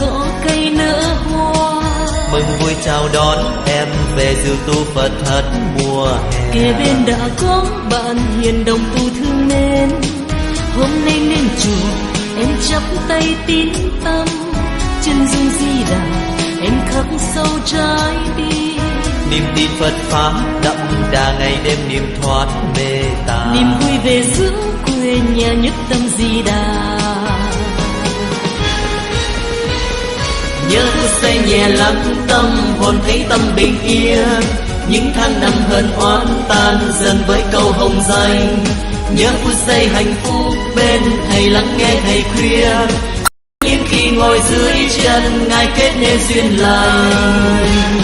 cỏ cây nở hoa. Mừng vui chào đón em về dự tu Phật thất mùa hè. Kề bên đã có bạn hiền đồng tu thương mến, hôm nay lên chùa em chắp tay tín tâm, chân dung Di Đà em khắc sâu trái tim. Niềm tin Phật pháp đậm đà ngày đêm niềm thoát mê tà. Niềm vui về giữa quê nhà nhất tâm Di Đà. Nhớ phút giây nhẹ lắng tâm, hồn thấy tâm bình yên. Những tháng năm hờn oán tan dần với câu hồng danh. Nhớ phút giây hạnh phúc bên thầy lắng nghe thầy khuyên. Nhưng khi ngồi dưới chân ngài kết nên duyên lành.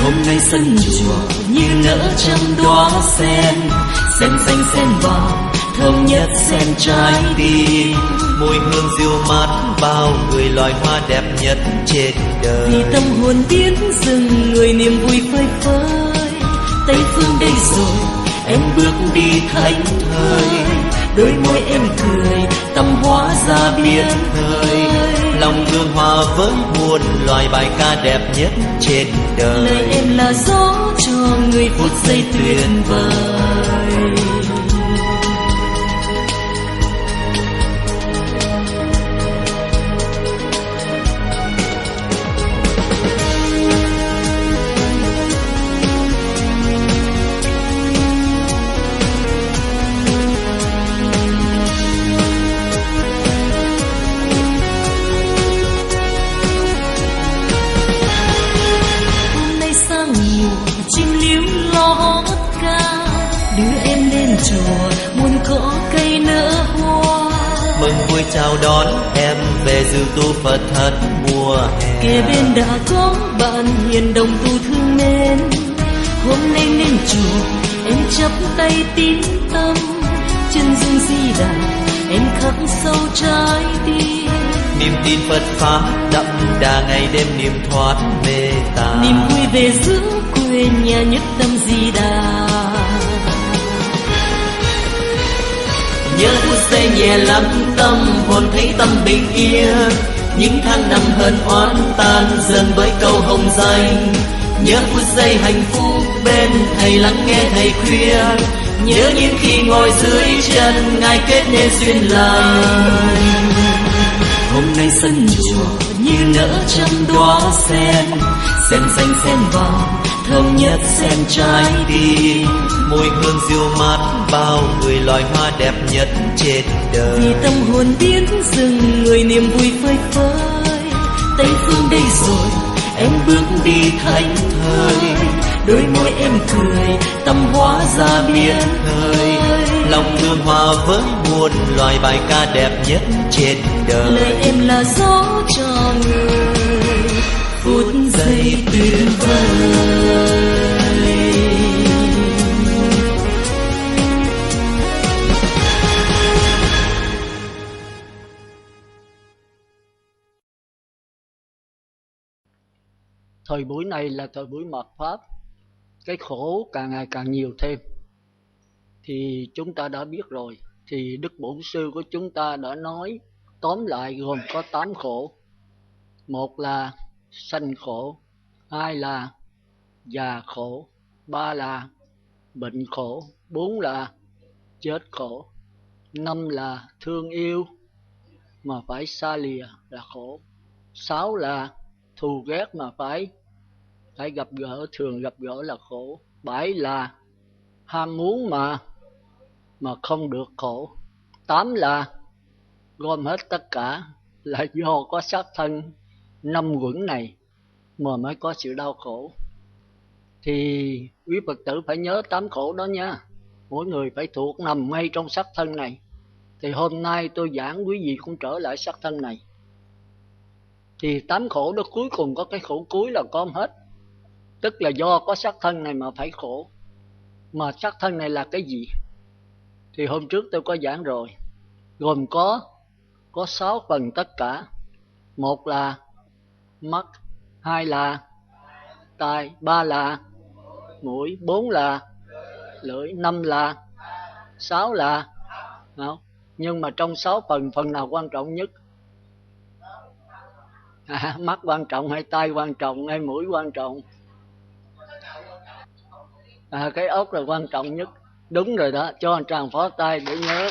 Hôm nay sân chùa như nở trăm đóa sen, sen xanh sen vàng thơm nhất sen trái tim. Mùi hương dịu mát bao người loài hoa đẹp nhất trên đời. Vì tâm hồn biết dừng người niềm vui phơi phới. Tây phương đây rồi em bước đi thánh thơi, đôi môi em cười tâm hóa ra biết thời. Lòng hương hòa với muôn loài bài ca đẹp nhất trên đời. lời em là gió cho người phút giây tuyệt vời. Muôn cỏ cây nở hoa. Mừng vui chào đón em về dự tu Phật thất mùa hè. Kề bên đã có bạn hiền đồng tu thương mến, hôm nay lên chùa em chắp tay tín tâm, chân dung Di Đà em khắc sâu trái tim. Niềm tin Phật pháp đậm đà ngày đêm niềm thoát mê tà. Niềm vui về giữa quê nhà nhất tâm Di Đà. Nhớ phút giây nhẹ lắng tâm, hồn thấy tâm bình yên. Những tháng năm hờn oán tan dần với câu hồng danh. Nhớ phút giây hạnh phúc bên thầy lắng nghe thầy khuyên. Nhớ những khi ngồi dưới chân ngài kết nên duyên lành. Hôm nay sân chùa như nở trăm đóa sen, sen xanh sen vàng thơm nhất sen trái tim. Mùi hương dịu mát bao người loài hoa đẹp nhất trên đời. Vì tâm hồn biết dừng người niềm vui phơi phới. Tây phương đây rồi em bước đi thánh thơi, đôi môi em cười tâm hóa ra biết thời. Lòng thương hòa với muôn loài bài ca đẹp nhất trên đời. lời em là gió cho người phút giây tuyệt vời. Thời buổi này là thời buổi mạt Pháp, cái khổ càng ngày càng nhiều thêm. Thì chúng ta đã biết rồi, thì Đức Bổn Sư của chúng ta đã nói tóm lại gồm có 8 khổ. Một là sanh khổ, hai là già khổ, ba là bệnh khổ, bốn là chết khổ, năm là thương yêu mà phải xa lìa là khổ, sáu là thù ghét mà phải gặp gỡ, thường gặp gỡ là khổ, bảy là ham muốn mà không được khổ, tám là gom hết tất cả là do có xác thân năm uẩn này mà mới có sự đau khổ. Thì quý Phật tử phải nhớ 8 khổ đó nha. Mỗi người phải thuộc nằm ngay trong xác thân này. Thì hôm nay tôi giảng quý vị cũng trở lại xác thân này. Thì 8 khổ đó cuối cùng có cái khổ cuối là gom hết. Tức là do có xác thân này mà phải khổ. Mà xác thân này là cái gì? Thì hôm trước tôi có giảng rồi. Gồm có 6 phần tất cả. Một là mắt, hai là tai, ba là mũi, bốn là lưỡi, năm là, sáu là không? Nhưng mà trong 6 phần, phần nào quan trọng nhất? Mắt quan trọng hay tai quan trọng hay mũi quan trọng? Cái ốc là quan trọng nhất. Đúng rồi đó, cho anh tràng pháo tay để nhớ.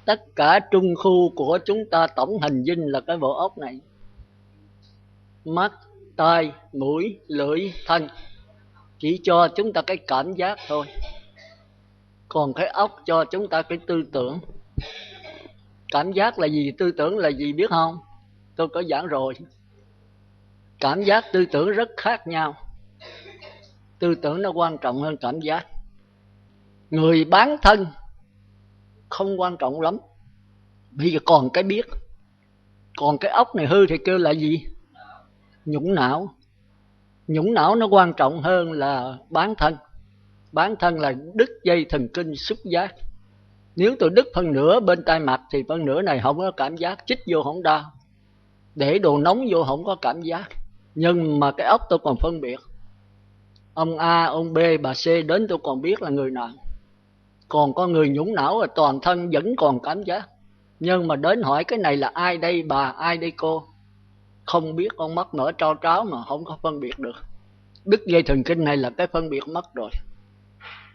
Tất cả trung khu của chúng ta tổng hành dinh là cái bộ ốc này. Mắt, tai, mũi, lưỡi, thân chỉ cho chúng ta cái cảm giác thôi. Còn cái óc cho chúng ta cái tư tưởng. Cảm giác là gì, tư tưởng là gì biết không? Tôi có giảng rồi. Cảm giác tư tưởng rất khác nhau. Tư tưởng nó quan trọng hơn cảm giác. Người bán thân không quan trọng lắm. Bây giờ còn cái biết. Còn cái óc này hư thì kêu là gì? Nhũng não. Nhũng não nó quan trọng hơn là bán thân. Bán thân là đứt dây thần kinh xúc giác. Nếu tôi đứt phân nửa bên tai mặt thì phân nửa này không có cảm giác, chích vô không đau, để đồ nóng vô không có cảm giác. Nhưng mà cái óc tôi còn phân biệt. Ông A, ông B, bà C đến tôi còn biết là người nào. Còn con người nhũng não là toàn thân vẫn còn cảm giác. Nhưng mà đến hỏi cái này là ai đây bà, ai đây cô, không biết, con mắt mở trao tráo mà không có phân biệt được. Đứt dây thần kinh này là cái phân biệt mất rồi.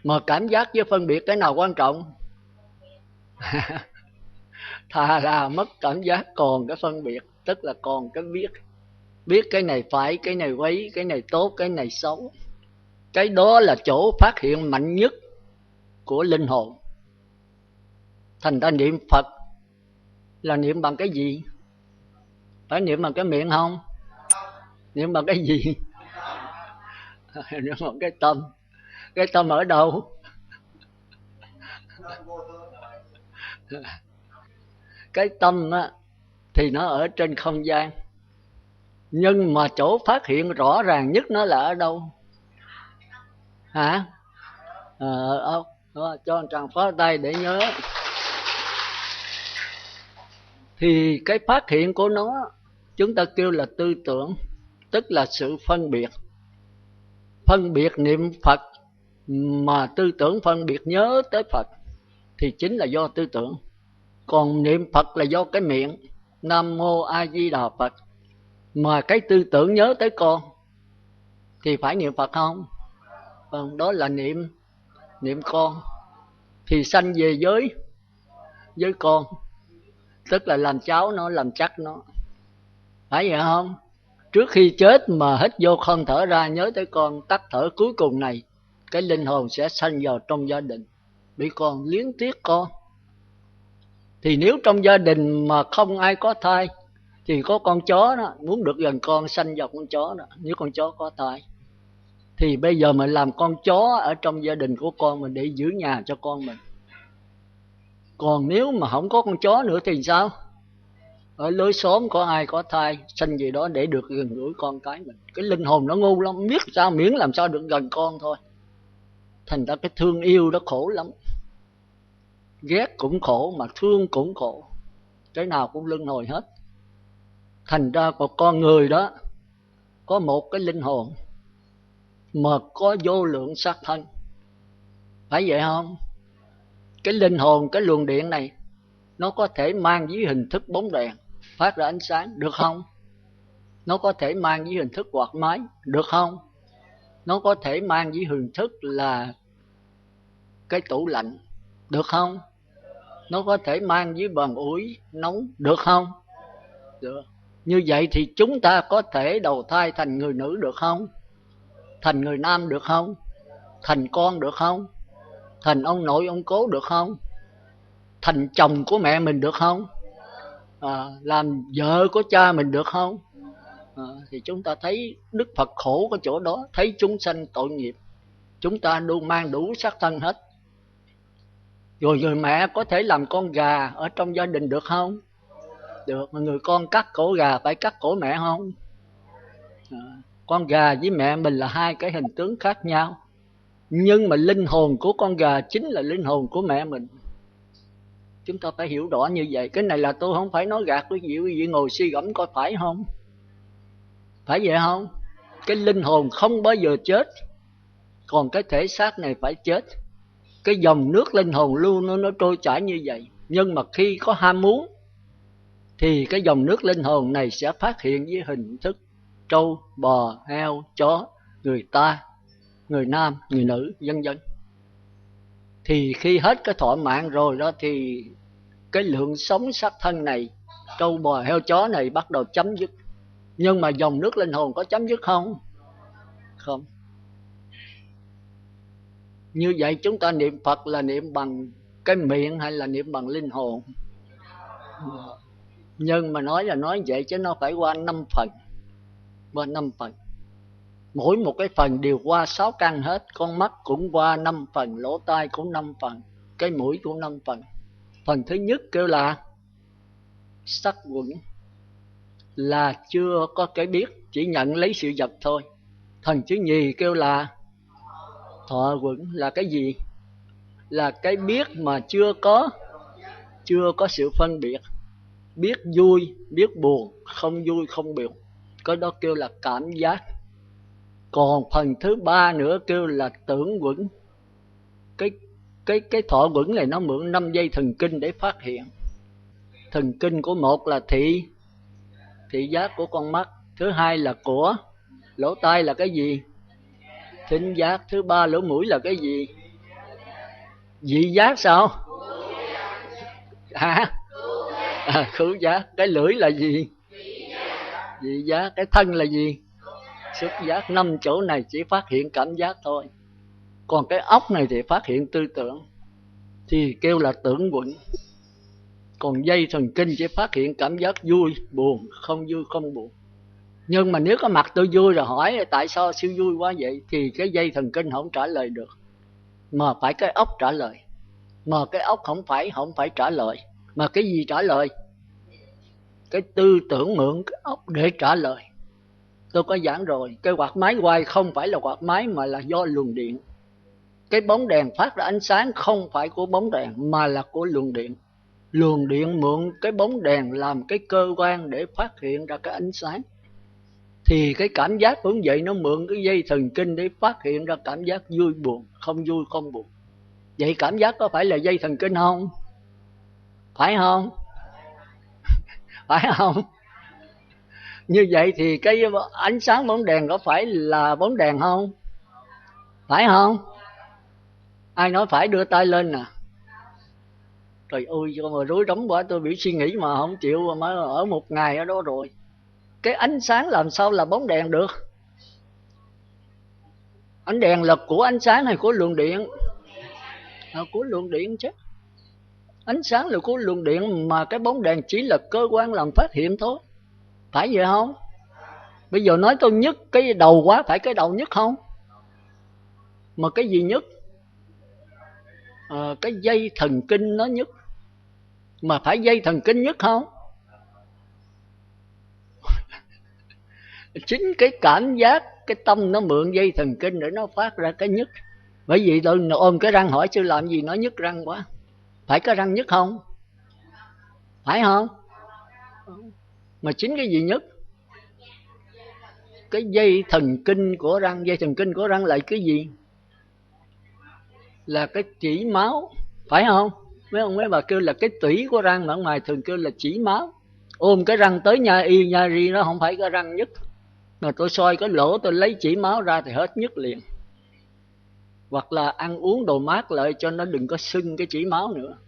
Mà cảm giác với phân biệt cái nào quan trọng? Thà là mất cảm giác còn cái phân biệt, tức là còn cái biết. Biết cái này phải, cái này quấy, cái này tốt, cái này xấu. Cái đó là chỗ phát hiện mạnh nhất của linh hồn. Thành ra niệm Phật là niệm bằng cái gì? Phải niệm bằng cái miệng không? Niệm bằng cái gì? Niệm bằng cái tâm. Cái tâm ở đâu? Cái tâm á, thì nó ở trên không gian. Nhưng mà chỗ phát hiện rõ ràng nhất nó là ở đâu? Hả? Cho anh tràng pháo tay để nhớ. Thì cái phát hiện của nó chúng ta kêu là tư tưởng, tức là sự phân biệt. Phân biệt niệm Phật mà tư tưởng phân biệt nhớ tới Phật thì chính là do tư tưởng. Còn niệm Phật là do cái miệng, Nam Mô A Di Đà Phật. Mà cái tư tưởng nhớ tới con thì phải niệm Phật không? Đó là niệm con. Thì sanh về với con, tức là làm cháu nó, làm chắc nó. Phải vậy không? Trước khi chết mà hít vô không thở ra, nhớ tới con, tắt thở cuối cùng này, cái linh hồn sẽ sanh vào trong gia đình, bị con liếng tiếc con. Thì nếu trong gia đình mà không ai có thai thì có con chó đó, muốn được gần con sanh vào con chó đó. Nếu con chó có thai thì bây giờ mình làm con chó ở trong gia đình của con mình để giữ nhà cho con mình. Còn nếu mà không có con chó nữa thì sao? Ở lối xóm có ai có thai, sanh gì đó để được gần gũi con cái mình. Cái linh hồn nó ngu lắm, biết sao miễn làm sao được gần con thôi. Thành ra cái thương yêu đó khổ lắm. Ghét cũng khổ mà thương cũng khổ. Cái nào cũng luân hồi hết. Thành ra một con người đó có một cái linh hồn mà có vô lượng xác thân. Phải vậy không? Cái linh hồn, cái luồng điện này nó có thể mang dưới hình thức bóng đèn phát ra ánh sáng, được không? Nó có thể mang dưới hình thức quạt máy, được không? Nó có thể mang dưới hình thức là cái tủ lạnh, được không? Nó có thể mang dưới bàn ủi nóng, được không? Được. Như vậy thì chúng ta có thể đầu thai thành người nữ được không? Thành người nam được không? Thành con được không? Thành ông nội ông cố được không? Thành chồng của mẹ mình được không? Làm vợ của cha mình được không? Thì chúng ta thấy Đức Phật khổ cái chỗ đó, thấy chúng sanh tội nghiệp. Chúng ta luôn mang đủ xác thân hết. Rồi người mẹ có thể làm con gà ở trong gia đình được không? Được. Mà người con cắt cổ gà phải cắt cổ mẹ không? Con gà với mẹ mình là hai cái hình tướng khác nhau. Nhưng mà linh hồn của con gà chính là linh hồn của mẹ mình. Chúng ta phải hiểu rõ như vậy. Cái này là tôi không phải nói gạt quý vị ngồi suy gẫm coi phải không? Phải vậy không? Cái linh hồn không bao giờ chết, còn cái thể xác này phải chết. Cái dòng nước linh hồn luôn nó trôi chảy như vậy. Nhưng mà khi có ham muốn thì cái dòng nước linh hồn này sẽ phát hiện với hình thức trâu, bò, heo, chó, người ta, người nam, người nữ, vân vân. Thì khi hết cái thọ mạng rồi đó thì cái lượng sống xác thân này, trâu, bò, heo, chó này bắt đầu chấm dứt. Nhưng mà dòng nước linh hồn có chấm dứt không? Không. Như vậy chúng ta niệm Phật là niệm bằng cái miệng hay là niệm bằng linh hồn? Nhưng mà nói là nói vậy chứ nó phải qua 5 phần. Qua 5 phần. Mỗi một cái phần đều qua 6 căn hết. Con mắt cũng qua 5 phần, lỗ tai cũng 5 phần, cái mũi cũng 5 phần. Phần thứ nhất kêu là sắc quẩn, là chưa có cái biết, chỉ nhận lấy sự vật thôi. Phần thứ nhì kêu là thọ quẩn, là cái gì? Là cái biết mà chưa có sự phân biệt. Biết vui, biết buồn, không vui, không buồn. Cái đó kêu là cảm giác. Còn phần thứ ba nữa kêu là tưởng quẩn. Cái thọ quẩn này nó mượn 5 dây thần kinh để phát hiện. Thần kinh của một là thị giác của con mắt. Thứ hai là của lỗ tai là cái gì? Thính giác. Thứ ba lỗ mũi là cái gì? Vị giác sao? Hả? Khứu giác. Cái lưỡi là gì? Vị giác. Cái thân là gì? Xúc giác. 5 chỗ này chỉ phát hiện cảm giác thôi. Còn cái óc này thì phát hiện tư tưởng, thì kêu là tưởng quẩn. Còn dây thần kinh chỉ phát hiện cảm giác vui, buồn, không vui, không buồn. Nhưng mà nếu có mặt tôi vui rồi hỏi tại sao siêu vui quá vậy, thì cái dây thần kinh không trả lời được, mà phải cái óc trả lời. Mà cái óc không phải trả lời, mà cái gì trả lời? Cái tư tưởng mượn cái óc để trả lời. Tôi có giảng rồi, cái quạt máy quay không phải là quạt máy mà là do luồng điện. Cái bóng đèn phát ra ánh sáng không phải của bóng đèn mà là của luồng điện. Luồng điện mượn cái bóng đèn làm cái cơ quan để phát hiện ra cái ánh sáng. Thì cái cảm giác cũng vậy, nó mượn cái dây thần kinh để phát hiện ra cảm giác vui buồn, không vui không buồn. Vậy cảm giác có phải là dây thần kinh không? Phải không? Phải không? Như vậy thì cái ánh sáng bóng đèn có phải là bóng đèn không? Phải không? Ai nói phải đưa tay lên nè. Trời ơi, mà rối rắm quá, tôi bị suy nghĩ mà không chịu, mà ở một ngày ở đó rồi. Cái ánh sáng làm sao là bóng đèn được? Ánh đèn là của ánh sáng hay của luồng điện? Của luồng điện chứ. Ánh sáng là của luồng điện, mà cái bóng đèn chỉ là cơ quan làm phát hiện thôi. Phải vậy không? Bây giờ nói tôi nhức cái đầu quá, phải cái đầu nhức không? Mà cái gì nhức? Cái dây thần kinh nó nhức. Mà phải dây thần kinh nhức không? Chính cái cảm giác, cái tâm nó mượn dây thần kinh để nó phát ra cái nhức. Bởi vì tôi ôm cái răng hỏi sư làm gì nó nhức răng quá. Phải cái răng nhức không? Phải không? Mà chính cái gì nhức? Cái dây thần kinh của răng. Dây thần kinh của răng là cái gì? Là cái chỉ máu. Phải không? Mấy ông mấy bà kêu là cái tủy của răng, mà ở ngoài thường kêu là chỉ máu. Ôm cái răng tới nha y nha ri, nó không phải cái răng nhức. Mà tôi soi cái lỗ, tôi lấy chỉ máu ra thì hết nhức liền. Hoặc là ăn uống đồ mát lại cho nó đừng có sưng cái chỉ máu nữa.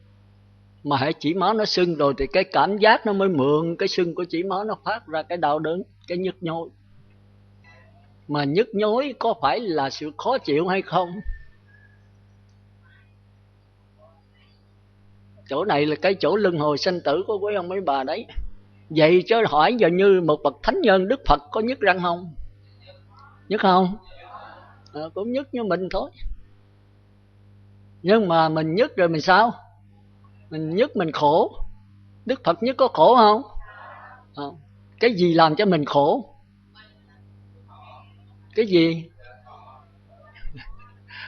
Mà hãy chỉ máu nó sưng rồi thì cái cảm giác nó mới mượn cái sưng của chỉ máu, nó phát ra cái đau đớn, cái nhức nhối. Mà nhức nhối có phải là sự khó chịu hay không? Chỗ này là cái chỗ luân hồi sanh tử của quý ông mấy bà đấy. Vậy chứ hỏi giờ như một bậc thánh nhân Đức Phật có nhức răng không? Nhức không? Cũng nhức như mình thôi. Nhưng mà mình nhức rồi mình sao? Mình nhức mình khổ. Đức Phật nhức có khổ không? Cái gì làm cho mình khổ? Cái gì?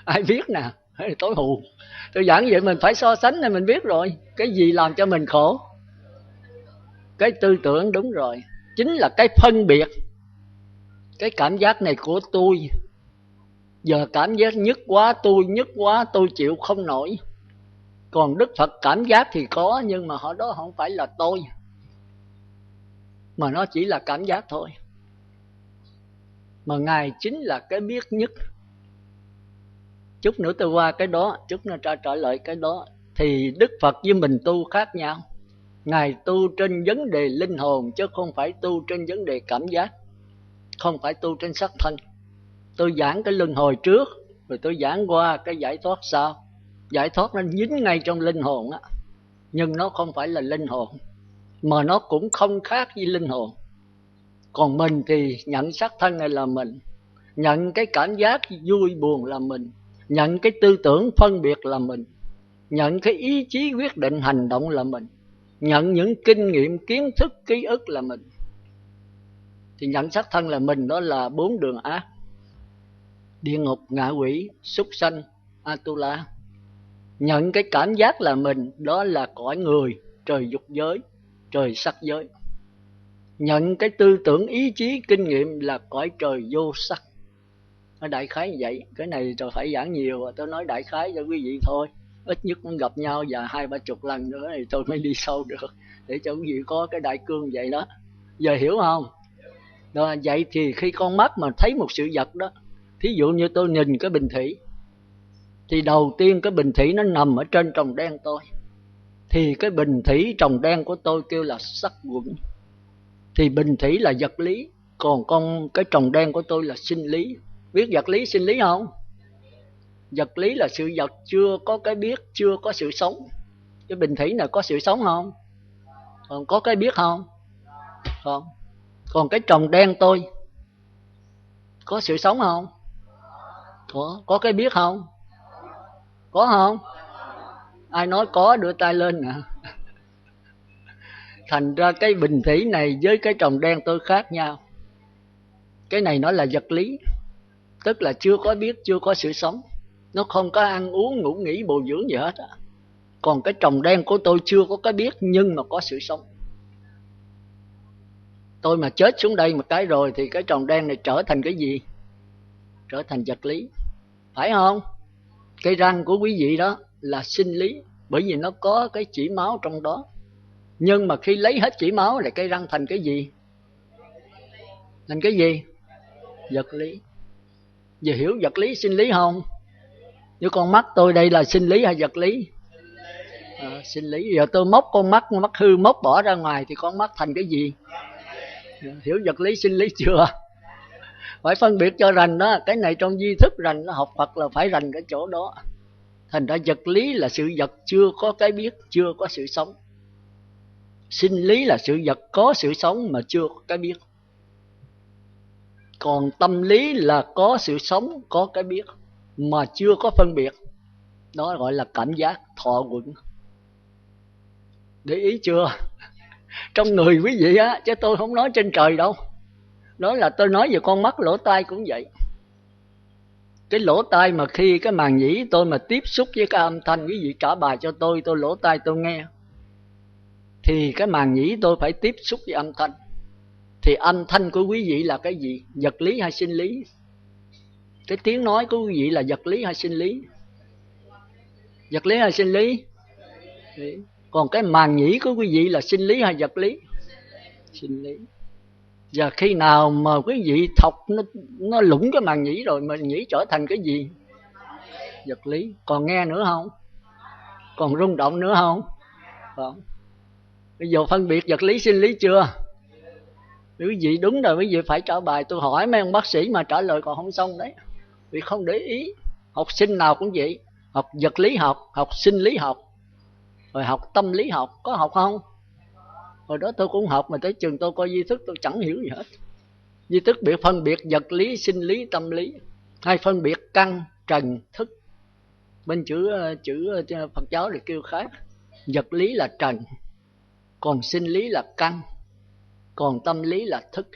Ai biết nè? Tối hù. Tôi giảng vậy mình phải so sánh này mình biết rồi. Cái gì làm cho mình khổ? Cái tư tưởng, đúng rồi. Chính là cái phân biệt. Cái cảm giác này của tôi. Giờ cảm giác nhức quá, tôi chịu không nổi. Còn Đức Phật cảm giác thì có, nhưng mà họ đó không phải là tôi. mà nó chỉ là cảm giác thôi. Mà Ngài chính là cái biết nhất. Chút nữa tôi qua cái đó, chút nữa trả lời cái đó. Thì Đức Phật với mình tu khác nhau. Ngài tu trên vấn đề linh hồn chứ không phải tu trên vấn đề cảm giác, không phải tu trên sắc thân. Tôi giảng cái luân hồi trước, rồi tôi giảng qua cái giải thoát sau. Giải thoát nó dính ngay trong linh hồn á, nhưng nó không phải là linh hồn, mà nó cũng không khác với linh hồn. Còn mình thì nhận sắc thân này là mình, nhận cái cảm giác vui buồn là mình, nhận cái tư tưởng phân biệt là mình, nhận cái ý chí quyết định hành động là mình, nhận những kinh nghiệm kiến thức ký ức là mình. Thì nhận sắc thân là mình, đó là 4 đường ác: địa ngục, ngạ quỷ, súc sanh, Atula. Nhận cái cảm giác là mình, đó là cõi người, trời dục giới, trời sắc giới. Nhận cái tư tưởng ý chí kinh nghiệm là cõi trời vô sắc. Nó đại khái như vậy. Cái này rồi phải giảng nhiều, tôi nói đại khái cho quý vị thôi. Ít nhất cũng gặp nhau và 20-30 lần nữa thì tôi mới đi sâu được, để cho quý vị có cái đại cương vậy đó. Giờ hiểu không? Đó, vậy thì khi con mắt mà thấy một sự vật đó, thí dụ như tôi nhìn cái bình thủy, thì đầu tiên cái bình thủy nó nằm ở trên tròng đen tôi, thì cái bình thủy tròng đen của tôi kêu là sắc quẩn. Thì bình thủy là vật lý, còn cái tròng đen của tôi là sinh lý. Biết vật lý sinh lý không? Vật lý là sự vật chưa có cái biết, chưa có sự sống. Cái bình thủy này có sự sống không? Còn có cái biết không? Không. Còn cái tròng đen tôi có sự sống không? Có cái biết không? Có không? Ai nói có đưa tay lên nè. Thành ra cái bình thủy này với cái tròng đen tôi khác nhau. Cái này nó là vật lý, tức là chưa có biết, chưa có sự sống. Nó không có ăn uống, ngủ nghỉ, bồi dưỡng gì hết á. Còn cái tròng đen của tôi chưa có cái biết nhưng mà có sự sống. Tôi mà chết xuống đây một cái rồi thì cái tròng đen này trở thành cái gì? Trở thành vật lý, phải không? Cái răng của quý vị đó là sinh lý, bởi vì nó có cái chỉ máu trong đó. Nhưng mà khi lấy hết chỉ máu thì cái răng thành cái gì? Thành cái gì? Vật lý. Giờ hiểu vật lý sinh lý không? Như con mắt tôi đây là sinh lý hay vật lý? Sinh lý. Giờ tôi móc con mắt hư móc bỏ ra ngoài thì con mắt thành cái gì? Hiểu vật lý sinh lý chưa? Phải phân biệt cho rành đó. Cái này trong di thức rành, nó học Phật là phải rành cái chỗ đó. Thành ra vật lý là sự vật chưa có cái biết, chưa có sự sống. Sinh lý là sự vật có sự sống mà chưa có cái biết. Còn tâm lý là có sự sống, có cái biết mà chưa có phân biệt. Đó gọi là cảm giác, thọ quẩn. Để ý chưa? Trong người quý vị á, chứ tôi không nói trên trời đâu. Đó là tôi nói về con mắt, lỗ tai cũng vậy. Cái lỗ tai mà khi cái màng nhĩ tôi mà tiếp xúc với cái âm thanh, quý vị trả bài cho tôi lỗ tai tôi nghe, thì cái màng nhĩ tôi phải tiếp xúc với âm thanh. Thì âm thanh của quý vị là cái gì? Vật lý hay sinh lý? Cái tiếng nói của quý vị là vật lý hay sinh lý? Vật lý hay sinh lý? Còn cái màng nhĩ của quý vị là sinh lý hay vật lý? Sinh lý. Và khi nào mà quý vị thọc nó lũng cái màng nhĩ rồi, màng nhĩ trở thành cái gì? Vật lý. Còn nghe nữa không? Còn rung động nữa không? Không. Bây giờ phân biệt vật lý sinh lý chưa? Quý vị đúng rồi, quý vị phải trả bài. Tôi hỏi mấy ông bác sĩ mà trả lời còn không xong đấy. Vì không để ý. Học sinh nào cũng vậy. Học vật lý học, học sinh lý học, rồi học tâm lý học. Có học không? Hồi đó tôi cũng học, mà tới trường tôi coi di thức tôi chẳng hiểu gì hết. Di thức bị phân biệt vật lý, sinh lý, tâm lý, hay phân biệt căn, trần, thức. Bên chữ Phật giáo thì kêu khác. Vật lý là trần, còn sinh lý là căn, còn tâm lý là thức.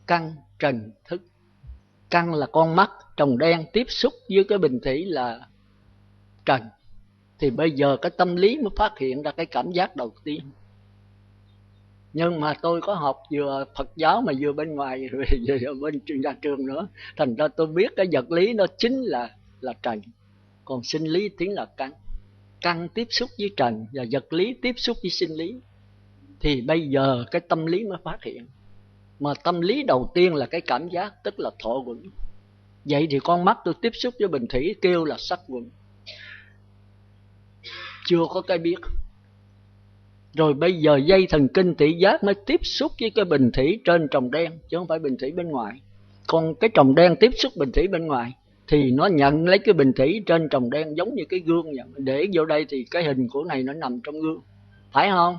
Căn, trần, thức. Căn là con mắt tròng đen tiếp xúc với cái bình thủy là trần. Thì bây giờ cái tâm lý mới phát hiện ra cái cảm giác đầu tiên. Nhưng mà tôi có học vừa Phật giáo mà vừa bên ngoài, rồi vừa bên nhà trường nữa. Thành ra tôi biết cái vật lý nó chính là trần, còn sinh lý tiếng là căn. Căn tiếp xúc với trần và vật lý tiếp xúc với sinh lý. Thì bây giờ cái tâm lý mới phát hiện. Mà tâm lý đầu tiên là cái cảm giác, tức là thọ quẩn. Vậy thì con mắt tôi tiếp xúc với bình thủy kêu là sắc quẩn, chưa có cái biết. Rồi bây giờ dây thần kinh thị giác mới tiếp xúc với cái bình thủy trên tròng đen, chứ không phải bình thủy bên ngoài. Còn cái tròng đen tiếp xúc bình thủy bên ngoài thì nó nhận lấy cái bình thủy trên tròng đen, giống như cái gương vậy. Để vô đây thì cái hình của này nó nằm trong gương, phải không?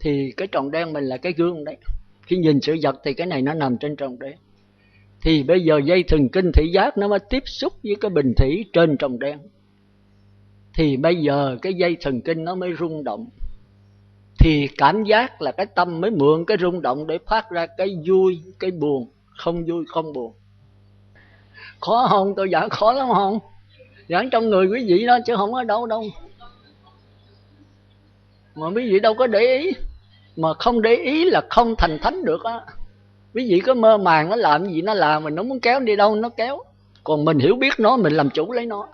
Thì cái tròng đen mình là cái gương đấy. Khi nhìn sự vật thì cái này nó nằm trên tròng đen. Thì bây giờ dây thần kinh thị giác nó mới tiếp xúc với cái bình thủy trên tròng đen. Thì bây giờ cái dây thần kinh nó mới rung động. Thì cảm giác là cái tâm mới mượn cái rung động để phát ra cái vui, cái buồn, không vui, không buồn. Khó không? Tôi giảng khó lắm không? Giảng trong người quý vị đó chứ không ở đâu đâu. Mà quý vị đâu có để ý. Mà không để ý là không thành thánh được á. Quý vị có mơ màng nó làm gì nó làm, mình nó muốn kéo đi đâu nó kéo. Còn mình hiểu biết nó, mình làm chủ lấy nó.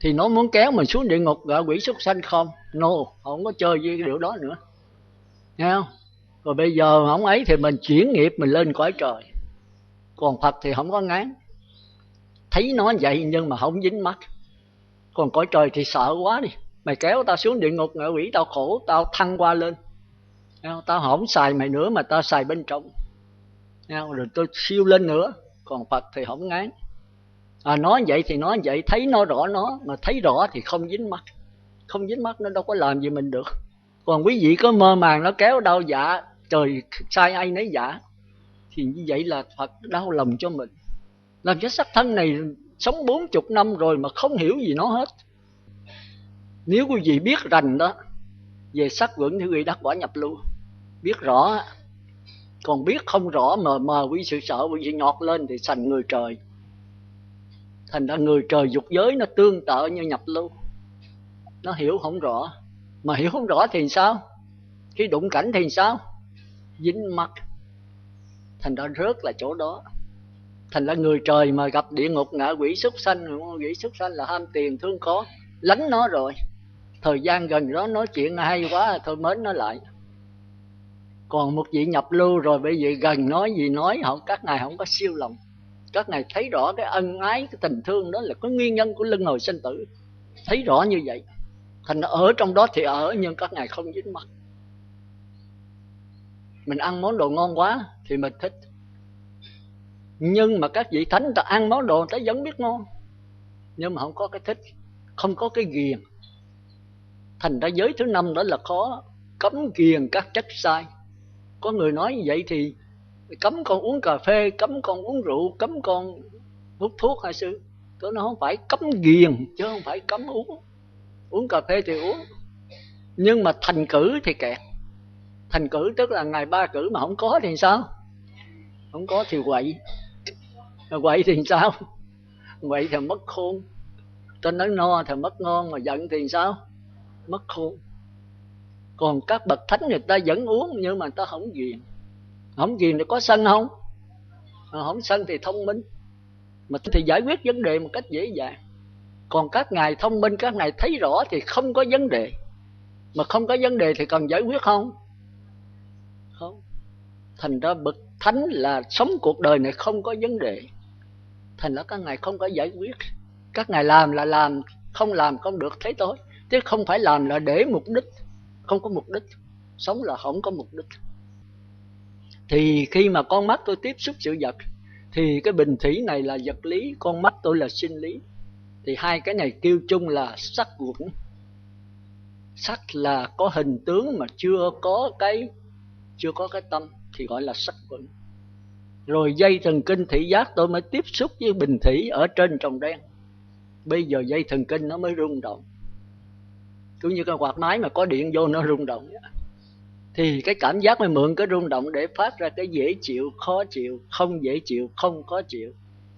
Thì nó muốn kéo mình xuống địa ngục ngạ quỷ súc sanh không? No, không có chơi với cái điều đó nữa. Nghe không? Rồi bây giờ không ấy thì mình chuyển nghiệp, mình lên cõi trời. Còn Phật thì không có ngán. Thấy nó vậy nhưng mà không dính mắt. Còn cõi trời thì sợ quá đi. Mày kéo tao xuống địa ngục ngạ quỷ, tao khổ, tao thăng qua lên. Tao không xài mày nữa mà tao xài bên trong. Rồi tôi siêu lên nữa. Còn Phật thì không ngán. Nói vậy thì nói vậy, thấy nó rõ nó, mà thấy rõ thì không dính mắt. Không dính mắt nó đâu có làm gì mình được. Còn quý vị có mơ màng nó kéo đau dạ, trời sai ai nấy dạ, thì như vậy là Phật đau lòng cho mình. Làm cho sắc thân này sống 40 năm rồi mà không hiểu gì nó hết. Nếu quý vị biết rành đó về sắc quẩn thì quý vị đắc quả nhập lưu. Biết rõ. Còn biết không rõ mờ quý sự sợ, quý vị nhọt lên thì thành người trời. Thành ra người trời dục giới nó tương tự như nhập lưu. Nó hiểu không rõ. Mà hiểu không rõ thì sao? Khi đụng cảnh thì sao? Dính mắt. Thành ra rớt là chỗ đó. Thành ra người trời mà gặp địa ngục ngạ quỷ súc sanh, quỷ súc sanh là ham tiền thương khó, lánh nó rồi. Thời gian gần đó nói chuyện hay quá thôi mến nó lại. Còn một vị nhập lưu rồi bây giờ gần nói gì nói, các ngài không có siêu lòng. Các ngài thấy rõ cái ân ái, cái tình thương đó là có nguyên nhân của luân hồi sinh tử. Thấy rõ như vậy. Thành ra ở trong đó thì ở, nhưng các ngài không dính mắt. Mình ăn món đồ ngon quá thì mình thích. Nhưng mà các vị thánh ta ăn món đồ ta vẫn biết ngon, nhưng mà không có cái thích, không có cái ghiền. Thành ra giới thứ 5 đó là khó. Cấm ghiền các chất sai. Có người nói như vậy thì cấm con uống cà phê, cấm con uống rượu, cấm con hút thuốc hay sư. Tôi nói không phải cấm ghiền chứ không phải cấm uống. Uống cà phê thì uống, nhưng mà thành cử thì kẹt. Thành cử tức là ngày 3 cử mà không có thì sao? Không có thì quậy. Quậy thì sao? Quậy thì mất khôn. Tôi nói no thì mất ngon, mà giận thì sao? Mất khôn. Còn các bậc thánh người ta vẫn uống, nhưng mà người ta không ghiền. Không ghiền thì có sân không? Không sân thì thông minh, mà thì giải quyết vấn đề một cách dễ dàng. Còn các ngài thông minh, các ngài thấy rõ thì không có vấn đề. Mà không có vấn đề thì cần giải quyết không? Không. Thành ra bậc thánh là sống cuộc đời này không có vấn đề. Thành ra các ngài không có giải quyết. Các ngài làm là làm, không làm không được thế thôi. Chứ không phải làm là để mục đích. Không có mục đích. Sống là không có mục đích. Thì khi mà con mắt tôi tiếp xúc sự vật, thì cái bình thủy này là vật lý, con mắt tôi là sinh lý. Thì hai cái này kêu chung là sắc quẩn. Sắc là có hình tướng mà chưa có cái tâm thì gọi là sắc quẩn. Rồi dây thần kinh thị giác tôi mới tiếp xúc với bình thủy ở trên tròng đen. Bây giờ dây thần kinh nó mới rung động. Cứ như cái quạt máy mà có điện vô nó rung động. Thì cái cảm giác mới mượn cái rung động để phát ra cái dễ chịu, khó chịu, không dễ chịu, không khó chịu.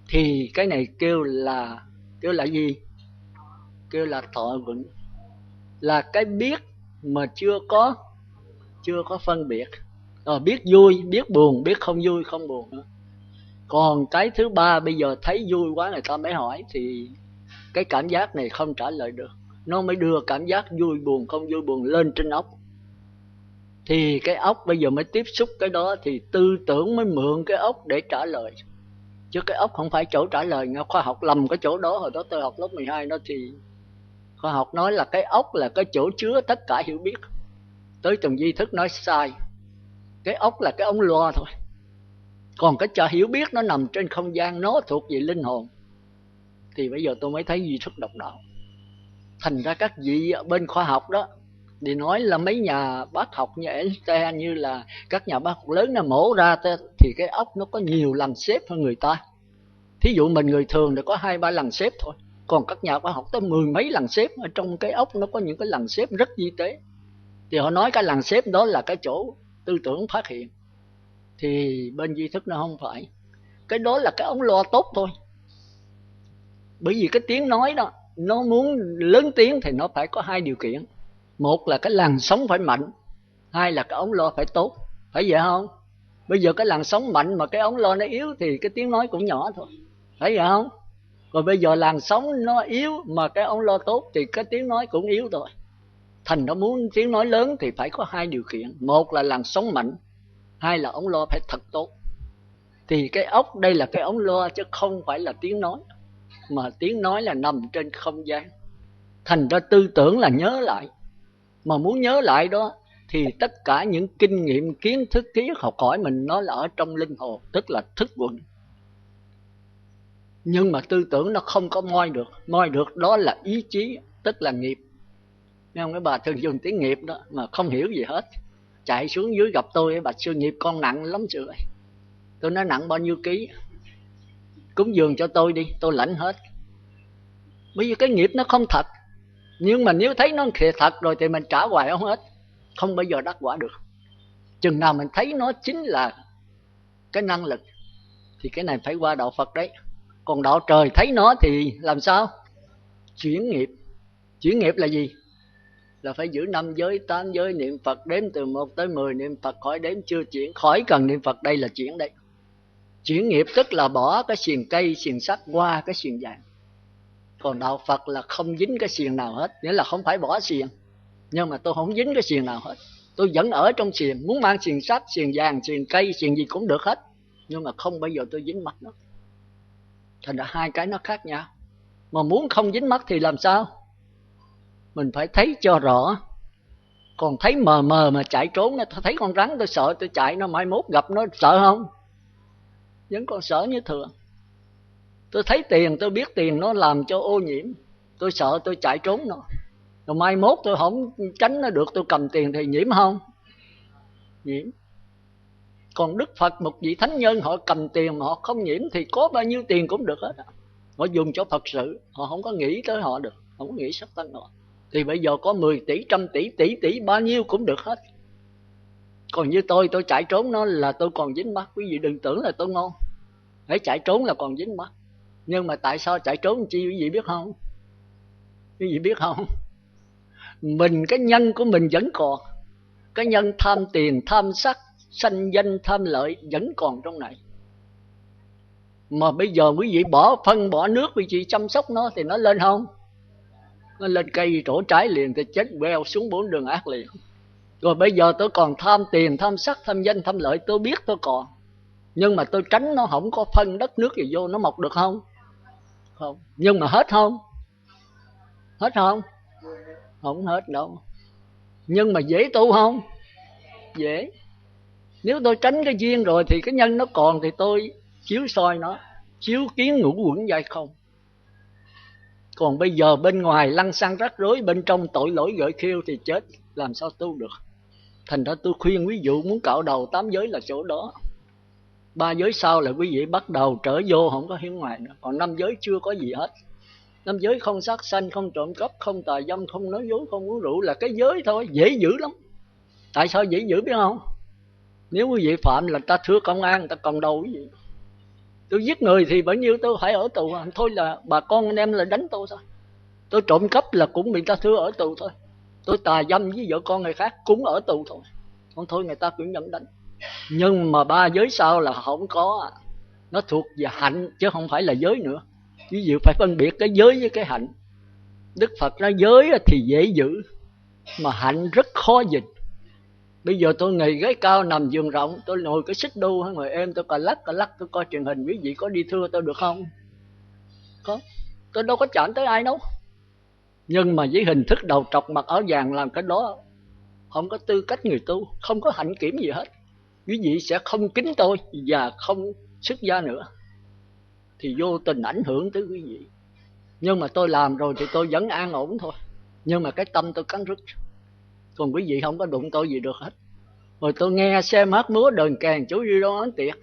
Thì cái này kêu là gì? Kêu là thọ quẩn. Là cái biết mà chưa có phân biệt. Biết vui, biết buồn, biết không vui, không buồn nữa. Còn cái thứ ba bây giờ thấy vui quá người ta mới hỏi, thì cái cảm giác này không trả lời được. Nó mới đưa cảm giác vui buồn không vui buồn lên trên óc. Thì cái óc bây giờ mới tiếp xúc cái đó, thì tư tưởng mới mượn cái óc để trả lời. Chứ cái óc không phải chỗ trả lời. Khoa học lầm cái chỗ đó. Hồi đó tôi học lớp 12 đó thì khoa học nói là cái óc là cái chỗ chứa tất cả hiểu biết. Tới Tùng Di Thức nói sai. Cái óc là cái ống loa thôi. Còn cái chợ hiểu biết nó nằm trên không gian, nó thuộc về linh hồn. Thì bây giờ tôi mới thấy Duy Thức độc đạo. Thành ra các vị ở bên khoa học đó thì nói là mấy nhà bác học như Einstein, như là các nhà bác học lớn nó mổ ra thì cái óc nó có nhiều lần xếp hơn người ta. Thí dụ mình người thường thì có 2-3 lần xếp thôi. Còn các nhà bác học tới 10 mấy lần xếp. Ở trong cái óc nó có những cái lần xếp rất vi tế. Thì họ nói cái lần xếp đó là cái chỗ tư tưởng phát hiện. Thì bên Duy Thức nó không phải. Cái đó là cái ống loa tốt thôi. Bởi vì cái tiếng nói đó, nó muốn lớn tiếng thì nó phải có 2 điều kiện. Một là cái làn sóng phải mạnh, 2 là cái ống loa phải tốt. Phải vậy không? Bây giờ cái làn sóng mạnh mà cái ống loa nó yếu thì cái tiếng nói cũng nhỏ thôi. Phải vậy không? Rồi bây giờ làn sóng nó yếu mà cái ống loa tốt thì cái tiếng nói cũng yếu thôi. Thành nó muốn tiếng nói lớn thì phải có 2 điều kiện. Một là làn sóng mạnh, 2 là ống loa phải thật tốt. Thì cái ốc đây là cái ống loa chứ không phải là tiếng nói. Mà tiếng nói là nằm trên không gian. Thành ra tư tưởng là nhớ lại. Mà muốn nhớ lại đó thì tất cả những kinh nghiệm, kiến thức, ký ức học hỏi mình nó là ở trong linh hồn, tức là thức quận. Nhưng mà tư tưởng nó không có moi được. Moi được đó là ý chí, tức là nghiệp. Nghe không? Cái bà thường dùng tiếng nghiệp đó mà không hiểu gì hết. Chạy xuống dưới gặp tôi, bà sư nghiệp con nặng lắm sư ơi. Tôi nói nặng bao nhiêu ký? Cúng dường cho tôi đi, tôi lãnh hết. Bởi vì cái nghiệp nó không thật. Nhưng mà nếu thấy nó thật rồi thì mình trả hoài không hết. Không bao giờ đắc quả được. Chừng nào mình thấy nó chính là cái năng lực thì cái này phải qua đạo Phật đấy. Còn đạo trời thấy nó thì làm sao? Chuyển nghiệp. Chuyển nghiệp là gì? Là phải giữ 5 giới, 8 giới, niệm Phật đếm từ 1 tới 10, niệm Phật khỏi đếm chưa chuyển, khỏi cần niệm Phật, đây là chuyển đấy. Chuyển nghiệp tức là bỏ cái xiềng cây, xiềng sắt qua cái xiềng vàng. Còn đạo Phật là không dính cái xiềng nào hết, nghĩa là không phải bỏ xiềng. Nhưng mà tôi không dính cái xiềng nào hết. Tôi vẫn ở trong xiềng, muốn mang xiềng sắt, xiềng vàng, xiềng cây, xiềng gì cũng được hết. Nhưng mà không bao giờ tôi dính mắt nó. Thành ra 2 cái nó khác nhau. Mà muốn không dính mắt thì làm sao? Mình phải thấy cho rõ. Còn thấy mờ mờ mà chạy trốn, tôi thấy con rắn tôi sợ, tôi chạy nó mai mốt gặp nó sợ không? Vẫn còn sợ như thường. Tôi thấy tiền, tôi biết tiền nó làm cho ô nhiễm, tôi sợ tôi chạy trốn nó. Rồi mai mốt tôi không tránh nó được, tôi cầm tiền thì nhiễm không? Nhiễm. Còn Đức Phật một vị thánh nhân họ cầm tiền mà họ không nhiễm thì có bao nhiêu tiền cũng được hết. Họ dùng cho Phật sự, họ không có nghĩ tới họ được, không có nghĩ sắp thân họ. Thì bây giờ có 10 tỷ, 100 tỷ, tỷ bao nhiêu cũng được hết. Còn như tôi chạy trốn nó là tôi còn dính mắt. Quý vị đừng tưởng là tôi ngon. Để chạy trốn là còn dính mắt. Nhưng mà tại sao chạy trốn chi quý vị biết không? Quý vị biết không? Mình, cái nhân của mình vẫn còn. Cái nhân tham tiền, tham sắc, sanh danh, tham lợi vẫn còn trong này. Mà bây giờ quý vị bỏ phân, bỏ nước, quý vị chăm sóc nó thì nó lên không? Nó lên cây trổ trái liền thì chết queo xuống 4 đường ác liền. Rồi bây giờ tôi còn tham tiền, tham sắc, tham danh, tham lợi, tôi biết tôi còn. Nhưng mà tôi tránh nó không có phân đất nước gì vô, nó mọc được không? Không. Nhưng mà hết không? Hết không? Không hết đâu. Nhưng mà dễ tu không? Dễ. Nếu tôi tránh cái duyên rồi thì cái nhân nó còn thì tôi chiếu soi nó, chiếu kiến ngũ quẩn giai không. Còn bây giờ bên ngoài lăng xăng rắc rối, bên trong tội lỗi gợi khiêu thì chết, làm sao tu được. Thành ra tôi khuyên ví dụ muốn cạo đầu 8 giới là chỗ đó. 3 giới sau là quý vị bắt đầu trở vô, không có hiến ngoài nữa. Còn 5 giới chưa có gì hết. 5 giới không sát sanh, không trộm cắp, không tà dâm, không nói dối, không uống rượu là cái giới thôi, dễ giữ lắm. Tại sao dễ giữ biết không? Nếu quý vị phạm là ta thưa công an, ta còn đầu cái gì. Tôi giết người thì bao nhiêu tôi phải ở tù. Thôi là bà con anh em là đánh tôi thôi. Tôi trộm cắp là cũng bị ta thưa ở tù thôi. Tôi tà dâm với vợ con người khác cũng ở tù thôi. Không thôi người ta cũng vẫn đánh. Nhưng mà 3 giới sau là không có. Nó thuộc về hạnh chứ không phải là giới nữa. Ví dụ phải phân biệt cái giới với cái hạnh. Đức Phật nói giới thì dễ giữ, mà hạnh rất khó gìn. Bây giờ tôi nghỉ ghế cao nằm giường rộng, tôi ngồi cái xích đu ngồi êm, tôi cà lắc tôi coi truyền hình, quý vị có đi thưa tôi được không? Có, tôi đâu có chạm tới ai đâu. Nhưng mà với hình thức đầu trọc mặc áo vàng làm cái đó không có tư cách người tu, không có hạnh kiểm gì hết. Quý vị sẽ không kính tôi và không xuất gia nữa, thì vô tình ảnh hưởng tới quý vị. Nhưng mà tôi làm rồi thì tôi vẫn an ổn thôi. Nhưng mà cái tâm tôi cắn rứt. Còn quý vị không có đụng tôi gì được hết. Rồi tôi nghe xem hát múa đờn kèn chú Duy Đô Ấn Tiệc,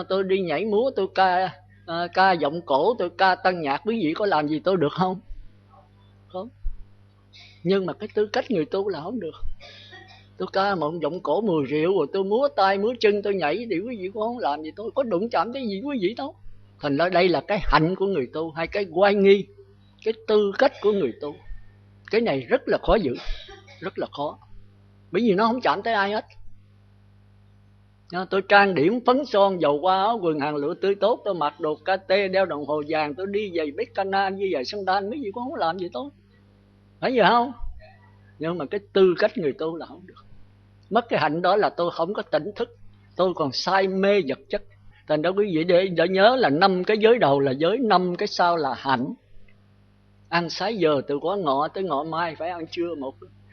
tôi đi nhảy múa, tôi ca giọng cổ, tôi ca tân nhạc, quý vị có làm gì tôi được không? Không. Nhưng mà cái tư cách người tu là không được. Tôi ca một giọng cổ 10 rượu, rồi tôi múa tay múa chân, tôi nhảy, thì quý vị cũng không làm gì tôi, có đụng chạm cái gì quý vị đâu. Thành ra đây là cái hạnh của người tu, hay cái oai nghi, cái tư cách của người tu. Cái này rất là khó giữ, rất là khó, bởi vì nó không chạm tới ai hết. Tôi trang điểm phấn son, dầu qua áo quần hàng lụa tươi tốt, tôi mặc đồ KT, đeo đồng hồ vàng, tôi đi giày Beckhana như giày sandal, mấy gì cũng không làm gì tôi, phải vậy không? Nhưng mà cái tư cách người tu là không được. Mất cái hạnh đó là tôi không có tỉnh thức, tôi còn say mê vật chất. Thành ra quý vị để nhớ là 5 cái giới đầu là giới, 5 cái sau là hạnh. Ăn sáng giờ từ quá ngọ tới ngọ mai phải ăn trưa,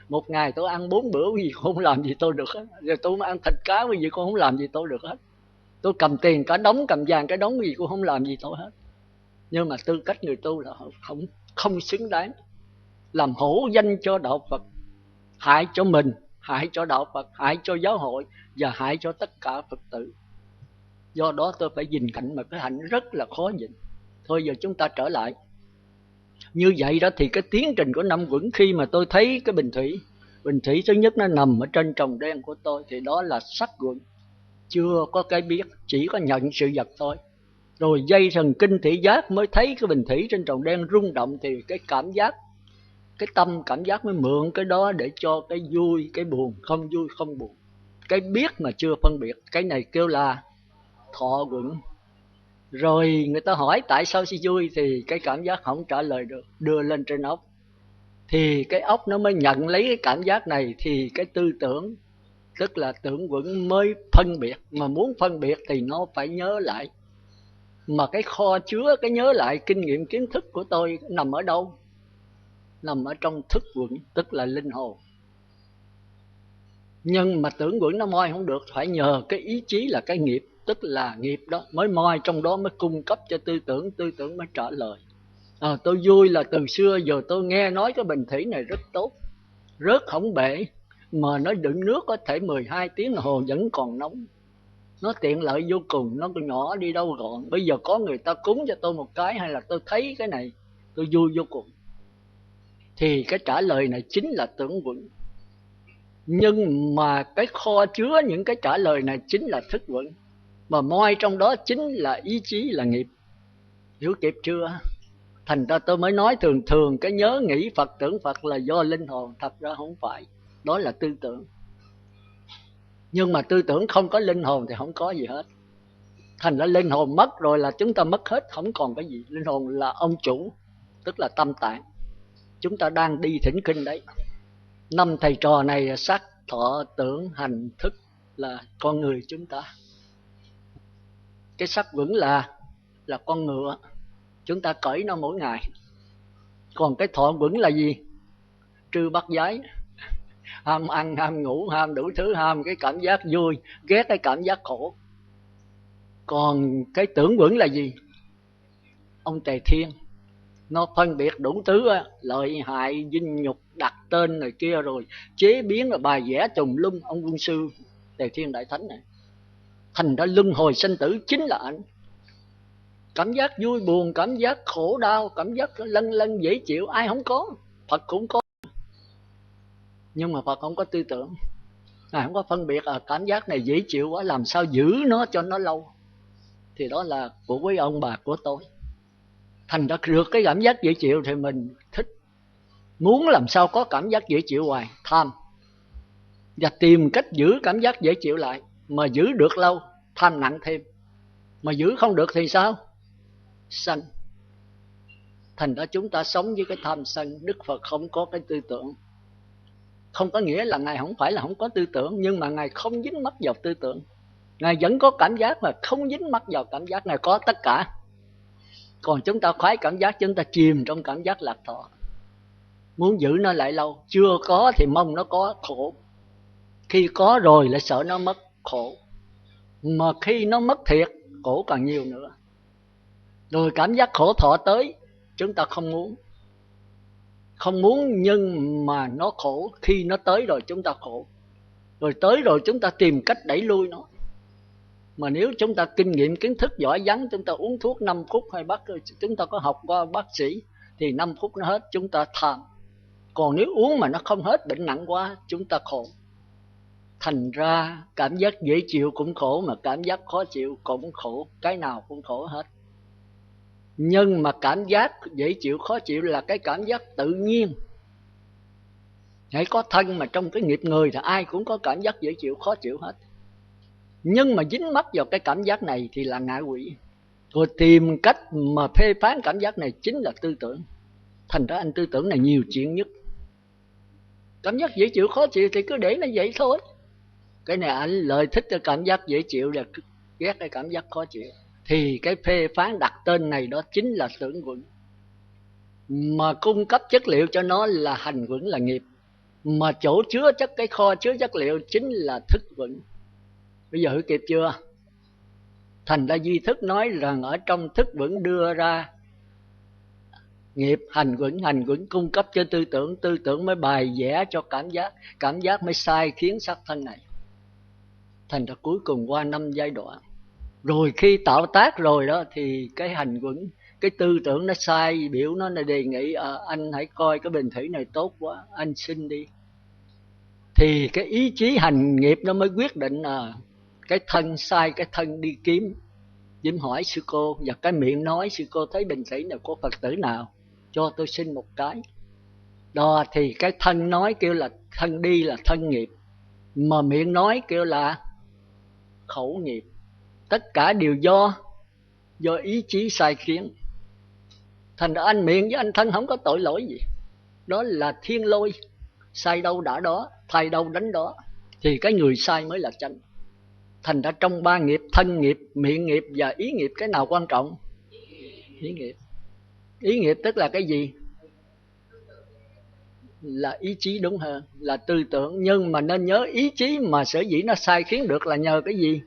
một ngày tôi ăn 4 bữa, quý vị cũng không làm gì tôi được hết. Rồi tôi mà ăn thịt cá, quý vị cũng không làm gì tôi được hết. Tôi cầm tiền cả đống, cầm vàng cái đống, quý vị cũng không làm gì tôi hết. Nhưng mà tư cách người tu là không xứng đáng, làm hổ danh cho đạo Phật, hại cho mình, hại cho đạo Phật, hại cho giáo hội và hại cho tất cả Phật tử. Do đó tôi phải nhìn cảnh mà cái hạnh rất là khó nhìn. Thôi giờ chúng ta trở lại. Như vậy đó thì cái tiến trình của năm quẩn, khi mà tôi thấy cái bình thủy thứ nhất nó nằm ở trên tròng đen của tôi, thì đó là sắc quẩn, chưa có cái biết, chỉ có nhận sự vật thôi. Rồi dây thần kinh thị giác mới thấy cái bình thủy trên tròng đen rung động, thì cái cảm giác, cái tâm cảm giác mới mượn cái đó để cho cái vui, cái buồn, không vui không buồn. Cái biết mà chưa phân biệt, cái này kêu là thọ quẩn. Rồi người ta hỏi tại sao si vui, thì cái cảm giác không trả lời được, đưa lên trên óc, thì cái óc nó mới nhận lấy cái cảm giác này, thì cái tư tưởng, tức là tưởng quẩn mới phân biệt. Mà muốn phân biệt thì nó phải nhớ lại. Mà cái kho chứa cái nhớ lại kinh nghiệm kiến thức của tôi nằm ở đâu? Nằm ở trong thức quẩn, tức là linh hồn. Nhưng mà tưởng quẩn nó moi không được, phải nhờ cái ý chí là cái nghiệp, tức là nghiệp đó mới moi, trong đó mới cung cấp cho tư tưởng mới trả lời. Tôi vui là từ xưa giờ tôi nghe nói cái bình thủy này rất tốt, rớt không bể, mà nó đựng nước có thể 12 tiếng đồng hồ vẫn còn nóng. Nó tiện lợi vô cùng, nó nhỏ đi đâu gọn. Bây giờ có người ta cúng cho tôi một cái, hay là tôi thấy cái này, tôi vui vô cùng. Thì cái trả lời này chính là tưởng quẩn. Nhưng mà cái kho chứa những cái trả lời này chính là thức quẩn, mà moi trong đó chính là ý chí, là nghiệp. Hiểu kịp chưa? Thành ra tôi mới nói thường cái nhớ nghĩ Phật, tưởng Phật là do linh hồn. Thật ra không phải, đó là tư tưởng. Nhưng mà tư tưởng không có linh hồn thì không có gì hết. Thành ra linh hồn mất rồi là chúng ta mất hết, không còn cái gì. Linh hồn là ông chủ, tức là tâm tạng. Chúng ta đang đi thỉnh kinh đấy. 5 thầy trò này sắc, thọ, tưởng, hành, thức là con người chúng ta. Cái sắc quẩn là con ngựa, chúng ta cởi nó mỗi ngày. Còn cái thọ quẩn là gì? Trư bắt giái, ham ăn, ham ngủ, ham đủ thứ, ham cái cảm giác vui, ghét cái cảm giác khổ. Còn cái tưởng quẩn là gì? Ông Tề Thiên, nó phân biệt đủ thứ, lợi hại, dinh nhục, đặt tên này kia, rồi chế biến rồi bài vẽ tùm lum. Ông quân sư Tề Thiên Đại Thánh này. Thành ra luân hồi sinh tử chính là anh. Cảm giác vui buồn, cảm giác khổ đau, cảm giác lân lân dễ chịu, ai không có? Phật cũng có. Nhưng mà Phật không có tư tưởng, Ngài không có phân biệt cảm giác này dễ chịu quá, làm sao giữ nó cho nó lâu. Thì đó là của quý ông bà của tôi. Thành ra được cái cảm giác dễ chịu thì mình thích, muốn làm sao có cảm giác dễ chịu hoài, tham. Và tìm cách giữ cảm giác dễ chịu lại. Mà giữ được lâu, tham nặng thêm. Mà giữ không được thì sao? Sân. Thành ra chúng ta sống với cái tham sân. Đức Phật không có cái tư tưởng. Không có nghĩa là Ngài không phải là không có tư tưởng, nhưng mà Ngài không dính mắc vào tư tưởng. Ngài vẫn có cảm giác mà không dính mắc vào cảm giác. Ngài có tất cả. Còn chúng ta khoái cảm giác, chúng ta chìm trong cảm giác lạc thọ, muốn giữ nó lại lâu. Chưa có thì mong nó có, khổ. Khi có rồi lại sợ nó mất, khổ. Mà khi nó mất thiệt, khổ càng nhiều nữa. Rồi cảm giác khổ thọ tới, chúng ta không muốn. Không muốn, nhưng mà nó khổ. Khi nó tới rồi chúng ta khổ. Rồi tới rồi chúng ta tìm cách đẩy lui nó. Mà nếu chúng ta kinh nghiệm kiến thức giỏi vắng, chúng ta uống thuốc 5 phút hay chúng ta có học qua bác sĩ thì 5 phút nó hết, chúng ta tham. Còn nếu uống mà nó không hết, bệnh nặng quá, chúng ta khổ. Thành ra cảm giác dễ chịu cũng khổ, mà cảm giác khó chịu cũng khổ. Cái nào cũng khổ hết. Nhưng mà cảm giác dễ chịu khó chịu là cái cảm giác tự nhiên. Hãy có thân mà trong cái nghiệp người thì ai cũng có cảm giác dễ chịu khó chịu hết. Nhưng mà dính mắc vào cái cảm giác này thì là ngạ quỷ. Rồi tìm cách mà phê phán cảm giác này chính là tư tưởng. Thành ra anh tư tưởng này nhiều chuyện nhất. Cảm giác dễ chịu khó chịu thì cứ để nó vậy thôi. Cái này anh lợi thích cái cảm giác dễ chịu là ghét cái cảm giác khó chịu. Thì cái phê phán đặt tên này đó chính là tưởng quẩn. Mà cung cấp chất liệu cho nó là hành quẩn, là nghiệp. Mà chỗ chứa chất, cái kho chứa chất liệu chính là thức quẩn. Bây giờ hiểu kịp chưa? Thành ra Duy Thức nói rằng ở trong thức quẩn đưa ra nghiệp, hành quẩn cung cấp cho tư tưởng mới bài vẽ cho cảm giác mới sai khiến sắc thân này. Thành ra cuối cùng qua 5 giai đoạn. Rồi khi tạo tác rồi đó thì cái hành quẩn, cái tư tưởng nó sai biểu nó đề nghị anh hãy coi cái bình thủy này tốt quá, anh xin đi. Thì cái ý chí hành nghiệp nó mới quyết định cái thân sai, cái thân đi kiếm hỏi sư cô, và cái miệng nói sư cô thấy bình thủy này có Phật tử nào cho tôi xin một cái. Đó thì cái thân nói kêu là thân đi là thân nghiệp, mà miệng nói kêu là khẩu nghiệp. Tất cả đều do ý chí sai khiến. Thành ra anh miệng với anh thân không có tội lỗi gì. Đó là thiên lôi, sai đâu đã đó, thay đâu đánh đó. Thì cái người sai mới là chánh. Thành ra trong 3 nghiệp, thân nghiệp, miệng nghiệp và ý nghiệp, cái nào quan trọng? Ý nghiệp. Ý nghiệp tức là cái gì? Là ý chí đúng hơn, là tư tưởng. Nhưng mà nên nhớ ý chí mà sở dĩ nó sai khiến được là nhờ cái gì?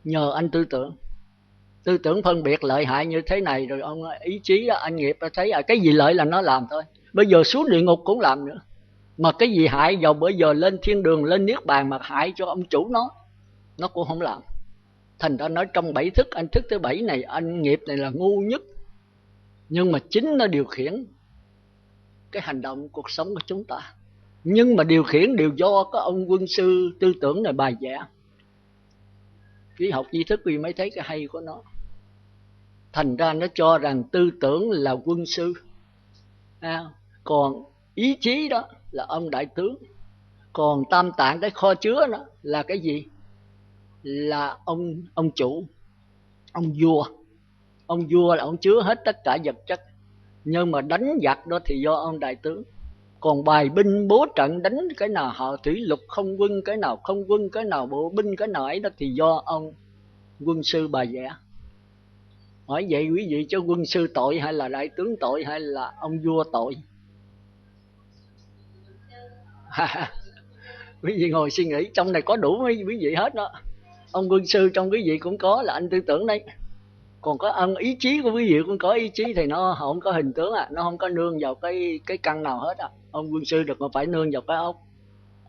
Nhờ anh tư tưởng. Tư tưởng phân biệt lợi hại như thế này, rồi ông ý chí đó, anh nghiệp thấy cái gì lợi là nó làm thôi. Bây giờ xuống địa ngục cũng làm nữa. Mà cái gì hại vào bây giờ lên thiên đường, lên niết bàn mà hại cho ông chủ nó cũng không làm. Thành ra nói trong 7 thức, anh thức thứ 7 này, anh nghiệp này là ngu nhất. Nhưng mà chính nó điều khiển cái hành động cuộc sống của chúng ta. Nhưng mà điều khiển đều do có ông quân sư tư tưởng này bài vẽ. Quý học Duy Thức quý mới thấy cái hay của nó. Thành ra nó cho rằng tư tưởng là quân sư, còn ý chí đó là ông đại tướng. Còn tam tạng, cái kho chứa đó là cái gì? Là ông chủ, ông vua. Ông vua là ông chứa hết tất cả vật chất. Nhưng mà đánh giặc đó thì do ông đại tướng. Còn bài binh bố trận đánh cái nào họ thủy lục không quân, cái nào không quân, cái nào bộ binh, cái nào ấy đó thì do ông quân sư bài vẽ. Hỏi vậy quý vị, cho quân sư tội hay là đại tướng tội hay là ông vua tội? Quý vị ngồi suy nghĩ, trong này có đủ mấy quý vị hết đó. Ông quân sư trong quý vị cũng có là anh tư tưởng đấy. Còn có ân ý chí của quý vị cũng có ý chí, thì nó không có hình tướng nó không có nương vào cái căn nào hết Ông quân sư được mà phải nương vào cái ốc.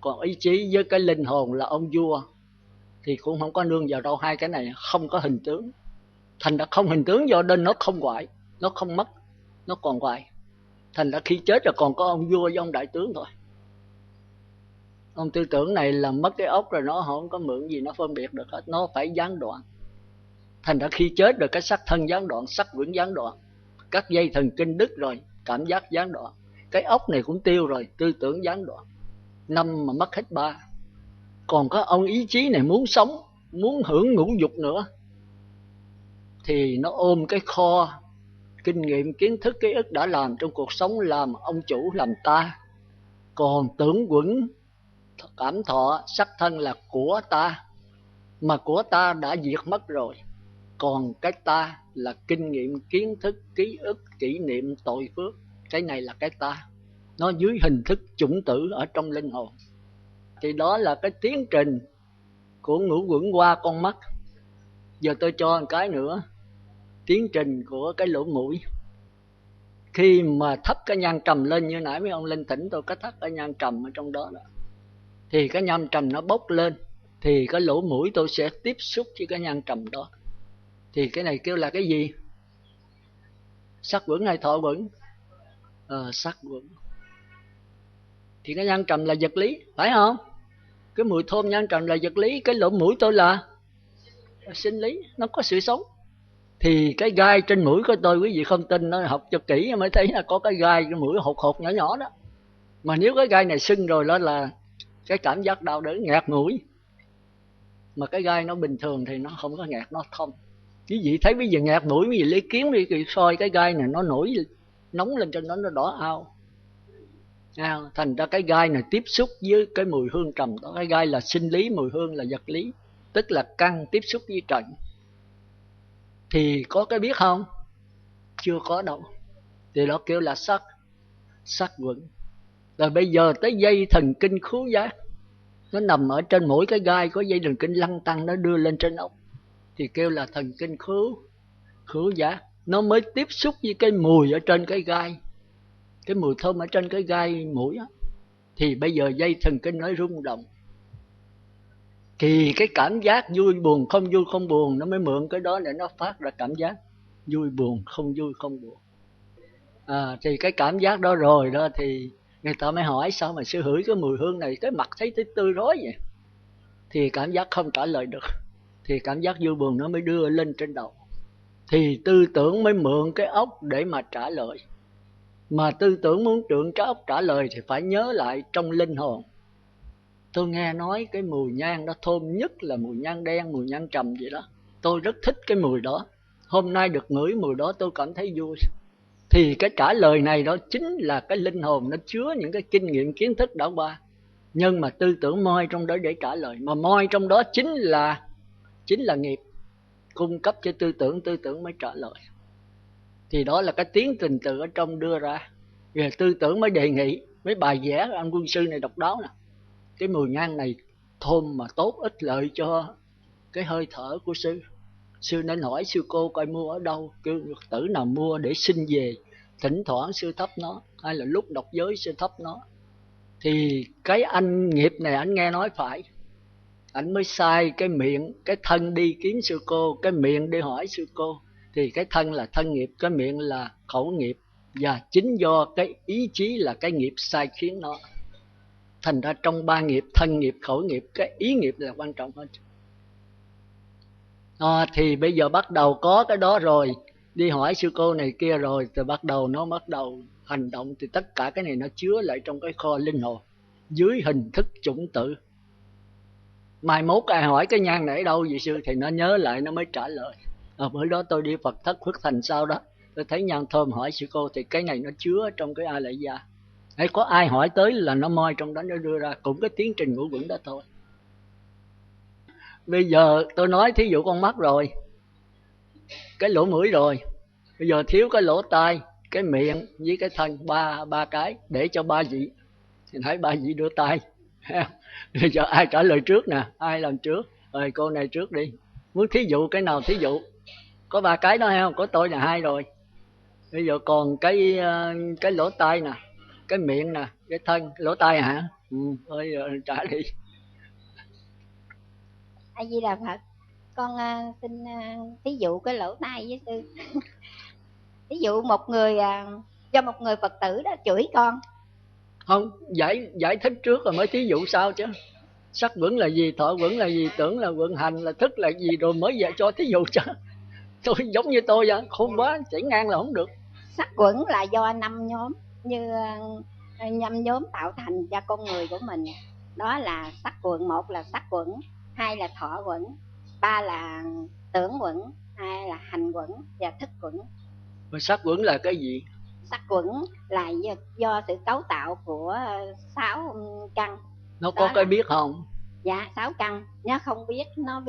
Còn ý chí với cái linh hồn là ông vua thì cũng không có nương vào đâu. Hai cái này không có hình tướng. Thành ra không hình tướng do nên nó không hoại, nó không mất, nó còn hoại. Thành ra khi chết rồi còn có ông vua với ông đại tướng thôi. Ông tư tưởng này là mất cái ốc rồi, nó không có mượn gì nó phân biệt được hết, nó phải gián đoạn. Thành ra khi chết rồi cái sắc thân gián đoạn, sắc quẩn gián đoạn, các dây thần kinh đứt rồi, cảm giác gián đoạn, cái ốc này cũng tiêu rồi, tư tưởng gián đoạn. 5 mà mất hết 3. Còn có ông ý chí này muốn sống, muốn hưởng ngũ dục nữa, thì nó ôm cái kho kinh nghiệm, kiến thức, ký ức đã làm trong cuộc sống, làm ông chủ, làm ta. Còn tưởng quẩn, cảm thọ, sắc thân là của ta, mà của ta đã diệt mất rồi. Còn cái ta là kinh nghiệm, kiến thức, ký ức, kỷ niệm, tội phước. Cái này là cái ta, nó dưới hình thức chủng tử ở trong linh hồn. Thì đó là cái tiến trình của ngũ quẩn qua con mắt. Giờ tôi cho một cái nữa, tiến trình của cái lỗ mũi. Khi mà thắp cái nhang trầm lên, như nãy mấy ông lên thỉnh tôi có thắp cái nhang trầm ở trong đó, thì cái nhang trầm nó bốc lên, thì cái lỗ mũi tôi sẽ tiếp xúc với cái nhang trầm đó. Thì cái này kêu là cái gì? Sắc quẩn hay thọ quẩn? Sắc quẩn. Thì cái nhang trầm là vật lý, phải không? Cái mùi thơm nhang trầm là vật lý, cái lỗ mũi tôi là sinh lý, nó có sự sống. Thì cái gai trên mũi của tôi, quý vị không tin, nó học cho kỹ mới thấy là có cái gai cái mũi hột hột nhỏ nhỏ đó. Mà nếu cái gai này sưng rồi đó là cái cảm giác đau đớn nghẹt mũi. Mà cái gai nó bình thường thì nó không có nghẹt, nó thông. Quý vị thấy bây giờ nghẹt mũi, quý vị lấy kiếm đi soi cái gai này, nó nổi nóng lên trên đó, nó đỏ ao. Thành ra cái gai này tiếp xúc với cái mùi hương trầm đó. Cái gai là sinh lý, mùi hương là vật lý, tức là căn tiếp xúc với trần. Thì có cái biết không? Chưa có đâu. Thì đó kêu là sắc, sắc quẩn. Rồi bây giờ tới dây thần kinh khứu giác, nó nằm ở trên mỗi cái gai, có dây thần kinh lăn tăn nó đưa lên trên ốc, thì kêu là thần kinh khứu giác. Nó mới tiếp xúc với cái mùi ở trên cái gai, cái mùi thơm ở trên cái gai mũi á. Thì bây giờ dây thần kinh nó rung động, thì cái cảm giác vui buồn không buồn nó mới mượn cái đó để nó phát ra cảm giác vui buồn không buồn. Thì cái cảm giác đó rồi đó thì người ta mới hỏi sao mà sư hửi cái mùi hương này cái mặt thấy tươi rói vậy. Thì cảm giác không trả lời được, thì cảm giác vui buồn nó mới đưa lên trên đầu. Thì tư tưởng mới mượn cái óc để mà trả lời. Mà tư tưởng muốn trượng cái óc trả lời thì phải nhớ lại trong linh hồn. Tôi nghe nói cái mùi nhang đó thơm nhất là mùi nhang đen, mùi nhang trầm vậy đó. Tôi rất thích cái mùi đó. Hôm nay được ngửi mùi đó tôi cảm thấy vui. Thì cái trả lời này đó chính là cái linh hồn nó chứa những cái kinh nghiệm kiến thức đã qua. Nhưng mà tư tưởng moi trong đó để trả lời. Mà moi trong đó chính là nghiệp cung cấp cho tư tưởng mới trả lời. Thì đó là cái tiến trình từ ở trong đưa ra. Rồi tư tưởng mới đề nghị, mấy bài vẽ anh quân sư này độc đáo nè. Cái mùi nhang này thơm mà tốt, ích lợi cho cái hơi thở của sư. Sư nên hỏi sư cô coi mua ở đâu, kêu Phật tử nào mua để xin về. Thỉnh thoảng sư thắp nó, hay là lúc đọc giới sư thắp nó. Thì cái anh nghiệp này anh nghe nói phải, anh mới sai cái miệng, cái thân đi kiếm sư cô, cái miệng đi hỏi sư cô. Thì cái thân là thân nghiệp, cái miệng là khẩu nghiệp. Và chính do cái ý chí là cái nghiệp sai khiến nó. Thành ra trong ba nghiệp, thân nghiệp, khẩu nghiệp, cái ý nghiệp là quan trọng hơn. Thì bây giờ bắt đầu có cái đó rồi, đi hỏi sư cô này kia rồi, thì bắt đầu hành động. Thì tất cả cái này nó chứa lại trong cái kho linh hồn dưới hình thức chủng tử. Mai mốt ai hỏi cái nhang này ở đâu vậy sư, thì nó nhớ lại, nó mới trả lời. Bữa đó tôi đi Phật thất Phước Thành sau đó, tôi thấy nhang thơm hỏi sư cô, thì cái này nó chứa trong cái A Lại Gia. Hay có ai hỏi tới là nó moi trong đó nó đưa ra, cũng cái tiến trình ngũ quẩn đó thôi. Bây giờ tôi nói thí dụ con mắt rồi, cái lỗ mũi rồi, bây giờ thiếu cái lỗ tai, cái miệng với cái thân, ba cái để cho ba vị. Thì thấy ba vị đưa tay. Bây giờ ai trả lời trước nè, ai làm trước? Rồi cô này trước đi. Muốn thí dụ cái nào thí dụ? Có ba cái đó hay không? Có tôi là hai rồi. Bây giờ còn cái lỗ tai nè, cái miệng nè, cái thân. Lỗ tai hả? Thôi trả đi. A Di Đà Phật. Con xin thí dụ cái lỗ tai với sư. Ví dụ một người do một người Phật tử đó chửi con. Không, giải thích trước rồi mới thí dụ sao chứ. Sắc quẩn là gì, thọ quẩn là gì, tưởng là quẩn, hành là thức là gì, rồi mới dạy cho thí dụ chứ. Tôi giống như tôi vậy, khôn quá, chảy ngang là không được. Sắc quẩn là do 5 nhóm, như 5 nhóm tạo thành cho con người của mình. Đó là sắc quẩn, 1 là sắc quẩn, 2 là thọ quẩn, 3 là tưởng quẩn, 2 là hành quẩn và thức quẩn. Mà sắc quẩn là cái gì? Sắc quẩn là do sự cấu tạo của 6 căn. Nó có cái biết không? Dạ 6 căn. Nó không biết, nó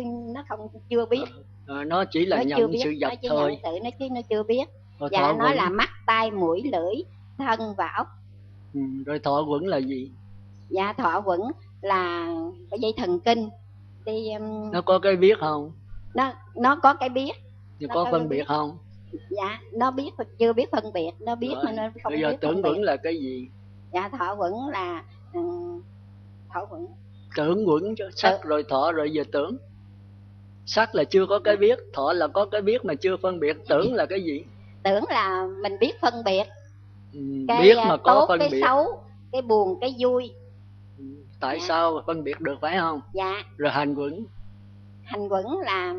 không chưa biết. Nó chỉ là nhận sự vật thôi. Nó chưa biết. Dạ nó là mắt, tai, mũi, lưỡi, thân và ốc. Rồi thọ quẩn là gì? Dạ thọ quẩn là cái dây thần kinh đi. Nó có cái biết không? Nó có cái biết. Nó có phân biệt không? Dạ nó biết, chưa biết phân biệt. Nó biết mà nó không biết. Bây giờ tưởng quẩn là cái gì? Dạ thọ quẩn là thọ quẩn. Tưởng quẩn cho sắc rồi thọ rồi giờ tưởng. Sắc là chưa có cái biết, thọ là có cái biết mà chưa phân biệt. Tưởng là cái gì? Tưởng là mình biết phân biệt. Cái biết mà có tốt, phân cái biệt. xấu, cái buồn, cái vui. Tại sao phân biệt được phải không? Dạ. Rồi hành quẩn. Hành quẩn là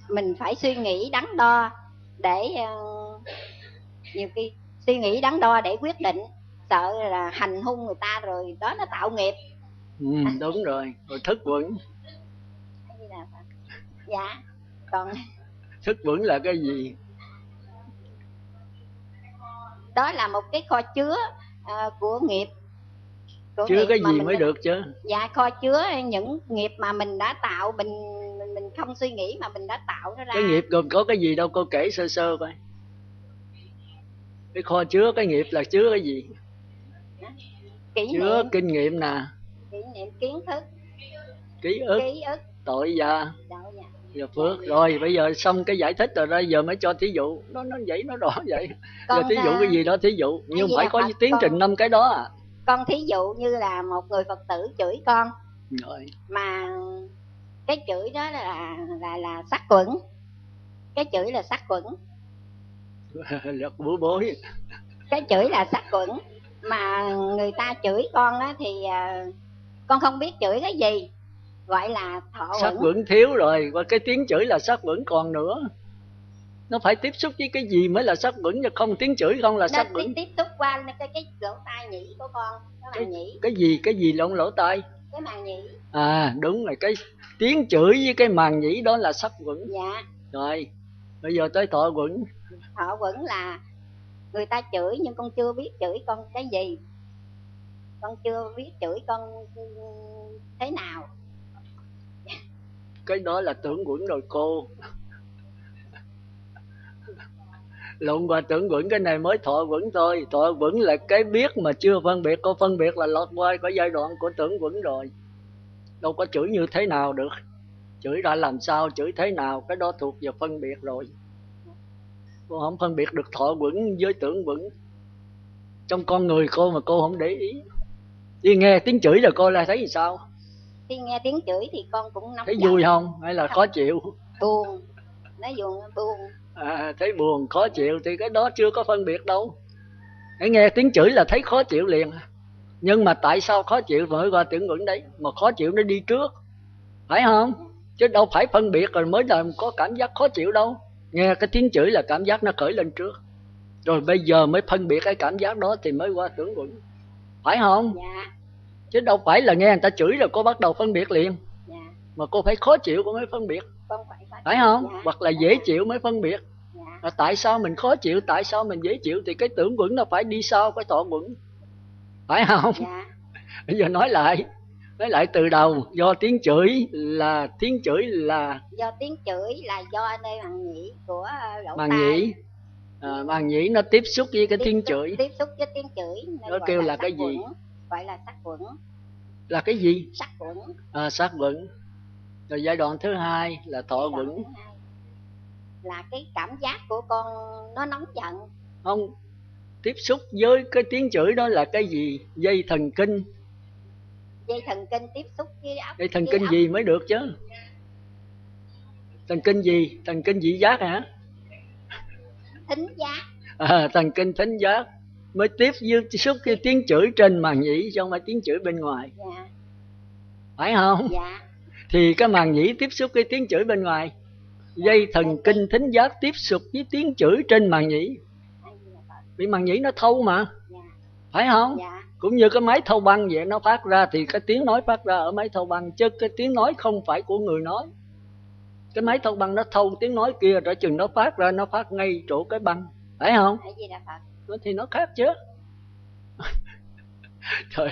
mình phải suy nghĩ đắn đo để nhiều khi suy nghĩ đắn đo để quyết định, sợ là hành hung người ta rồi đó nó tạo nghiệp. Đúng rồi. Rồi thức quẩn. Dạ. Còn thức quẩn là cái gì? Đó là một cái kho chứa của nghiệp. Chứa cái gì mới được chứ? Dạ kho chứa những nghiệp mà mình đã tạo, mình không suy nghĩ mà mình đã tạo nó ra. Cái nghiệp gồm có cái gì đâu, cô kể sơ sơ coi. Cái kho chứa cái nghiệp là chứa cái gì? Chứa kinh nghiệm nè. Kỷ niệm, kiến thức, ký ức, tội và phước. Rồi bây giờ xong cái giải thích rồi đây giờ mới cho thí dụ. Nó vậy, nó rõ vậy. Giờ thí dụ cái gì đó thí dụ, nhưng phải có tiến trình 5 cái đó à. Con thí dụ như là một người Phật tử chửi con. Rồi. Mà cái chửi đó là sắc quẩn. Cái chửi là sắc quẩn. Rất bố bối. Cái chửi là sắc quẩn. Mà người ta chửi con á thì con không biết chửi cái gì, gọi là thọ quẩn. Sắc quẩn thiếu rồi, và cái tiếng chửi là sắc quẩn còn nữa. Nó phải tiếp xúc với cái gì mới là sắc quẩn, chứ không tiếng chửi không là sắc quẩn. Tiếp xúc qua cái lỗ tai nhĩ của con, cái màng nhĩ. Cái gì lỗ tai? Cái màng nhĩ. À đúng rồi, cái tiếng chửi với cái màng nhĩ đó là sắc quẩn. Dạ. Rồi, bây giờ tới thọ quẩn. Thọ quẩn là người ta chửi nhưng con chưa biết chửi con cái gì. Con chưa biết chửi con thế nào. Cái đó là tưởng quẩn rồi cô. Lộn qua tưởng quẩn, cái này mới thọ quẩn thôi. Thọ quẩn là cái biết mà chưa phân biệt. Cô phân biệt là lọt qua có giai đoạn của tưởng quẩn rồi. Đâu có chửi như thế nào được. Chửi ra làm sao, chửi thế nào, cái đó thuộc về phân biệt rồi. Cô không phân biệt được thọ quẩn với tưởng quẩn trong con người cô mà cô không để ý. Khi nghe tiếng chửi là cô lại thấy gì sao? Khi nghe tiếng chửi thì con cũng nóng thấy giận. Vui không hay là khó chịu? Buồn. Nó buồn. Thấy buồn khó chịu thì cái đó chưa có phân biệt đâu. Hãy nghe tiếng chửi là thấy khó chịu liền. Nhưng mà tại sao khó chịu mới qua tưởng quẩn đấy? Mà khó chịu nó đi trước, phải không? Chứ đâu phải phân biệt rồi mới là có cảm giác khó chịu đâu. Nghe cái tiếng chửi là cảm giác nó khởi lên trước, rồi bây giờ mới phân biệt cái cảm giác đó thì mới qua tưởng quẩn, phải không? Dạ. Chứ đâu phải là nghe người ta chửi rồi cô bắt đầu phân biệt liền. Dạ. Mà cô phải khó chịu cô mới phân biệt, phải không? Dạ. Hoặc là dễ chịu mới phân biệt. Dạ. Tại sao mình khó chịu, tại sao mình dễ chịu thì cái tưởng quẩn nó phải đi sau cái thọ quẩn, phải không? Dạ. Bây giờ nói lại từ đầu. Do tiếng chửi là do tiếng chửi là do nơi màng nhĩ của lỗ tai. Màng nhĩ. Màng nhĩ nó tiếp xúc với cái tiếng chửi. Tiếp xúc với tiếng chửi nó kêu là cái gì? Gọi là sắc quẩn. Là cái gì? Sắc quẩn. Sắc quẩn. Rồi giai đoạn thứ hai là thọ quẩn. Là cái cảm giác của con nó nóng giận. Không, tiếp xúc với cái tiếng chửi đó là cái gì? Dây thần kinh. Dây thần kinh tiếp xúc với óc. Dây thần kinh gì mới được chứ? Thần kinh gì? Thần kinh vị giác hả? Thính giác. Thần kinh thính giác mới tiếp xúc cái tiếng chửi trên màng nhĩ, chứ không phải tiếng chửi bên ngoài. Dạ. Phải không? Dạ. Thì cái màng nhĩ tiếp xúc cái tiếng chửi bên ngoài. Dây thần kinh thính giác tiếp xúc với tiếng chửi trên màng nhĩ. Vì màng nhĩ nó thâu mà. Dạ. Phải không? Dạ. Cũng như cái máy thâu băng vậy, nó phát ra thì cái tiếng nói phát ra ở máy thâu băng, chứ cái tiếng nói không phải của người nói. Cái máy thâu băng nó thâu tiếng nói kia, rồi chừng nó phát ra, nó phát ngay chỗ cái băng, phải không? A Di Đà Phật. Thì nó khác chứ. Trời,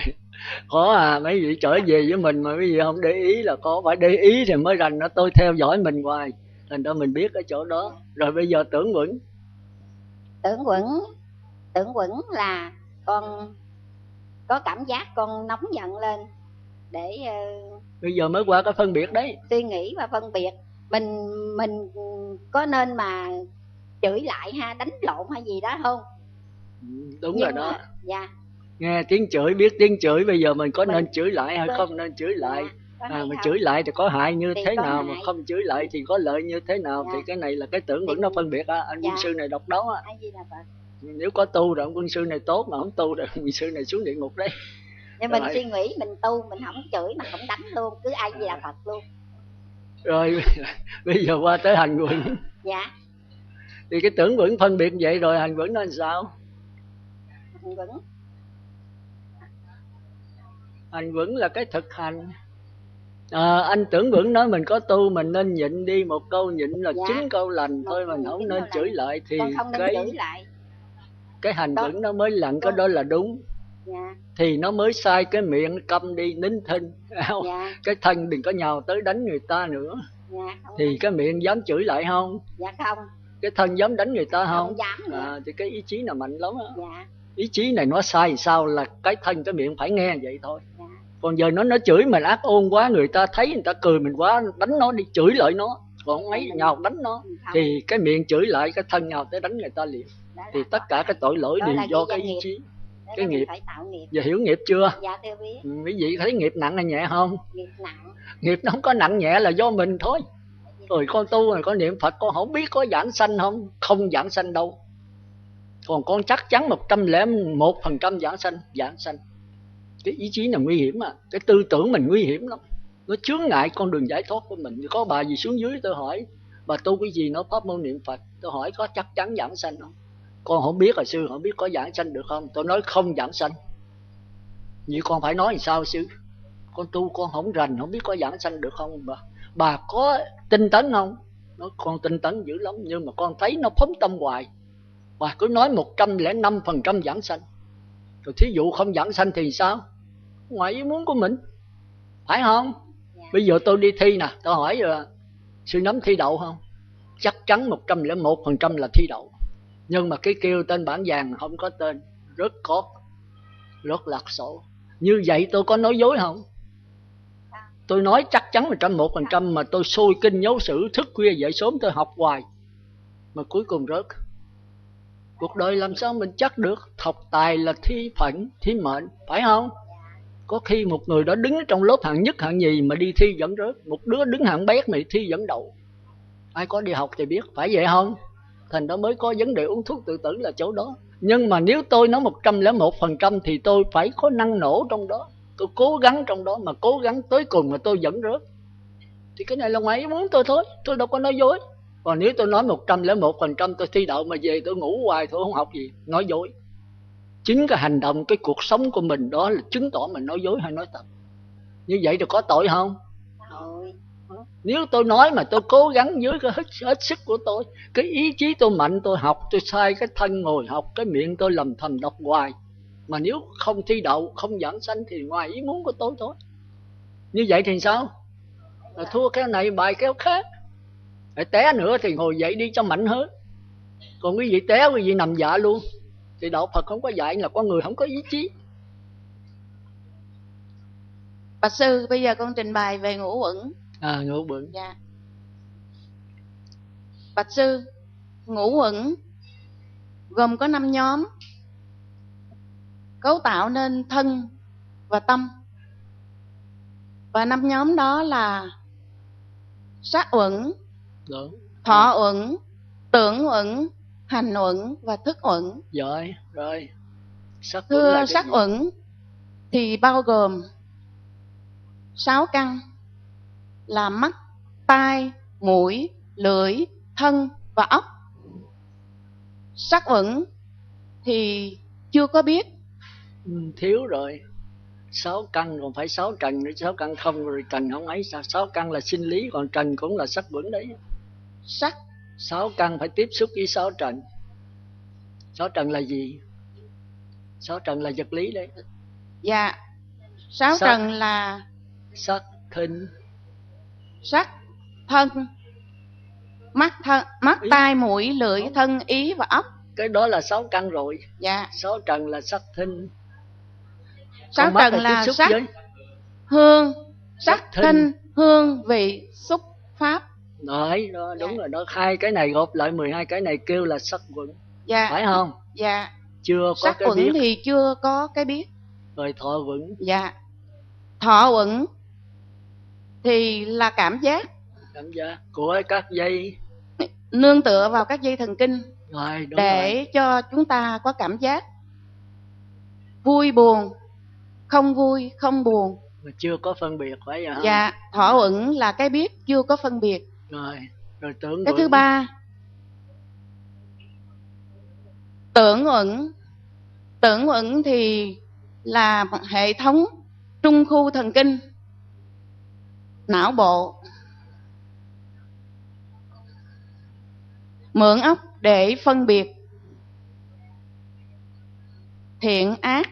khó à, mấy vị trở về với mình mà mấy vị không để ý là có, phải để ý thì mới rành. Nó tôi theo dõi mình hoài, thành ra mình biết cái chỗ đó. Rồi bây giờ tưởng vững. Tưởng vững là con có cảm giác con nóng giận lên để bây giờ mới qua cái phân biệt đấy, suy nghĩ và phân biệt. Mình có nên mà chửi lại ha, đánh lộn hay gì đó không? Đúng rồi đó. Dạ. Nghe tiếng chửi, biết tiếng chửi, bây giờ mình có nên chửi lại hay không nên chửi lại? Mình chửi lại thì có hại như thế nào, mà không chửi lại thì có lợi như thế nào? Thì cái này là cái tưởng vững nó phân biệt á. Anh quân sư này độc đáo á. Nếu có tu rồi ông quân sư này tốt, mà không tu rồi ông quân sư này xuống địa ngục đấy. Nên mình suy nghĩ, mình tu, mình không chửi mà không đánh luôn, cứ A Di Đà Phật luôn. Rồi bây giờ qua tới hành vững. Dạ. Thì cái tưởng vững phân biệt vậy rồi, hành vững nó làm sao? Hành vững là cái thực hành. Anh tưởng vững nói mình có tu, mình nên nhịn đi, một câu nhịn là 9 câu lành thôi, mình không nên chửi lại. Thì cái hành vững nó mới lặng, cái đó là đúng. Dạ. Thì nó mới sai cái miệng câm đi, nín thinh. Dạ. Cái thân đừng có nhào tới đánh người ta nữa. Dạ, thì cái miệng dám chửi lại không? Dạ không. Cái thân dám đánh người ta không? Không dám nữa. Thì cái ý chí là mạnh lắm á. Dạ. Ý chí này nó sai thì sao, là cái thân cái miệng phải nghe vậy thôi. Dạ. Còn giờ nó chửi mình ác ôn quá, người ta thấy người ta cười mình quá, đánh nó đi, chửi lại nó. Còn ấy nhào đánh nó không. Thì cái miệng chửi lại, cái thân nhào tới đánh người ta liền. Thì tất cả cái tội lỗi đều do cái ý chí. Cái nghiệp. Giờ hiểu nghiệp chưa? Dạ tôi biết. Quý vị thấy nghiệp nặng hay nhẹ không? Nghiệp nặng. Nghiệp nó không có nặng nhẹ là do mình thôi. Rồi con tu rồi con niệm Phật, con không biết có giảng sanh không? Không giảng sanh đâu. Còn con chắc chắn 101% giảng sanh. Cái ý chí là nguy hiểm. Cái tư tưởng mình nguy hiểm lắm. Nó chướng ngại con đường giải thoát của mình. Có bà gì xuống dưới tôi hỏi, bà tu cái gì? Nó pháp môn niệm Phật. Tôi hỏi có chắc chắn giảng sanh không? Con không biết, hồi sư không biết có giảng sanh được không? Tôi nói không giảng sanh. Vậy con phải nói làm sao sư? Con tu con không rành, không biết có giảng sanh được không bà có tinh tấn không? Nói con tinh tấn dữ lắm, nhưng mà con thấy nó phóng tâm hoài. Bà cứ nói 105% giảng sanh. Rồi thí dụ không giảng sanh thì sao? Ngoài ý muốn của mình, phải không? Bây giờ tôi đi thi nè, tôi hỏi rồi, sư nắm thi đậu không? Chắc chắn 101% là thi đậu. Nhưng mà cái kêu tên bản vàng không có tên, rất lạc sổ. Như vậy tôi có nói dối không? Tôi nói chắc chắn 101%, mà tôi sôi kinh nhấu sử, thức khuya dậy sớm tôi học hoài, mà cuối cùng rớt. Cuộc đời làm sao mình chắc được? Học tài là thi phận, thi mệnh, phải không? Có khi một người đó đứng trong lớp hạng nhất hạng nhì mà đi thi vẫn rớt, một đứa đứng hạng bét mà thi vẫn đậu. Ai có đi học thì biết, phải vậy không? Thành đó mới có vấn đề uống thuốc tự tử là chỗ đó. Nhưng mà nếu tôi nói 101% thì tôi phải có năng nổ trong đó, tôi cố gắng trong đó, mà cố gắng tới cùng mà tôi vẫn rớt. Thì cái này là ngoài ý muốn tôi thôi, tôi đâu có nói dối. Còn nếu tôi nói 101% tôi thi đậu mà về tôi ngủ hoài tôi không học gì, nói dối. Chính cái hành động, cái cuộc sống của mình đó là chứng tỏ mình nói dối hay nói thật. Như vậy thì có tội không? Nếu tôi nói mà tôi cố gắng dưới cái hết sức của tôi, cái ý chí tôi mạnh, tôi học, tôi sai cái thân ngồi học, cái miệng tôi lầm thầm đọc hoài, mà nếu không thi đậu, không giảng sanh thì ngoài ý muốn của tôi thôi. Như vậy thì sao? Là thua cái này bài cái khác. Để té nữa thì ngồi dậy đi cho mạnh hơn. Còn quý vị té, quý vị nằm dạ luôn. Thì đạo Phật không có dạy là con người không có ý chí. Bạch sư, bây giờ con trình bày về ngũ uẩn. Ngũ uẩn. Dạ. Bạch sư, ngũ uẩn gồm có 5 nhóm, cấu tạo nên thân và tâm. Và 5 nhóm đó là sắc uẩn, thọ uẩn, tưởng uẩn, hành uẩn và thức uẩn. Rồi. Thưa sắc uẩn thì bao gồm 6 căn là mắt, tai, mũi, lưỡi, thân và ốc. Sắc uẩn thì chưa có biết. Thiếu rồi. 6 căn, còn phải 6 trần nữa. 6 căn không rồi trần không ấy sao? 6 căn là sinh lý, còn trần cũng là sắc vững đấy. Sắc. 6 căn phải tiếp xúc với 6 trần. 6 trần là gì? 6 trần là vật lý đấy. Dạ. 6 trần là sắc, thinh, sắc, thân, mắt, tai, mũi, lưỡi, thân, ý và ốc. Cái đó là 6 căn rồi. Dạ. 6 trần là sắc, thinh. 6 trần là sắc, với hương, sắc, thinh, hương, vị, xúc, pháp. Đấy, đó, đúng rồi đó. Hai cái này gộp lại 12 cái này kêu là sắc vững. Dạ. Phải không? Dạ. Chưa có sắc cái vững biết. thì chưa có cái biết. Rồi thọ vững. Dạ. Thọ vững thì là cảm giác. Cảm giác của các dây, nương tựa vào các dây thần kinh. Rồi, đúng để rồi. cho chúng ta có cảm giác vui buồn, không vui, không buồn. Mà chưa có phân biệt, phải vậy không? Dạ. Thọ uẩn là cái biết chưa có phân biệt. Rồi tưởng cái vững. thứ ba, tưởng uẩn. Tưởng uẩn thì là hệ thống trung khu thần kinh não bộ, mượn óc để phân biệt thiện ác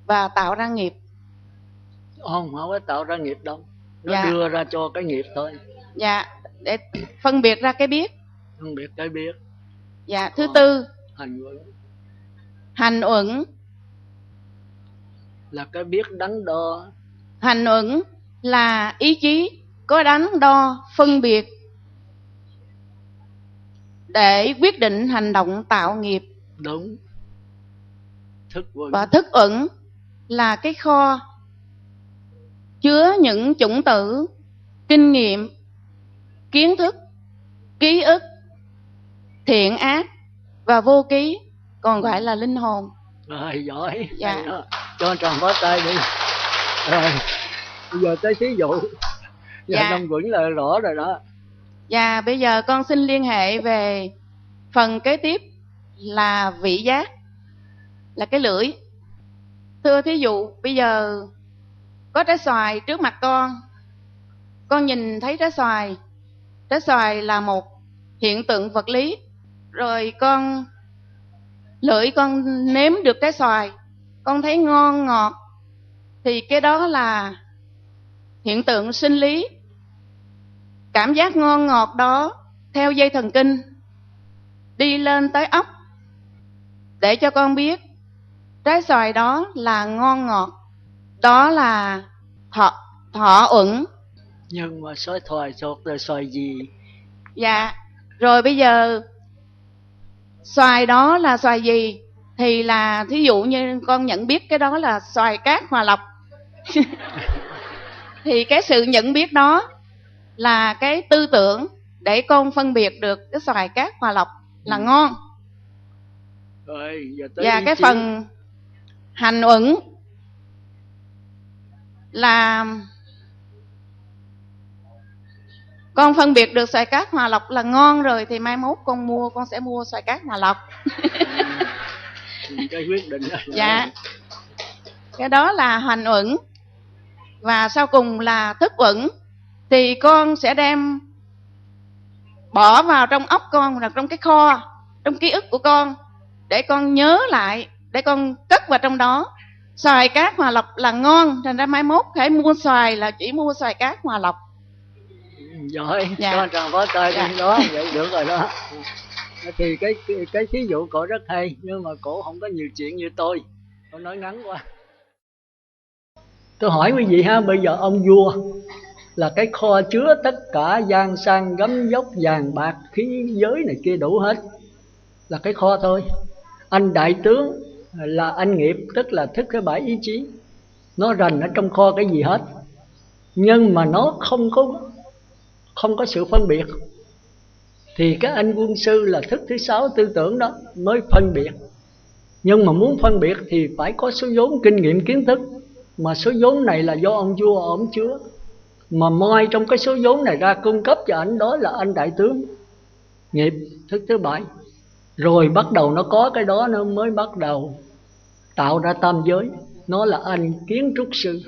và tạo ra nghiệp. Không có tạo ra nghiệp đâu. Nó Dạ. đưa ra cho cái nghiệp thôi. Dạ, để phân biệt ra cái biết. Phân biệt cái biết. Dạ. Thứ tư, hành uẩn. Hành uẩn Là cái biết đắn đo. Hành uẩn là ý chí có đắn đo, phân biệt để quyết định hành động tạo nghiệp. Đúng. Thức uẩn. Và thức uẩn là cái kho chứa những chủng tử, kinh nghiệm, kiến thức, ký ức, thiện ác và vô ký, còn gọi là linh hồn. Rồi, giỏi. Dạ. Cho tròn phó tay đi. Rồi, bây giờ tới thí dụ. Dạ. Năm vững là rõ rồi đó. Dạ, bây giờ con xin liên hệ về phần kế tiếp là vị giác, là cái lưỡi. Thưa thí dụ, bây giờ có trái xoài trước mặt con nhìn thấy trái xoài là một hiện tượng vật lý. Rồi lưỡi con nếm được trái xoài, con thấy ngon ngọt, thì cái đó là hiện tượng sinh lý. Cảm giác ngon ngọt đó theo dây thần kinh đi lên tới óc để cho con biết trái xoài đó là ngon ngọt. Đó là thọ uẩn. Nhưng mà xoài thoại thuộc là xoài gì? Dạ. Rồi bây giờ xoài đó là xoài gì thì là thí dụ như con nhận biết cái đó là xoài cát Hòa Lộc thì cái sự nhận biết đó là cái tư tưởng để con phân biệt được cái xoài cát Hòa Lộc là ngon. Rồi, giờ tới và cái phần hành uẩn là con phân biệt được xoài cát Hòa Lộc là ngon rồi thì mai mốt con sẽ mua xoài cát Hòa Lộc. Cái quyết định đó. Dạ. Cái đó là hành uẩn. Và sau cùng là thức uẩn. Thì con sẽ đem bỏ vào trong óc con, là trong cái kho, trong ký ức của con, để con nhớ lại, để con cất vào trong đó. Xoài cát Hòa Lộc là ngon, thành ra mai mốt hãy mua xoài là chỉ mua xoài cát Hòa Lộc. Giỏi. Dạ. Cho tròn phó tay Dạ. đi đó. Vậy được rồi đó. Thì cái thí dụ cổ rất hay, nhưng mà cổ không có nhiều chuyện như tôi nói ngắn quá. Tôi hỏi quý vị ha, bây giờ ông vua là cái kho chứa tất cả gian sang gấm dốc vàng bạc khí giới này kia đủ hết, là cái kho thôi. Anh đại tướng là anh nghiệp, tức là thức cái bãi ý chí, nó rành ở trong kho cái gì hết, nhưng mà nó không có sự phân biệt. Thì cái anh quân sư là thức thứ 6 tư tưởng đó mới phân biệt. Nhưng mà muốn phân biệt thì phải có số vốn kinh nghiệm kiến thức, mà số vốn này là do ông vua ổng chứa, mà moi trong cái số vốn này ra cung cấp cho ảnh, đó là anh đại tướng nghiệp thức thứ 7. Rồi bắt đầu nó có cái đó, nó mới bắt đầu tạo ra tam giới. nó là anh kiến trúc sư,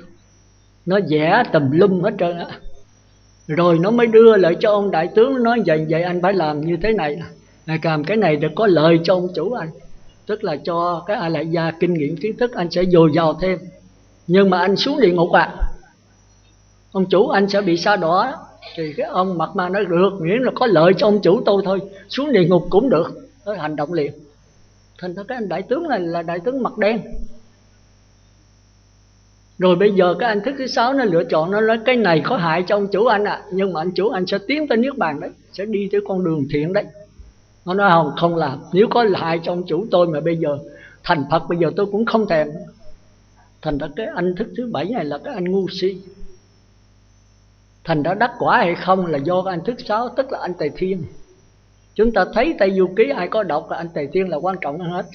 nó vẽ tùm lum hết trơn á. Rồi nó mới đưa lại cho ông đại tướng, nó nói vậy anh phải làm như thế này, làm cái này để có lợi cho ông chủ anh, tức là cho cái A Lại Gia kinh nghiệm kiến thức anh sẽ dồi dào thêm. Nhưng mà anh xuống địa ngục ông chủ anh sẽ bị sa đọa. Thì cái ông Mạt Ma nói được, miễn là có lợi cho ông chủ tôi thôi, xuống địa ngục cũng được. Nó hành động liền. Thành ra cái anh đại tướng này là đại tướng mặt đen. Rồi bây giờ cái anh thức thứ 6 nó lựa chọn, nó nói cái này có hại cho ông chủ anh nhưng mà anh chủ anh sẽ tiến tới niết bàn đấy, sẽ đi tới con đường thiện đấy. Nó nói không làm, nếu có hại cho ông chủ tôi mà bây giờ thành Phật bây giờ tôi cũng không thèm. Thành ra cái anh thức thứ 7 này là cái anh ngu si. Thành ra đắc quả hay không là do cái anh thức 6, tức là anh Tề Thiên. Chúng ta thấy Tây Du Ký ai có đọc là anh Tề Thiên là quan trọng hơn hết.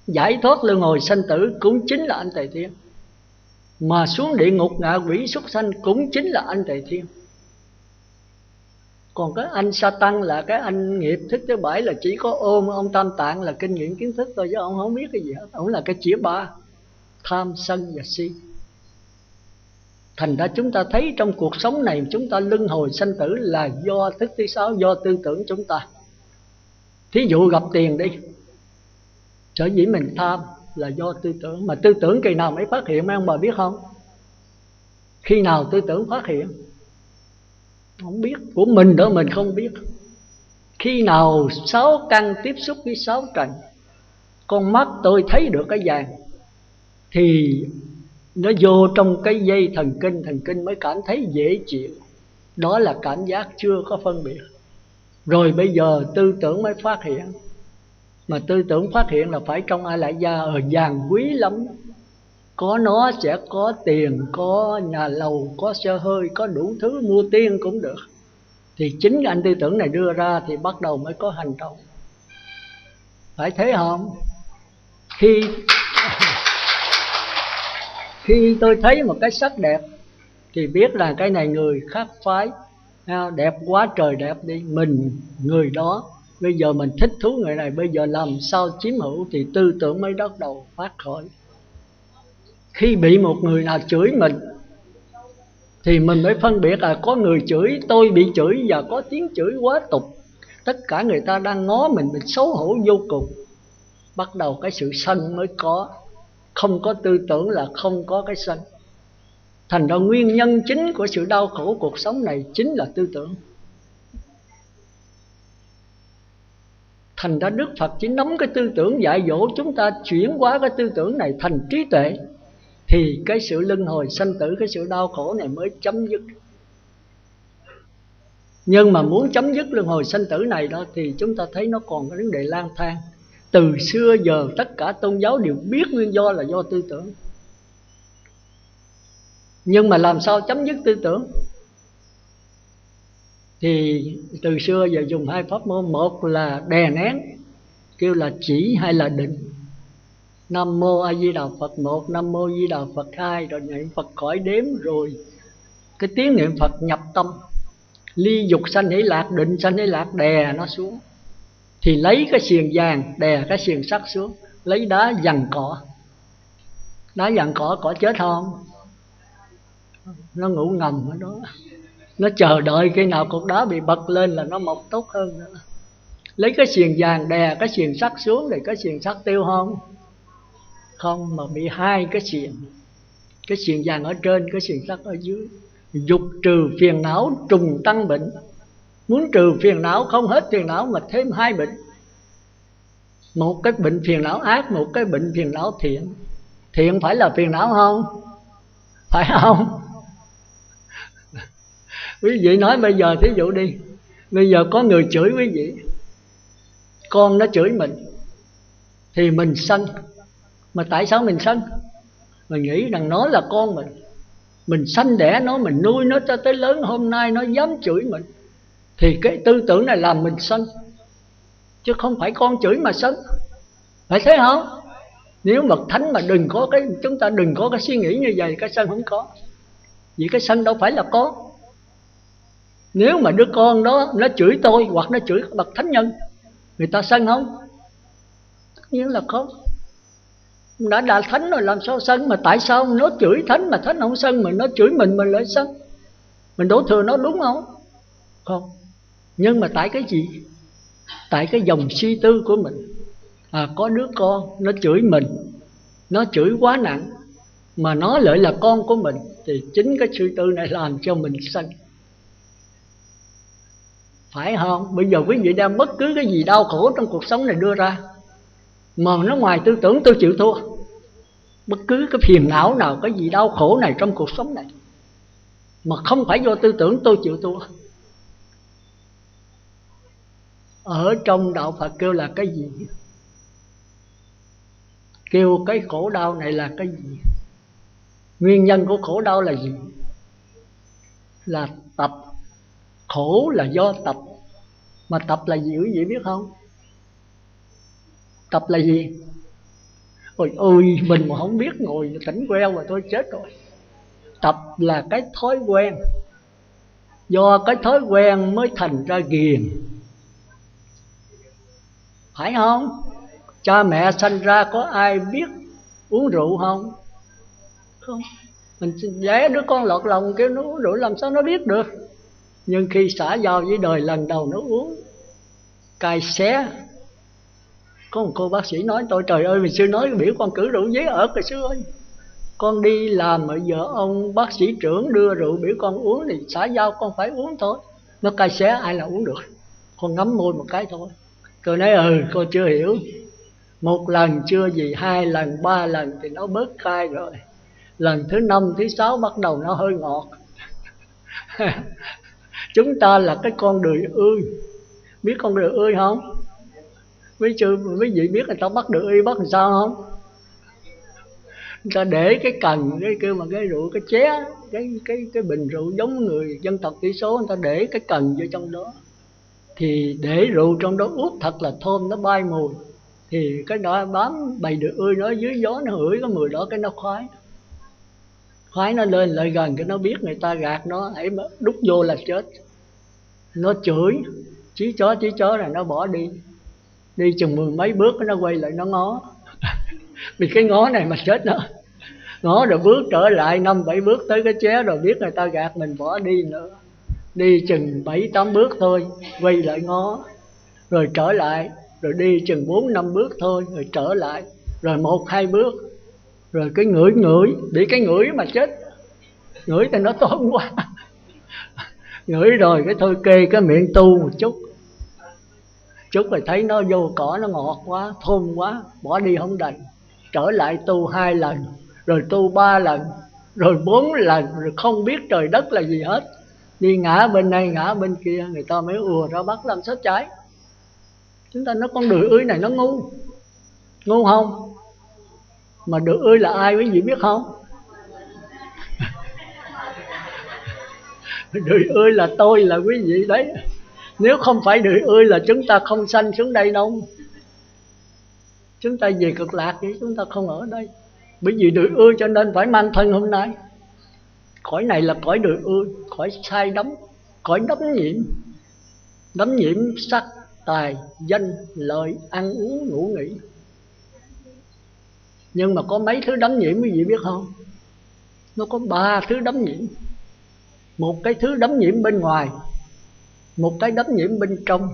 Giải thoát luân hồi sanh tử cũng chính là anh Tề Thiên. Mà xuống địa ngục ngạ quỷ súc sanh cũng chính là anh Tề Thiên. Còn cái anh Sa Tăng là cái anh nghiệp thức thứ 7 là chỉ có ôm ông Tam Tạng là kinh nghiệm kiến thức thôi, chứ ông không biết cái gì hết. Ông là cái chĩa ba, tham sân và si. Thành ra chúng ta thấy trong cuộc sống này chúng ta luân hồi sanh tử là do thức thứ 6, do tư tưởng chúng ta. Thí dụ gặp tiền đi, sở dĩ mình tham là do tư tưởng. Mà tư tưởng kỳ nào mới phát hiện mấy ông bà biết không? Khi nào tư tưởng phát hiện? Không biết, của mình đó mình không biết. Khi nào 6 căn tiếp xúc với 6 trần, con mắt tôi thấy được cái vàng, thì nó vô trong cái dây thần kinh mới cảm thấy dễ chịu. Đó là cảm giác chưa có phân biệt. Rồi bây giờ tư tưởng mới phát hiện. Mà tư tưởng phát hiện là phải trong A Lại Gia vàng quý lắm. Có nó sẽ có tiền, có nhà lầu, có xe hơi, có đủ thứ, mua tiên cũng được. Thì chính cái anh tư tưởng này đưa ra thì bắt đầu mới có hành động. Phải thế không? Khi tôi thấy một cái sắc đẹp thì biết là cái này người khác phái, đẹp quá trời đẹp đi. Mình người đó, bây giờ mình thích thú người này, bây giờ làm sao chiếm hữu, thì tư tưởng mới bắt đầu phát khởi. Khi bị một người nào chửi mình thì mình mới phân biệt là có người chửi, tôi bị chửi và có tiếng chửi quá tục. Tất cả người ta đang ngó mình xấu hổ vô cùng. Bắt đầu cái sự sân mới có. Không có tư tưởng là không có cái sân. Thành ra nguyên nhân chính của sự đau khổ cuộc sống này chính là tư tưởng. Thành ra Đức Phật chỉ nắm cái tư tưởng dạy dỗ chúng ta chuyển hóa cái tư tưởng này thành trí tuệ, thì cái sự luân hồi sanh tử, cái sự đau khổ này mới chấm dứt. Nhưng mà muốn chấm dứt luân hồi sanh tử này đó thì chúng ta thấy nó còn cái vấn đề lang thang. Từ xưa giờ tất cả tôn giáo đều biết nguyên do là do tư tưởng. Nhưng mà làm sao chấm dứt tư tưởng? Thì từ xưa giờ dùng 2 pháp môn. Một là đè nén, kêu là chỉ hay là định. Nam mô A Di Đà Phật 1, Nam mô A Di Đà Phật 2, rồi niệm Phật khỏi đếm. Rồi cái tiếng niệm Phật nhập tâm. Ly dục sanh hỷ lạc, định sanh hỷ lạc, đè nó xuống. Thì lấy cái xiềng vàng đè cái xiềng sắt xuống, lấy đá giằng cọ. Đá giằng cọ chết không? Nó ngủ ngầm ở đó, nó chờ đợi khi nào cục đá bị bật lên là nó mọc tốt hơn nữa. Lấy cái xiềng vàng đè cái xiềng sắt xuống thì cái xiềng sắt tiêu không? Không, mà bị 2 cái xiềng. Cái xiềng vàng ở trên, cái xiềng sắt ở dưới. Dục trừ phiền não, trùng tăng bệnh. Muốn trừ phiền não không hết phiền não mà thêm 2 bệnh. Một cái bệnh phiền não ác, một cái bệnh phiền não thiện. Thiện phải là phiền não không? Phải không? Quý vị nói bây giờ thí dụ đi, bây giờ có người chửi quý vị, con nó chửi mình thì mình sân. Mà tại sao mình sân? Mình nghĩ rằng nó là con mình sanh đẻ nó, mình nuôi nó cho tới lớn, hôm nay nó dám chửi mình, thì cái tư tưởng này làm mình sân. Chứ không phải con chửi mà sân. Phải thế không? Nếu bậc thánh mà đừng có cái, chúng ta đừng có cái suy nghĩ như vậy, cái sân không có. Vì cái sân đâu phải là con. Nếu mà đứa con đó nó chửi tôi hoặc nó chửi bậc thánh nhân, người ta sân không? Tất nhiên là không. Đã thánh rồi làm sao sân? Mà tại sao nó chửi thánh mà thánh không sân, mà nó chửi mình lại sân? Mình đổ thừa nó đúng không? Không. Nhưng mà tại cái gì? Tại cái dòng suy tư của mình. Có đứa con nó chửi mình, nó chửi quá nặng, mà nó lại là con của mình, thì chính cái suy tư này làm cho mình sân. Phải không? Bây giờ quý vị đem bất cứ cái gì đau khổ trong cuộc sống này đưa ra, mà nó ngoài tư tưởng tôi chịu thua. Bất cứ cái phiền não nào, cái gì đau khổ này trong cuộc sống này mà không phải do tư tưởng tôi chịu thua. Ở trong đạo Phật kêu là cái gì? Kêu cái khổ đau này là cái gì? Nguyên nhân của khổ đau là gì? Là tập. Khổ là do tập. Mà tập là gì quý vị biết không? Tập là gì? Ôi ôi, mình mà không biết ngồi tỉnh queo mà tôi chết rồi. Tập là cái thói quen. Do cái thói quen mới thành ra ghiền. Phải không? Cha mẹ sanh ra có ai biết uống rượu không? Không. Mình dễ đứa con lọt lòng kêu nó uống rượu làm sao nó biết được. Nhưng khi xả giao với đời lần đầu nó uống cai xé. Có một cô bác sĩ nói tôi, trời ơi, mình xưa nói biểu con cử rượu giấy ở rồi xưa ơi. Con đi làm mà giờ ông bác sĩ trưởng đưa rượu biểu con uống thì xả giao con phải uống thôi. Nó cai xé ai là uống được. Con ngắm môi một cái thôi. Tôi nói con chưa hiểu. Một lần chưa gì, 2 lần, 3 lần thì nó bớt cay rồi. Lần thứ 5, thứ 6 bắt đầu nó hơi ngọt. Chúng ta là cái con đười ươi. Biết con đười ươi không? Quý vị biết người ta bắt đười ươi bắt làm sao không? Người ta để cái cần, cái kêu mà cái rượu, cái ché, cái bình rượu giống người dân tộc thiểu số, người ta để cái cần vô trong đó. Thì để rượu trong đó út thật là thơm, nó bay mùi. Thì cái đó bám bầy đười ươi nó dưới gió, nó hửi cái mùi đó, cái nó khoái. Khoái nó lên lại gần, cái nó biết người ta gạt nó, hãy đút vô là chết. Nó chửi, chí chó là nó bỏ đi. Đi chừng 10 mấy bước nó quay lại nó ngó. Vì cái ngó này mà chết nó. Ngó rồi bước trở lại 5-7 bước tới cái ché rồi biết người ta gạt mình bỏ đi nữa. Đi chừng 7-8 bước thôi, quay lại ngó. Rồi trở lại, rồi đi chừng 4-5 bước thôi, rồi trở lại. Rồi 1-2 bước. Rồi cái ngửi, bị cái ngửi mà chết. Ngửi thì nó thơm quá. Ngửi rồi cái thôi kê cái miệng tu một chút. Chút rồi thấy nó vô cỏ nó ngọt quá, thơm quá, bỏ đi không đành. Trở lại tu 2 lần, rồi tu 3 lần, rồi 4 lần, rồi không biết trời đất là gì hết. Đi ngã bên này ngã bên kia, người ta mới ùa ra bắt làm sao trái. Chúng ta nói con đười ươi này nó ngu. Ngu không? Mà đười ươi là ai quý vị biết không? Đười ươi là tôi, là quý vị đấy. Nếu không phải đười ươi là chúng ta không sanh xuống đây đâu. Chúng ta về cực lạc thì chúng ta không ở đây. Bởi vì đười ươi cho nên phải mang thân hôm nay. Cõi này là cõi đười ươi, cõi sai đắm, cõi đắm nhiễm. Đắm nhiễm sắc, tài, danh, lợi, ăn uống, ngủ nghỉ. Nhưng mà có mấy thứ đắm nhiễm quý vị biết không? Nó có 3 thứ đắm nhiễm. Một cái thứ đắm nhiễm bên ngoài, một cái đắm nhiễm bên trong,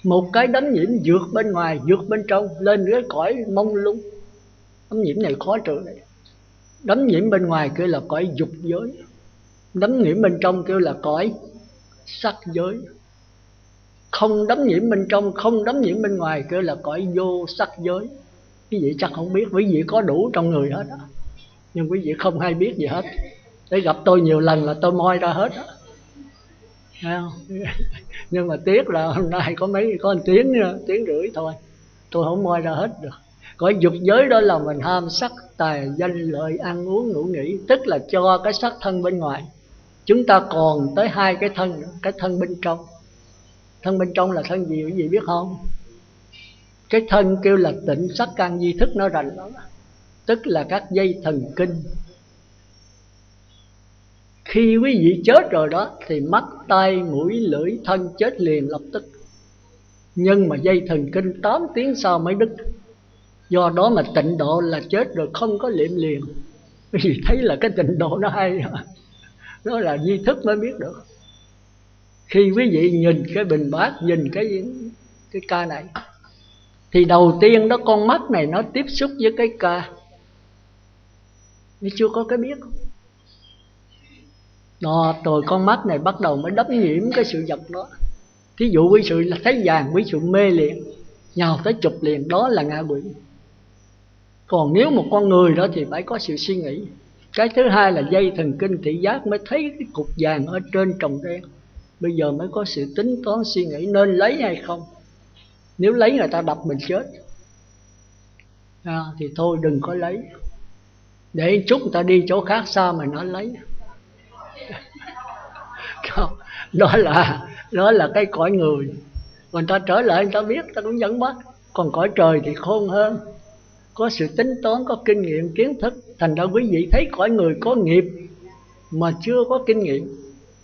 một cái đắm nhiễm vượt bên ngoài, vượt bên trong, lên cái cõi mông lung. Đắm nhiễm này khó trừ này. Đắm nhiễm bên ngoài kêu là cõi dục giới. Đắm nhiễm bên trong kêu là cõi sắc giới. Không đắm nhiễm bên trong, không đắm nhiễm bên ngoài kêu là cõi vô sắc giới. Quý vị chắc không biết, quý vị có đủ trong người hết á. Nhưng quý vị không hay biết gì hết. Để gặp tôi nhiều lần là tôi moi ra hết á. Nhưng mà tiếc là hôm nay có 1 tiếng rưỡi thôi, tôi không moi ra hết được. Cõi dục giới đó là mình ham sắc, tài, danh, lợi, ăn uống, ngủ nghỉ. Tức là cho cái sắc thân bên ngoài. Chúng ta còn tới 2 cái thân nữa, cái thân bên trong. Thân bên trong là thân gì quý vị biết không? Cái thân kêu là tịnh sắc căn di thức nó rành đó. Tức là các dây thần kinh. Khi quý vị chết rồi đó thì mắt, tai, mũi, lưỡi, thân chết liền lập tức. Nhưng mà dây thần kinh 8 tiếng sau mới đứt. Do đó mà tịnh độ là chết rồi không có liệm liền. Vì thấy là cái tịnh độ nó hay, nó là duy thức mới biết được. Khi quý vị nhìn cái bình bát, nhìn cái ca này, thì đầu tiên đó con mắt này nó tiếp xúc với cái ca, nó chưa có cái biết. Đó, rồi con mắt này bắt đầu mới đấm nhiễm cái sự vật đó. Thí dụ quý sự là thấy vàng, quý sự mê liền, nhào tới chụp liền, đó là ngạ quỷ. Còn nếu một con người đó thì phải có sự suy nghĩ. Cái thứ hai là dây thần kinh thị giác mới thấy cái cục vàng ở trên tròng đen. Bây giờ mới có sự tính toán suy nghĩ nên lấy hay không. Nếu lấy người ta đập mình chết, thì thôi đừng có lấy. Để chút người ta đi chỗ khác xa mà nó lấy. Đó là cái cõi người. Còn ta trở lại người ta biết, ta cũng vẫn bắt. Còn cõi trời thì khôn hơn, có sự tính toán, có kinh nghiệm, kiến thức. Thành ra quý vị thấy cõi người có nghiệp mà chưa có kinh nghiệm.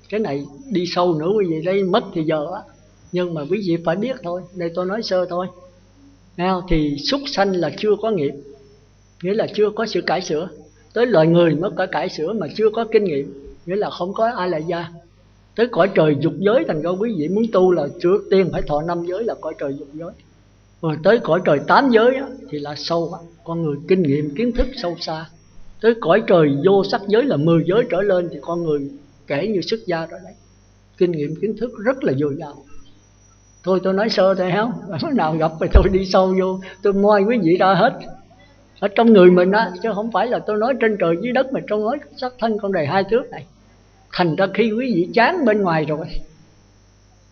Cái này đi sâu nữa quý vị đây mất thì giờ á. Nhưng mà quý vị phải biết thôi. Đây tôi nói sơ thôi. Thì súc sanh là chưa có nghiệp, nghĩa là chưa có sự cải sửa. Tới loài người mới có cải sửa mà chưa có kinh nghiệm, nghĩa là không có ai là gia. Tới cõi trời dục giới, thành ra quý vị muốn tu là trước tiên phải thọ 5 giới là cõi trời dục giới. Rồi tới cõi trời 8 giới á, thì là sâu, con người kinh nghiệm kiến thức sâu xa. Tới cõi trời vô sắc giới là 10 giới trở lên thì con người kể như xuất gia rồi đấy, kinh nghiệm kiến thức rất là dồi dào. Thôi tôi nói sơ thôi không, nào gặp thì tôi đi sâu vô, tôi moi quý vị ra hết ở trong người mình á, chứ không phải là tôi nói trên trời dưới đất, mà trong nói sắc thân con đầy 2 thước này. Thành ra khi quý vị chán bên ngoài rồi,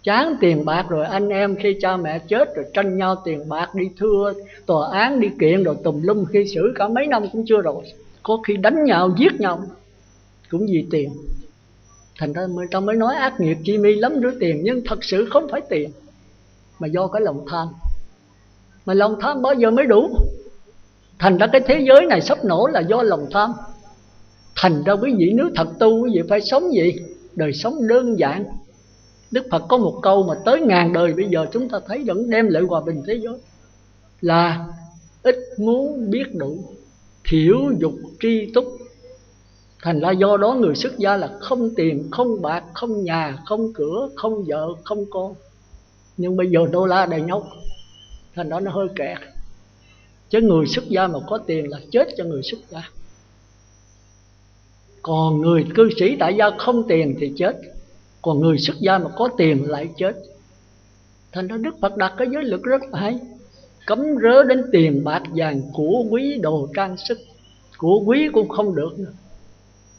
chán tiền bạc rồi, anh em khi cha mẹ chết rồi tranh nhau tiền bạc, đi thưa tòa án, đi kiện rồi tùm lum, khi xử cả mấy năm cũng chưa rồi, có khi đánh nhau giết nhau cũng vì tiền. Thành ra người ta mới nói ác nghiệp chi mi lắm rứa tiền, nhưng thật sự không phải tiền, mà do cái lòng tham. Mà lòng tham bao giờ mới đủ? Thành ra cái thế giới này sắp nổ là do lòng tham. Thành ra quý vị nếu thật tu, quý vị phải sống gì? Đời sống đơn giản. Đức Phật có một câu mà tới ngàn đời bây giờ chúng ta thấy vẫn đem lại hòa bình thế giới, là ít muốn biết đủ, thiểu dục tri túc. Thành ra do đó người xuất gia là không tiền, không bạc, không nhà, không cửa, không vợ, không con. Nhưng bây giờ đô la đầy nhóc, thành đó nó hơi kẹt. Chứ người xuất gia mà có tiền là chết cho người xuất gia. Còn người cư sĩ tại gia không tiền thì chết, còn người xuất gia mà có tiền lại chết. Thành ra Đức Phật đặt cái giới luật rất là hay, cấm rớ đến tiền bạc vàng của quý đồ trang sức. Của quý cũng không được nữa.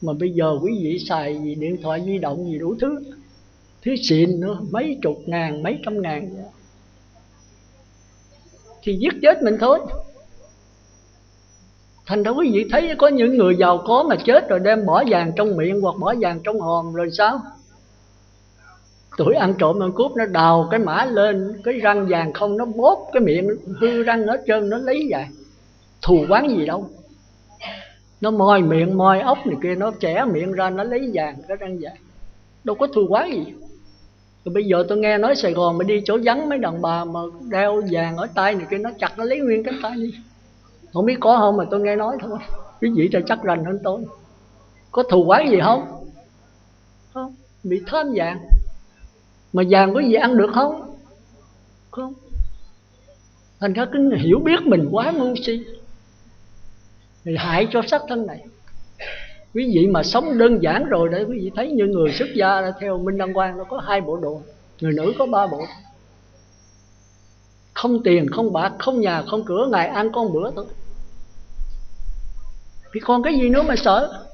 Mà bây giờ quý vị xài gì điện thoại di động gì đủ thứ, thứ xịn nữa, mấy chục ngàn, mấy trăm ngàn, thì giết chết mình thôi. Thành ra quý vị thấy có những người giàu có mà chết rồi đem bỏ vàng trong miệng hoặc bỏ vàng trong hòm rồi sao? Tuổi ăn trộm ăn cướp nó đào cái mã lên, cái răng vàng không, nó bóp cái miệng hư răng hết trơn, nó lấy vàng. Thù oán gì đâu. Nó moi miệng, moi ốc này kia, nó chẻ miệng ra, nó lấy vàng, cái răng vàng. Đâu có thù oán gì. Rồi bây giờ tôi nghe nói Sài Gòn mà đi chỗ vắng mấy đàn bà mà đeo vàng ở tay này kia, nó chặt nó lấy nguyên cái tay đi. Không biết có không mà tôi nghe nói thôi. Quý vị thì chắc rành hơn tôi. Có thù oán gì không? Không, bị tham vàng. Mà vàng có gì ăn được không? Không. Thành ra cứ hiểu biết mình quá ngu si, thì hại cho xác thân này. Quý vị mà sống đơn giản rồi để quý vị thấy như người xuất gia theo Minh Đăng Quang nó có 2 bộ đồ, người nữ có 3 bộ. Không tiền, không bạc, không nhà, không cửa, ngày ăn con bữa thôi. Thì còn cái gì nữa mà sợ?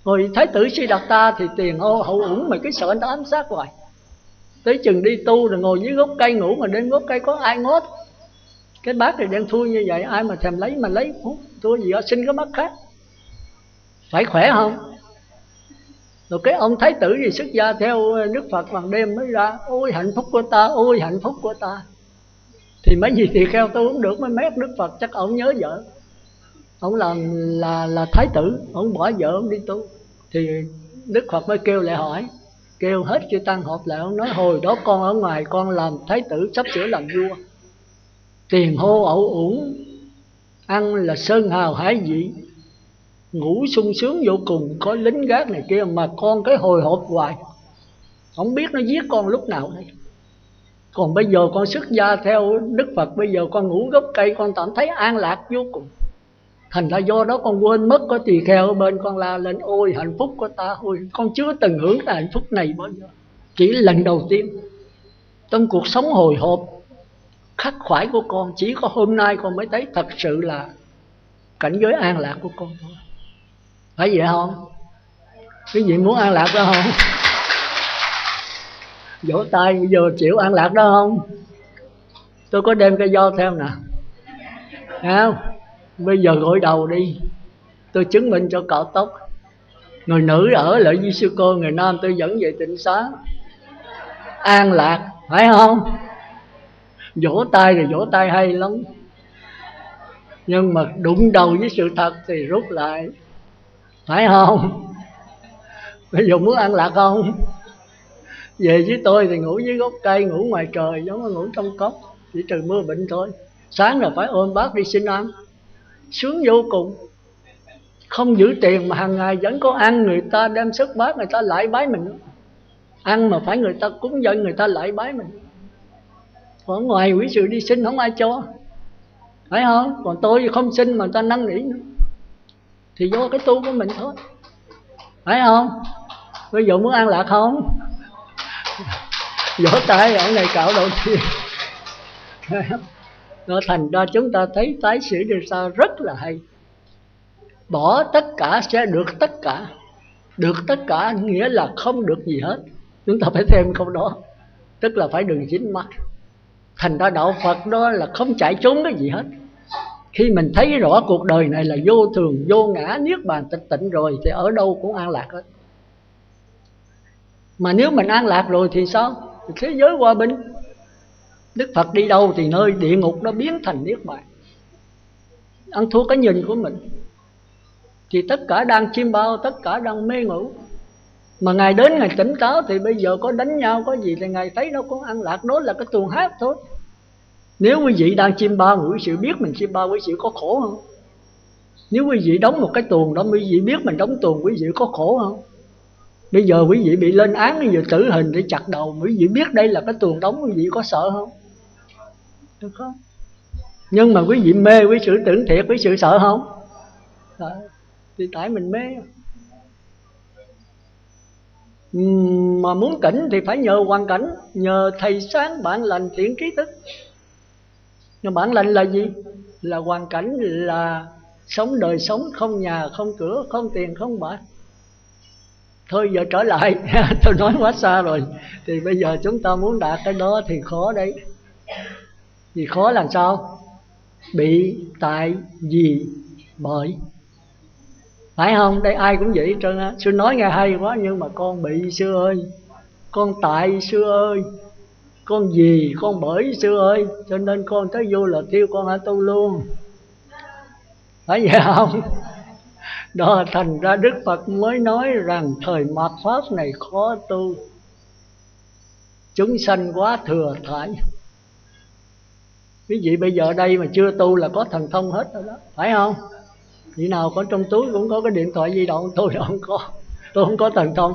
Rồi Thái tử Siddhartha thì tiền hậu uổng mà cái sợ anh ta ám sát hoài. Tới chừng đi tu rồi ngồi dưới gốc cây ngủ, mà đến gốc cây có ai ngót. Cái bát này đen thui như vậy, ai mà thèm lấy mà lấy, tôi gì đó, xin cái mắt khác. Phải khỏe không? Rồi cái ông Thái tử gì xuất gia theo Đức Phật bằng đêm mới ra, ôi hạnh phúc của ta, ôi hạnh phúc của ta. Thì mấy gì thì kheo tôi cũng được, mới mét Đức Phật, chắc ông nhớ vợ. Ông là Thái tử, ông bỏ vợ ông đi tu. Thì Đức Phật mới kêu lại hỏi, kêu hết chư tăng họp lại. Ông nói hồi đó con ở ngoài con làm Thái tử, sắp sửa làm vua, tiền hô ẩu uổng, ăn là sơn hào hải vị, ngủ sung sướng vô cùng, có lính gác này kia, mà con cái hồi hộp hoài, không biết nó giết con lúc nào đây. Còn bây giờ con xuất gia theo Đức Phật, bây giờ con ngủ gốc cây con cảm thấy an lạc vô cùng. Thành ra do đó con quên mất có tỳ kheo ở bên, con la lên ôi hạnh phúc của ta, ôi con chưa từng hưởng cái hạnh phúc này bao giờ, chỉ lần đầu tiên trong cuộc sống hồi hộp khắc khoải của con. Chỉ có hôm nay con mới thấy thật sự là cảnh giới an lạc của con thôi. Phải vậy không? Cái gì muốn an lạc đó không? Vỗ tay bây giờ chịu an lạc đó không? Tôi có đem cây do theo nè, thấy không? Bây giờ gội đầu đi, tôi chứng minh cho cạo tóc. Người nữ ở lại với sư cô, người nam tôi dẫn về tịnh xá, an lạc, phải không? Vỗ tay thì vỗ tay hay lắm, nhưng mà đụng đầu với sự thật thì rút lại, phải không? Bây giờ muốn an lạc không? Về với tôi thì ngủ dưới gốc cây, ngủ ngoài trời giống như ngủ trong cốc, chỉ trừ mưa bệnh thôi. Sáng rồi phải ôm bát đi xin ăn, sướng vô cùng. Không giữ tiền mà hàng ngày vẫn có ăn, người ta đem sức bát người ta lại bái mình. Ăn mà phải người ta cúng dâng, người ta lại bái mình. Còn ngoài quý sự đi xin không ai cho, phải không? Còn tôi không xin mà người ta năn nỉ nữa, thì do cái tu của mình thôi, phải không? Bây giờ muốn an lạc không? Vỗ tay ở này cạo đầu tiên. Nó thành ra chúng ta thấy tái sử điều sao rất là hay. Bỏ tất cả sẽ được tất cả. Được tất cả nghĩa là không được gì hết. Chúng ta phải thêm câu đó, tức là phải đừng dính mắc. Thành ra đạo Phật đó là không chạy trốn cái gì hết. Khi mình thấy rõ cuộc đời này là vô thường, vô ngã, niết bàn tịch tịnh rồi thì ở đâu cũng an lạc hết. Mà nếu mình an lạc rồi thì sao? Thì thế giới hòa bình. Đức Phật đi đâu thì nơi địa ngục nó biến thành niết bàn. Ăn thua cái nhìn của mình thì tất cả đang chiêm bao, tất cả đang mê ngủ. Mà Ngài đến Ngài tỉnh táo thì bây giờ có đánh nhau có gì thì Ngài thấy nó cũng an lạc. Đó là cái tuồng hát thôi. Nếu quý vị đang chiêm bao, quý vị biết mình chiêm bao, quý vị có khổ không? Nếu quý vị đóng một cái tuồng đó, quý vị biết mình đóng tuồng, quý vị có khổ không? Bây giờ quý vị bị lên án, bây giờ tử hình để chặt đầu, quý vị biết đây là cái tuồng đóng, quý vị có sợ không? Được không? Nhưng mà quý vị mê với sự tưởng thiệt, với sự sợ không? Sợ. Thì tại mình mê. Mà muốn tỉnh thì phải nhờ hoàn cảnh, nhờ thầy sáng bạn lành thiện trí thức. Nhưng bạn lành là gì? Là hoàn cảnh, là sống đời sống không nhà, không cửa, không tiền, không bạc. Thôi giờ trở lại, tôi nói quá xa rồi. Thì bây giờ chúng ta muốn đạt cái đó thì khó đấy. Vì khó làm sao? Bị, tại, vì, bởi. Phải không? Đây ai cũng vậy trơn á. Sư nói nghe hay quá, nhưng mà con bị sư ơi, con tại sư ơi, con gì, con bởi sư ơi, cho nên con tới vô là tiêu con hả tu luôn. Phải vậy không? Đó thành ra Đức Phật mới nói rằng thời mạt Pháp này khó tu, chúng sanh quá thừa thải. Quý vị bây giờ đây mà chưa tu là có thần thông hết rồi đó, phải không? Vị nào có trong túi cũng có cái điện thoại di động, tôi không có. Tôi không có thần thông.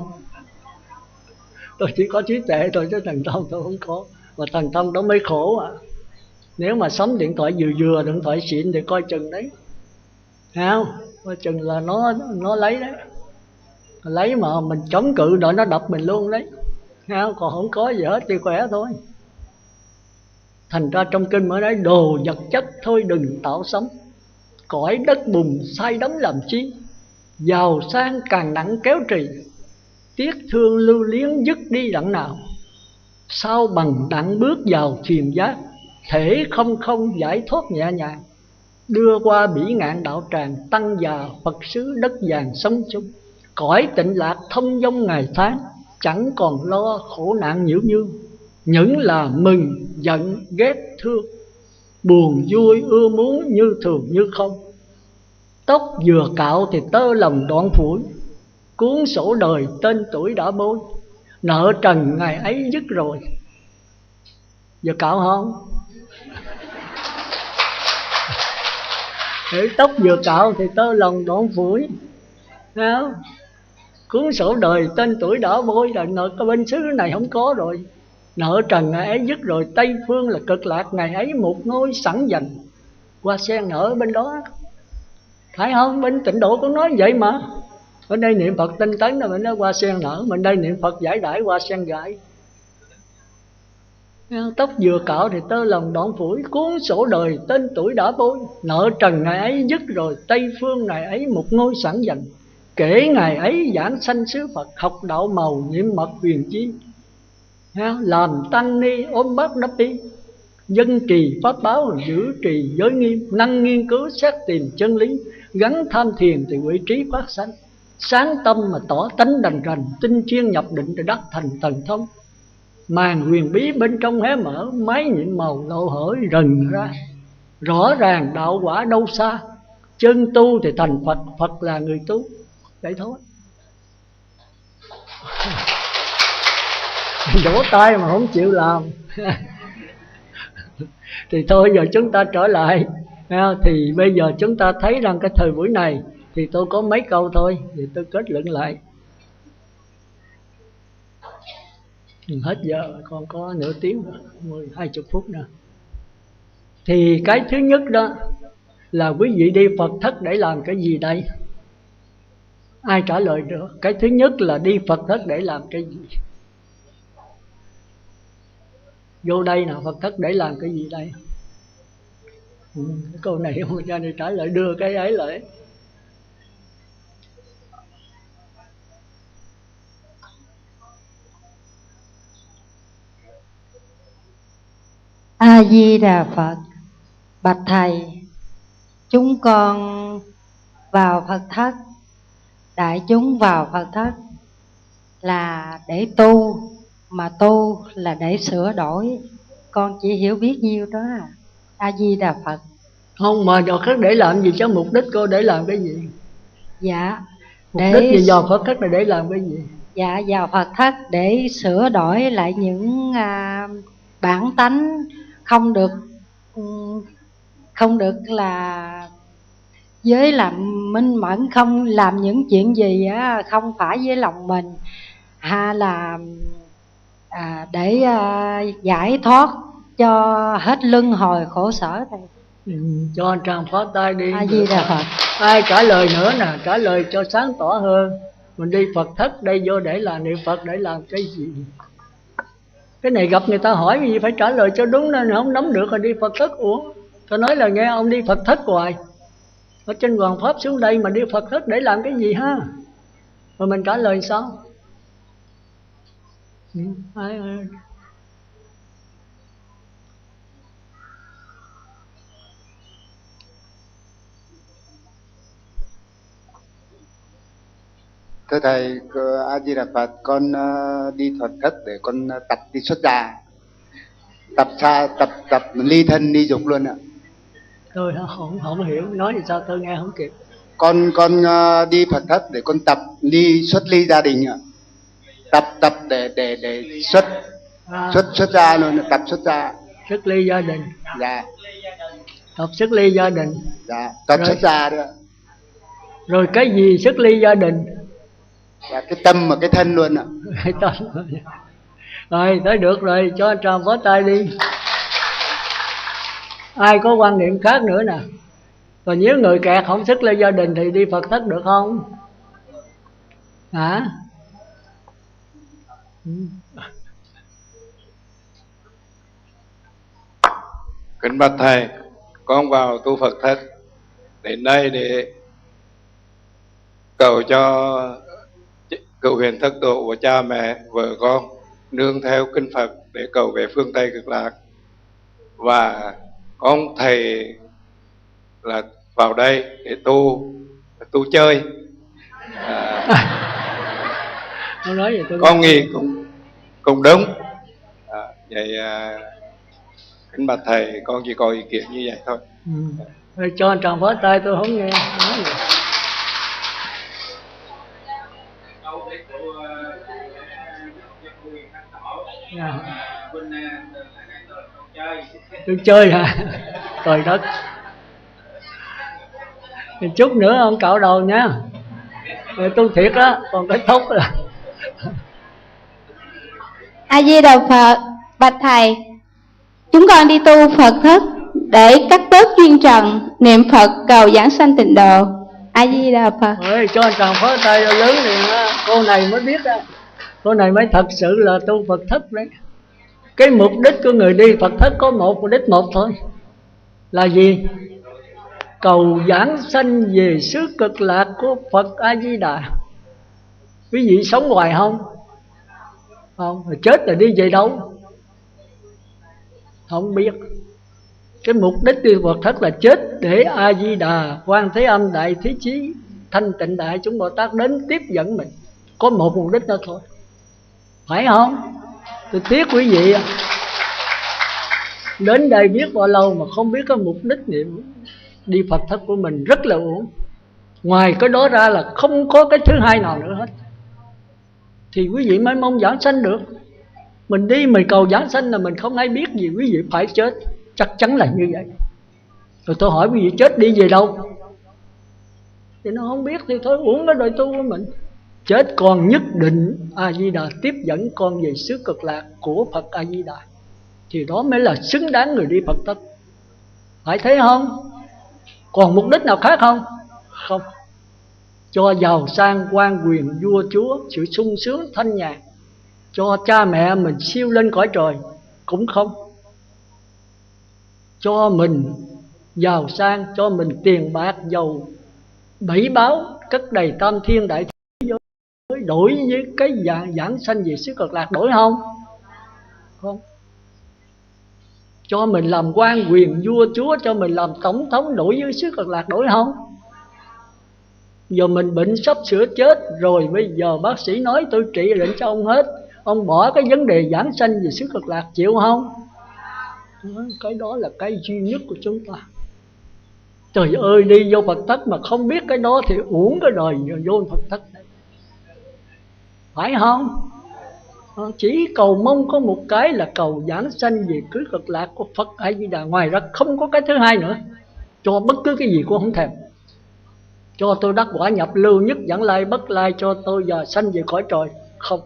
Tôi chỉ có trí tuệ thôi chứ thần thông tôi không có. Mà thần thông đó mới khổ à. Nếu mà sắm điện thoại vừa điện thoại xịn thì coi chừng đấy, thấy không? Coi chừng là nó lấy đấy. Lấy mà mình chống cự đợi nó đập mình luôn đấy, thấy không? Còn không có gì hết thì khỏe thôi. Thành ra trong kinh mới nói đồ vật chất thôi đừng tạo sống, cõi đất bùn say đắm làm chi, giàu sang càng nặng kéo trì, tiếc thương lưu luyến dứt đi đặng nào, sao bằng đặng bước vào thuyền giác, thể không không giải thoát nhẹ nhàng, đưa qua bỉ ngạn đạo tràng, tăng già Phật xứ đất vàng sống chung, cõi tịnh lạc thông dong ngày tháng, chẳng còn lo khổ nạn nhiễu nhương, những là mừng giận ghét thương, buồn vui ưa muốn như thường như không. Tóc vừa cạo thì tơ lòng đoạn phủi, cuốn sổ đời tên tuổi đã bôi, nợ trần ngày ấy dứt rồi. Giờ cạo không? Để tóc vừa cạo thì tơ lòng đoạn phủi. Thấy không? Cuốn sổ đời tên tuổi đỏ bôi, là nợ cái bên xứ này không có rồi. Nợ trần ngày ấy dứt rồi, Tây phương là cực lạc, ngày ấy một ngôi sẵn dành. Hoa sen nở bên đó, phải không? Bên Tịnh Độ cũng nói vậy mà. Bên đây niệm Phật tinh tấn là bên đó hoa sen nở, bên đây niệm Phật giải đãi hoa sen gãi. Tóc vừa cạo thì tơ lòng đoạn phủi, cuốn sổ đời tên tuổi đã bôi. Nợ trần ngày ấy dứt rồi, Tây phương ngày ấy một ngôi sẵn dành. Kể ngày ấy giảng sanh xứ Phật, học đạo màu nhiệm mật huyền chi. Làm tăng ni ôm bát đắp y, dân trì pháp báo giữ trì giới nghiêm. Năng nghiên cứu xét tìm chân lý, gắn tham thiền thì vị trí phát sanh. Sáng tâm mà tỏ tánh đành rành, tinh chuyên nhập định để đắc thành thần thông. Màn huyền bí bên trong hé mở, mái nhiệm màu lộ hởi rần ra. Rõ ràng đạo quả đâu xa, chân tu thì thành Phật, Phật là người tu. Vậy thôi. Vỗ tay mà không chịu làm. Thì thôi giờ chúng ta trở lại. Thì bây giờ chúng ta thấy rằng cái thời buổi này thì tôi có mấy câu thôi, thì tôi kết luận lại. Hết giờ, còn có nửa tiếng nữa, 20 phút nữa. Thì cái thứ nhất đó là quý vị đi Phật thất để làm cái gì đây? Ai trả lời được? Cái thứ nhất là đi Phật thất để làm cái gì? Vô đây nào, Phật thất để làm cái gì đây? Câu này không ra đi trả lời, đưa cái ấy lại. A Di Đà Phật. Bạch thầy, chúng con vào Phật thất, đại chúng vào Phật thất là để tu, mà tu là để sửa đổi. Con chỉ hiểu biết nhiêu đó. A Di Đà Phật. Không, mà vào thất để làm gì, cho mục đích cô để làm cái gì? Dạ, mục đích gì vào Phật thất là để làm cái gì? Dạ, vào Phật thất để sửa đổi lại những bản tánh không được là với làm minh mẫn, không làm những chuyện gì á không phải với lòng mình, hay là để giải thoát cho hết luân hồi khổ sở thầy. Cho anh Tràng phó tay đi. A Di Đà Phật. Ai trả lời nữa nè, trả lời cho sáng tỏ hơn. Mình đi Phật thất đây vô để là niệm Phật để làm cái gì? Cái này gặp người ta hỏi gì phải trả lời cho đúng, nên không nắm được rồi đi Phật thất. Ủa, tôi nói là nghe ông đi Phật thất hoài, ở trên Hoàng Pháp xuống đây mà đi Phật thất để làm cái gì ha? Rồi mình trả lời sao? Thưa thầy, A Di Đà Phật, con đi Phật thất để con tập đi xuất gia, tập ly thân ly dục luôn ạ. Tôi không hiểu, nói thì sao tôi nghe không kịp. Con đi Phật thất để con tập xuất ly gia đình ạ. Tập để xuất gia luôn, tập xuất gia. Xuất ly gia đình. Dạ. Tập xuất ly gia đình. Dạ, tập xuất gia đó. Rồi cái gì xuất ly gia đình? Dạ, cái tâm và cái thân luôn ạ. Rồi, tới được rồi, cho anh Tràm vỗ tay đi. Ai có quan niệm khác nữa nè? Còn nếu người kẹt không xuất ly gia đình thì đi Phật thất được không? Hả? Kính bạch thầy, con vào tu Phật thất đến đây để cầu cho cựu huyền thất độ của cha mẹ, vợ con nương theo kinh Phật để cầu về phương Tây cực lạc. Và con thầy là vào đây để tu chơi. Con nghĩ cũng đúng. Vậy kính bạch thầy, con chỉ có ý kiến như vậy thôi. Cho anh Tràng vỗ tay, tôi không nghe. Tôi chơi hả? Trời đất. Chút nữa ông cạo đầu nha. Rồi tu thiệt đó, còn cái tóc là A Di Đà Phật. Bạch thầy, chúng con đi tu Phật thất để cắt bớt duyên trần, niệm Phật cầu giảng sanh tịnh độ. A Di Đà Phật. ơi, cho anh chàng phó tay lớn liền á. Cô này mới biết đó, cô này mới thật sự là tu Phật thất đấy. Cái mục đích của người đi Phật thất có một mục đích một thôi, là gì? Cầu giảng sanh về xứ cực lạc của Phật A Di Đà. Quý vị sống hoài không? Không, rồi chết rồi đi về đâu? Không biết. Cái mục đích đi Phật thất là chết để A Di Đà, Quan Thế Âm, Đại Thế Chí, Thanh Tịnh Đại chúng Bồ Tát đến tiếp dẫn mình. Có một mục đích đó thôi, phải không? Tôi tiếc quý vị đến đây biết bao lâu mà không biết cái mục đích niệm đi Phật thất của mình, rất là uổng. Ngoài cái đó ra là không có cái thứ hai nào nữa hết. Thì quý vị mới mong giảng sanh được. Mình đi mình cầu giảng sanh là mình không ai biết gì, quý vị phải chết, chắc chắn là như vậy. Rồi tôi hỏi quý vị chết đi về đâu? Thì nó không biết thì thôi, uổng cái đời tu của mình. Chết còn nhất định A Di Đà tiếp dẫn con về xứ cực lạc của Phật A Di Đà, thì đó mới là xứng đáng người đi Phật thất. Phải thế không? Còn mục đích nào khác không? Không. Cho giàu sang quan quyền vua chúa, sự sung sướng thanh nhàn, cho cha mẹ mình siêu lên cõi trời cũng không. Cho mình giàu sang, cho mình tiền bạc giàu bảy báo, cất đầy tam thiên đại thế giới, đổi với cái giảng sanh về xứ cực lạc, đổi không? Không. Cho mình làm quan quyền vua chúa, cho mình làm tổng thống, đổi với xứ cực lạc, đổi không? Giờ mình bệnh sắp sửa chết rồi, bây giờ bác sĩ nói tôi trị bệnh cho ông hết, ông bỏ cái vấn đề giảng sanh về xứ cực lạc, chịu không? Cái đó là cái duy nhất của chúng ta. Trời ơi, đi vô Phật thất mà không biết cái đó thì uổng cái đời vô Phật thất này, phải không? Chỉ cầu mong có một cái là cầu giảng sanh về xứ cực lạc của Phật A Di Đà, ngoài ra không có cái thứ hai nữa. Cho bất cứ cái gì cũng không thèm. Cho tôi đắc quả nhập lưu, nhất vãng lai bất lai, cho tôi giờ sanh về cõi trời, không.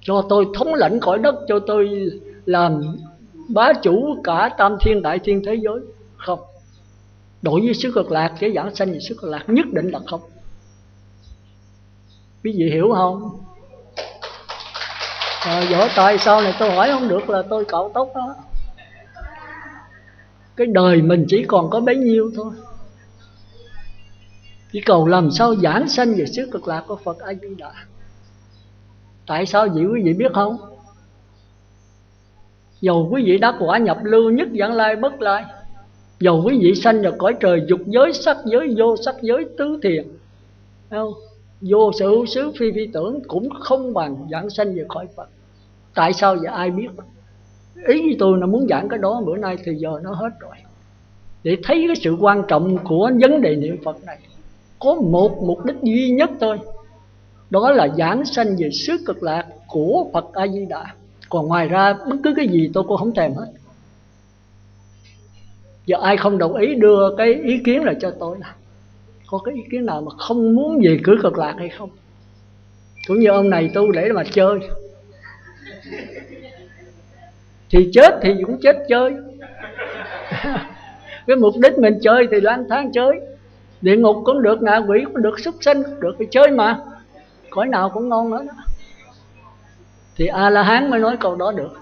Cho tôi thống lãnh cõi đất, cho tôi làm bá chủ cả tam thiên đại thiên thế giới, không. Đổi với xứ cực lạc, cái giảng sanh về xứ cực lạc nhất định là không. Quý vị hiểu không? Võ tại sau này tôi hỏi không được là tôi cạo tóc đó. Cái đời mình chỉ còn có bấy nhiêu thôi. Chỉ cầu làm sao giảng sanh về xứ cực lạc của Phật A Di Đà. Tại sao vậy quý vị biết không? Dầu quý vị đắc quả nhập lưu, nhất vãng lai bất lai, dầu quý vị sanh vào cõi trời dục giới, sắc giới, vô sắc giới, tứ thiền, vô sự hữu xứ phi phi tưởng, cũng không bằng giảng sanh về cõi Phật. Tại sao vậy ai biết? Ý của tôi là muốn giảng cái đó, bữa nay thì giờ nó hết rồi. Để thấy cái sự quan trọng của vấn đề niệm Phật này, có một mục đích duy nhất thôi, đó là giảng sanh về xứ cực lạc của Phật A Di Đà. Còn ngoài ra bất cứ cái gì tôi cũng không thèm hết. Giờ ai không đồng ý đưa cái ý kiến lại cho tôi nào. Có cái ý kiến nào mà không muốn về xứ cực lạc hay không? Cũng như ông này tu để mà chơi, thì chết thì cũng chết chơi. Cái mục đích mình chơi thì lang thang chơi. Địa ngục cũng được, ngạ quỷ cũng được, súc sanh cũng được, thì chơi mà. Cõi nào cũng ngon hết đó. Thì A-la-hán mới nói câu đó được.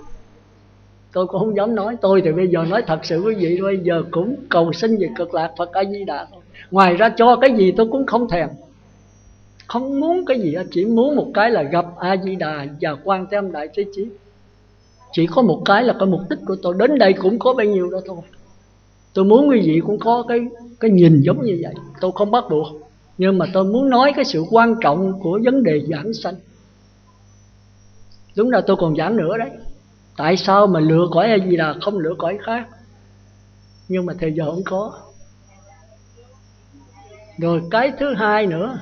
Tôi cũng không dám nói. Tôi thì bây giờ nói thật sự quý vị, bây giờ cũng cầu xin về cực lạc Phật A Di Đà thôi. Ngoài ra cho cái gì tôi cũng không thèm, không muốn cái gì, chỉ muốn một cái là gặp A Di Đà và Quan Thế Âm Đại Thế Chí. Chỉ có một cái là cái mục đích của tôi. Đến đây cũng có bao nhiêu đó thôi. Tôi muốn quý vị cũng có cái nhìn giống như vậy. Tôi không bắt buộc, nhưng mà tôi muốn nói cái sự quan trọng của vấn đề giảng sanh. Đúng là tôi còn giảng nữa đấy. Tại sao mà lựa cõi A Di Đà không lựa cõi khác? Nhưng mà thời giờ không có. Rồi cái thứ hai nữa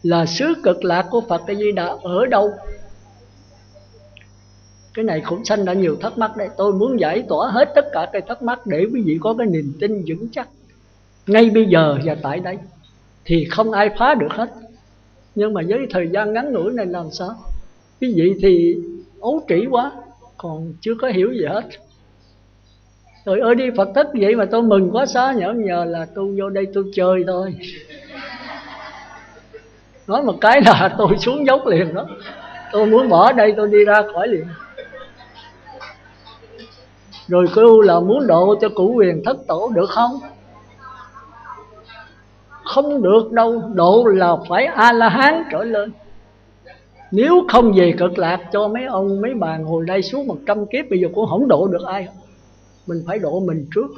là xứ cực lạc của Phật A Di Đà ở đâu? Cái này cũng sanh ra nhiều thắc mắc đây. Tôi muốn giải tỏa hết tất cả cái thắc mắc để quý vị có cái niềm tin vững chắc. ngay bây giờ và tại đây, thì không ai phá được hết. Nhưng mà với thời gian ngắn ngủi này làm sao? Cái vị thì ấu trĩ quá, còn chưa có hiểu gì hết. Rồi ơi đi Phật thất vậy mà tôi mừng quá xá, nhờ là tôi vô đây tôi chơi thôi. Nói một cái là tôi xuống dốc liền đó. Tôi muốn bỏ đây tôi đi ra khỏi liền. Rồi kêu là muốn độ cho cụ Huyền Thất Tổ được không? Không được đâu, độ là phải A-la-hán trở lên. Nếu không về Cực Lạc cho mấy ông mấy bà ngồi đây suốt 100 kiếp, bây giờ cũng không độ được ai. Mình phải độ mình trước.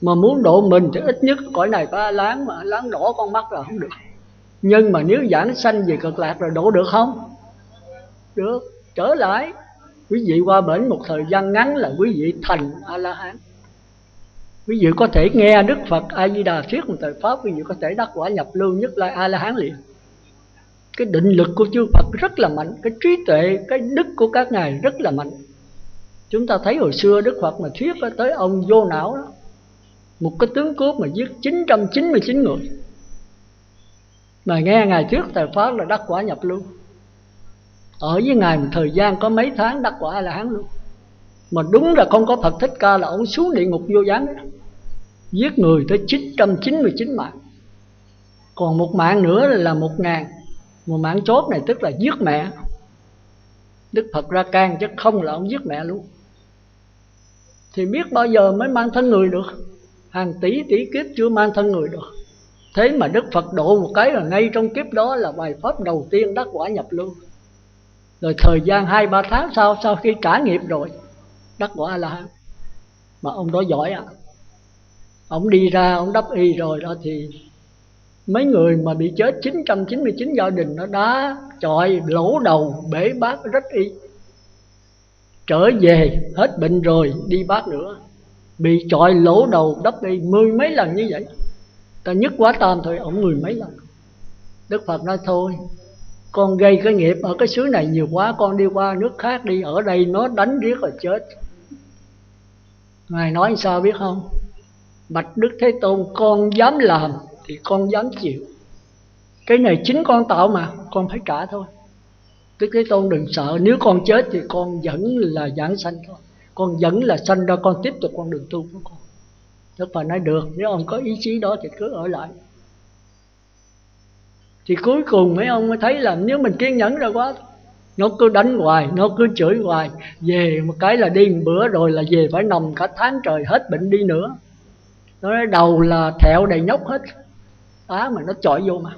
Mà muốn độ mình thì ít nhất cõi này phải láng, mà láng đỏ con mắt là không được. Nhưng mà nếu giảng sanh về Cực Lạc rồi độ được không? Được. Trở lại, quý vị qua bển một thời gian ngắn là quý vị thành A-la-hán. Quý vị có thể nghe Đức Phật A-di-đà thuyết một thời pháp, quý vị có thể đắc quả nhập lưu nhất lai A-la-hán liền. Cái định lực của chư Phật rất là mạnh, cái trí tuệ, cái đức của các ngài rất là mạnh. Chúng ta thấy hồi xưa Đức Phật mà thuyết tới ông Vô Não đó, một cái tướng cướp mà giết 999 người, mà nghe ngài thuyết thời pháp là đắc quả nhập lưu. Ở với ngài một thời gian có mấy tháng đắc quả A-la-hán luôn. Mà đúng là không có Phật Thích Ca là ông xuống địa ngục vô gián đó. Giết người tới 999 mạng. Còn một mạng nữa là 1000. Một mạng chốt này tức là giết mẹ. Đức Phật ra can chứ không là ông giết mẹ luôn. Thì biết bao giờ mới mang thân người được. Hàng tỷ kiếp chưa mang thân người được. Thế mà Đức Phật độ một cái là ngay trong kiếp đó là bài pháp đầu tiên đắc quả nhập lưu. Rồi thời gian 2-3 tháng sau khi trả nghiệp rồi đắc quả A-la-hán. Mà ông đó giỏi ạ. Ông đi ra ông đắp y rồi đó thì mấy người mà bị chết 999 gia đình nó đá chọi lỗ đầu bể bát rách y. Trở về hết bệnh rồi đi bát nữa, bị chọi lỗ đầu đắp y 10 mấy lần như vậy. Ta nhất quá tam thôi, ông 10 mấy lần. Đức Phật nói thôi, con gây cái nghiệp ở cái xứ này nhiều quá, con đi qua nước khác đi, ở đây nó đánh riết rồi chết. Ngài nói sao biết không? Bạch Đức Thế Tôn, con dám làm thì con dám chịu. Cái này chính con tạo mà, con phải trả thôi. Đức Thế Tôn đừng sợ, nếu con chết thì con vẫn là giảng sanh thôi. Con vẫn là sanh ra, con tiếp tục con đường tu của con. Đức Phật nói được, nếu ông có ý chí đó thì cứ ở lại. Thì cuối cùng mấy ông mới thấy là nếu mình kiên nhẫn ra quá, nó cứ đánh hoài, nó cứ chửi hoài. Về một cái là đi một bữa rồi là về phải nằm cả tháng trời hết bệnh đi nữa. Nó nói đầu là thẹo đầy nhóc hết. Mà nó chọi vô mà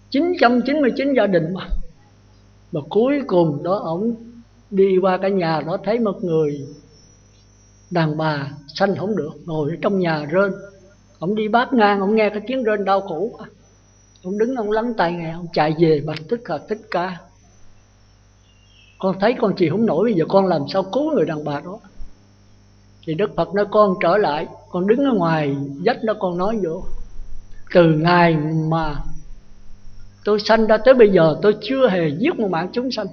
999 gia đình mà. Mà cuối cùng đó ổng đi qua cái nhà đó thấy một người đàn bà sanh không được, ngồi ở trong nhà rên. Ổng đi bát ngang, ổng nghe cái tiếng rên đau khổ. Ông đứng ông lắng tai nghe, ông chạy về bạch Đức Phật Thích Ca. Con thấy con chịu không nổi, bây giờ con làm sao cứu người đàn bà đó. Thì Đức Phật nói con trở lại, con đứng ở ngoài vách đó con nói vô. Từ ngày mà tôi sanh ra tới bây giờ tôi chưa hề giết một mạng chúng sanh.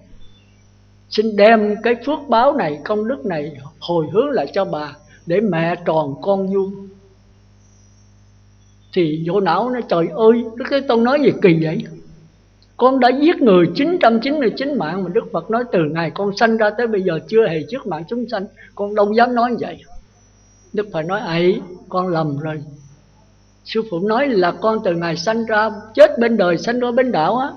Xin đem cái phước báo này, công đức này hồi hướng lại cho bà, để mẹ tròn con vuông. Thì Vô Não nói trời ơi, Đức Thế Tôn nói gì kỳ vậy? Con đã giết người 999 mạng mà Đức Phật nói từ ngày con sanh ra tới bây giờ chưa hề giết mạng chúng sanh. Con đâu dám nói vậy. Đức Phật nói ấy, con lầm rồi. Sư phụ nói là con từ ngày sanh ra, chết bên đời sanh ra bên đạo á,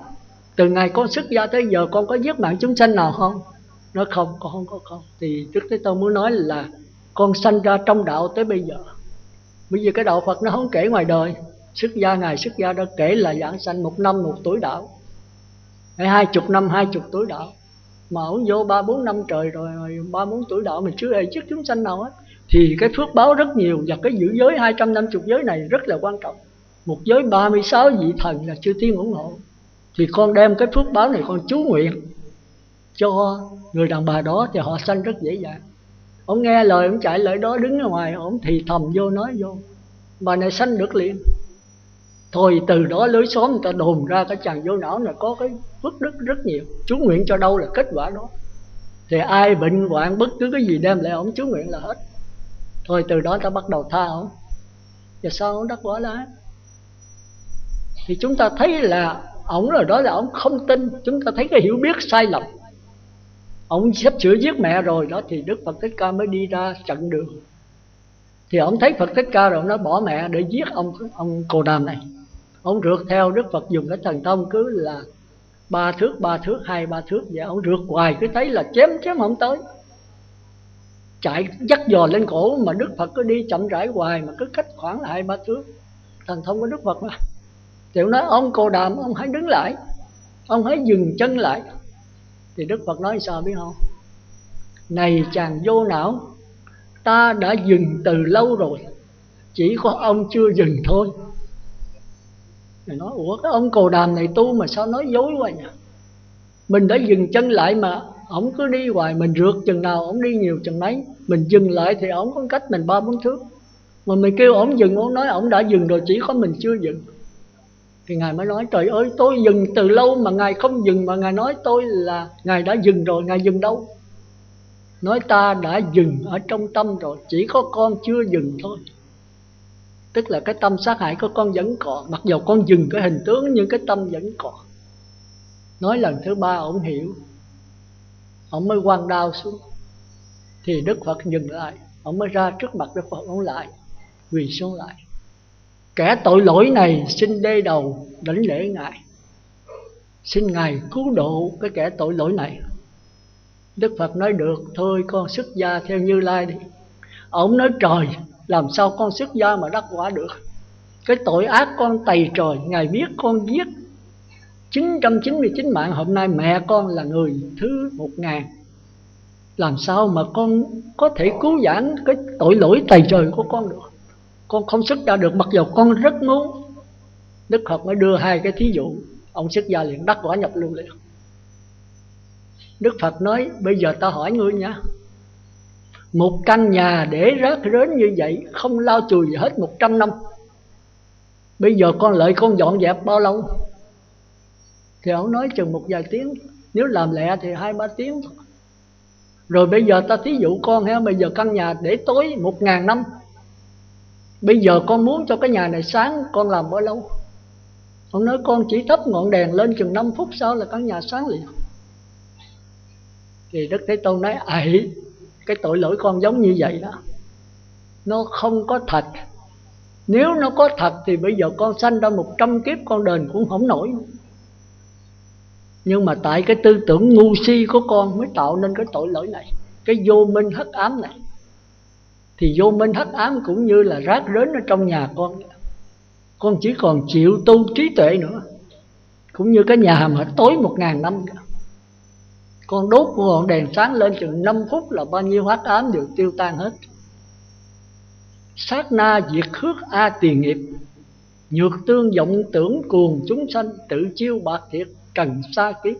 từ ngày con xuất gia tới giờ con có giết mạng chúng sanh nào không? Nói không, con không. Thì Đức Thế Tôn muốn nói là con sanh ra trong đạo tới bây giờ. Bởi vì cái đạo Phật nó không kể ngoài đời. Xuất gia, ngày xuất gia đó kể là giảng sanh 1 năm 1 tuổi đạo, hay 20 năm 20 tuổi đạo. Mà ông vô 3-4 năm trời rồi 3-4 tuổi đạo mình chưa hề giết chúng sanh nào hết. Thì cái phước báo rất nhiều. Và cái giữ giới 250 giới này rất là quan trọng. Một giới 36 vị thần là chư thiên ủng hộ. Thì con đem cái phước báo này con chú nguyện cho người đàn bà đó thì họ sanh rất dễ dàng. Ông nghe lời, ông chạy lại đó đứng ở ngoài, ông thì thầm vô nói vô, bà này sanh được liền. Thôi từ đó lối xóm người ta đồn ra cái chàng Vô Não này có cái phước đức rất nhiều. Chú nguyện cho đâu là kết quả đó. Thì ai bệnh hoạn bất cứ cái gì đem lại ông chú nguyện là hết. Thôi từ đó ta bắt đầu tha ông. và sao ông đắc quả La? Thì chúng ta thấy là ông là đó là ông không tin. Chúng ta thấy cái hiểu biết sai lầm. Ông sắp sửa giết mẹ rồi đó, thì Đức Phật Thích Ca mới đi ra chặn đường. Thì ông thấy Phật Thích Ca rồi, nó bỏ mẹ để giết ông Cồ Đàm này. Ông rượt theo Đức Phật dùng cái thần thông cứ là 3 thước, 3 thước, 2, 3 thước vậy. Ông rượt hoài cứ thấy là chém không tới, chạy dắt giò lên cổ, mà Đức Phật cứ đi chậm rãi hoài, mà cứ cách khoảng là 2, 3 thước. Thần thông của Đức Phật mà. Thì ông nói ông Cồ Đàm, ông hãy đứng lại, ông hãy dừng chân lại. Thì Đức Phật nói sao biết không? Này chàng vô não, ta đã dừng từ lâu rồi, chỉ có ông chưa dừng thôi. Người nói ủa cái ông Cồ Đàm này tu mà sao nói dối quá nhỉ? Mình đã dừng chân lại mà ổng cứ đi hoài, mình rượt chừng nào ổng đi nhiều chừng nấy. Mình dừng lại thì ổng có cách mình 3, 4 thước. Mà mình kêu ổng dừng, ổng nói ổng đã dừng rồi, chỉ có mình chưa dừng. Thì Ngài mới nói trời ơi, tôi dừng từ lâu mà Ngài không dừng, mà Ngài nói tôi là Ngài đã dừng rồi. Ngài dừng đâu? Nói ta đã dừng ở trong tâm rồi, chỉ có con chưa dừng thôi. Tức là cái tâm sát hại của con vẫn còn, mặc dù con dừng cái hình tướng nhưng cái tâm vẫn còn. Nói lần thứ 3 ổng hiểu, ổng mới quăng đao xuống. Thì Đức Phật dừng lại, ổng mới ra trước mặt Đức Phật, ổng lại quỳ xuống lại. Kẻ tội lỗi này xin đê đầu đảnh lễ Ngài, xin Ngài cứu độ cái kẻ tội lỗi này. Đức Phật nói được, thôi con xuất gia theo Như Lai đi. Ông nói trời, làm sao con xuất gia mà đắc quả được? Cái tội ác con tày trời, Ngài biết con giết 999 mạng, hôm nay mẹ con là người thứ 1000. Làm sao mà con có thể cứu vãn cái tội lỗi tày trời của con được? Con không xuất gia được, mặc dù con rất muốn. Đức Phật mới đưa 2 cái thí dụ. Ông xuất gia liền đắc quả nhập lưu liền. Đức Phật nói bây giờ ta hỏi ngươi nha, một căn nhà để rác rến như vậy, không lau chùi gì hết 100 năm, bây giờ con lợi con dọn dẹp bao lâu? Thì ông nói chừng một vài tiếng, nếu làm lẹ thì 2-3 tiếng thôi. Rồi bây giờ ta thí dụ con ha, bây giờ căn nhà để tối 1000 năm, bây giờ con muốn cho cái nhà này sáng, con làm bao lâu? Ông nói con chỉ thắp ngọn đèn lên chừng 5 phút sau là căn nhà sáng liền. Thì Đức Thế Tôn nói ấy, cái tội lỗi con giống như vậy đó, nó không có thật. Nếu nó có thật thì bây giờ con sanh ra 100 kiếp con đền cũng không nổi. Nhưng mà tại cái tư tưởng ngu si của con mới tạo nên cái tội lỗi này, cái vô minh hắc ám này. Thì vô minh hắc ám cũng như là rác rến ở trong nhà con chỉ còn chịu tu trí tuệ nữa. Cũng như cái nhà mà tối 1000 năm, con đốt ngọn đèn sáng lên chừng 5 phút là bao nhiêu hắc ám đều tiêu tan hết. Sát na diệt khước a tiền nghiệp, nhược tương vọng tưởng cuồng chúng sanh, tự chiêu bạc thiệt trần xa kiếp.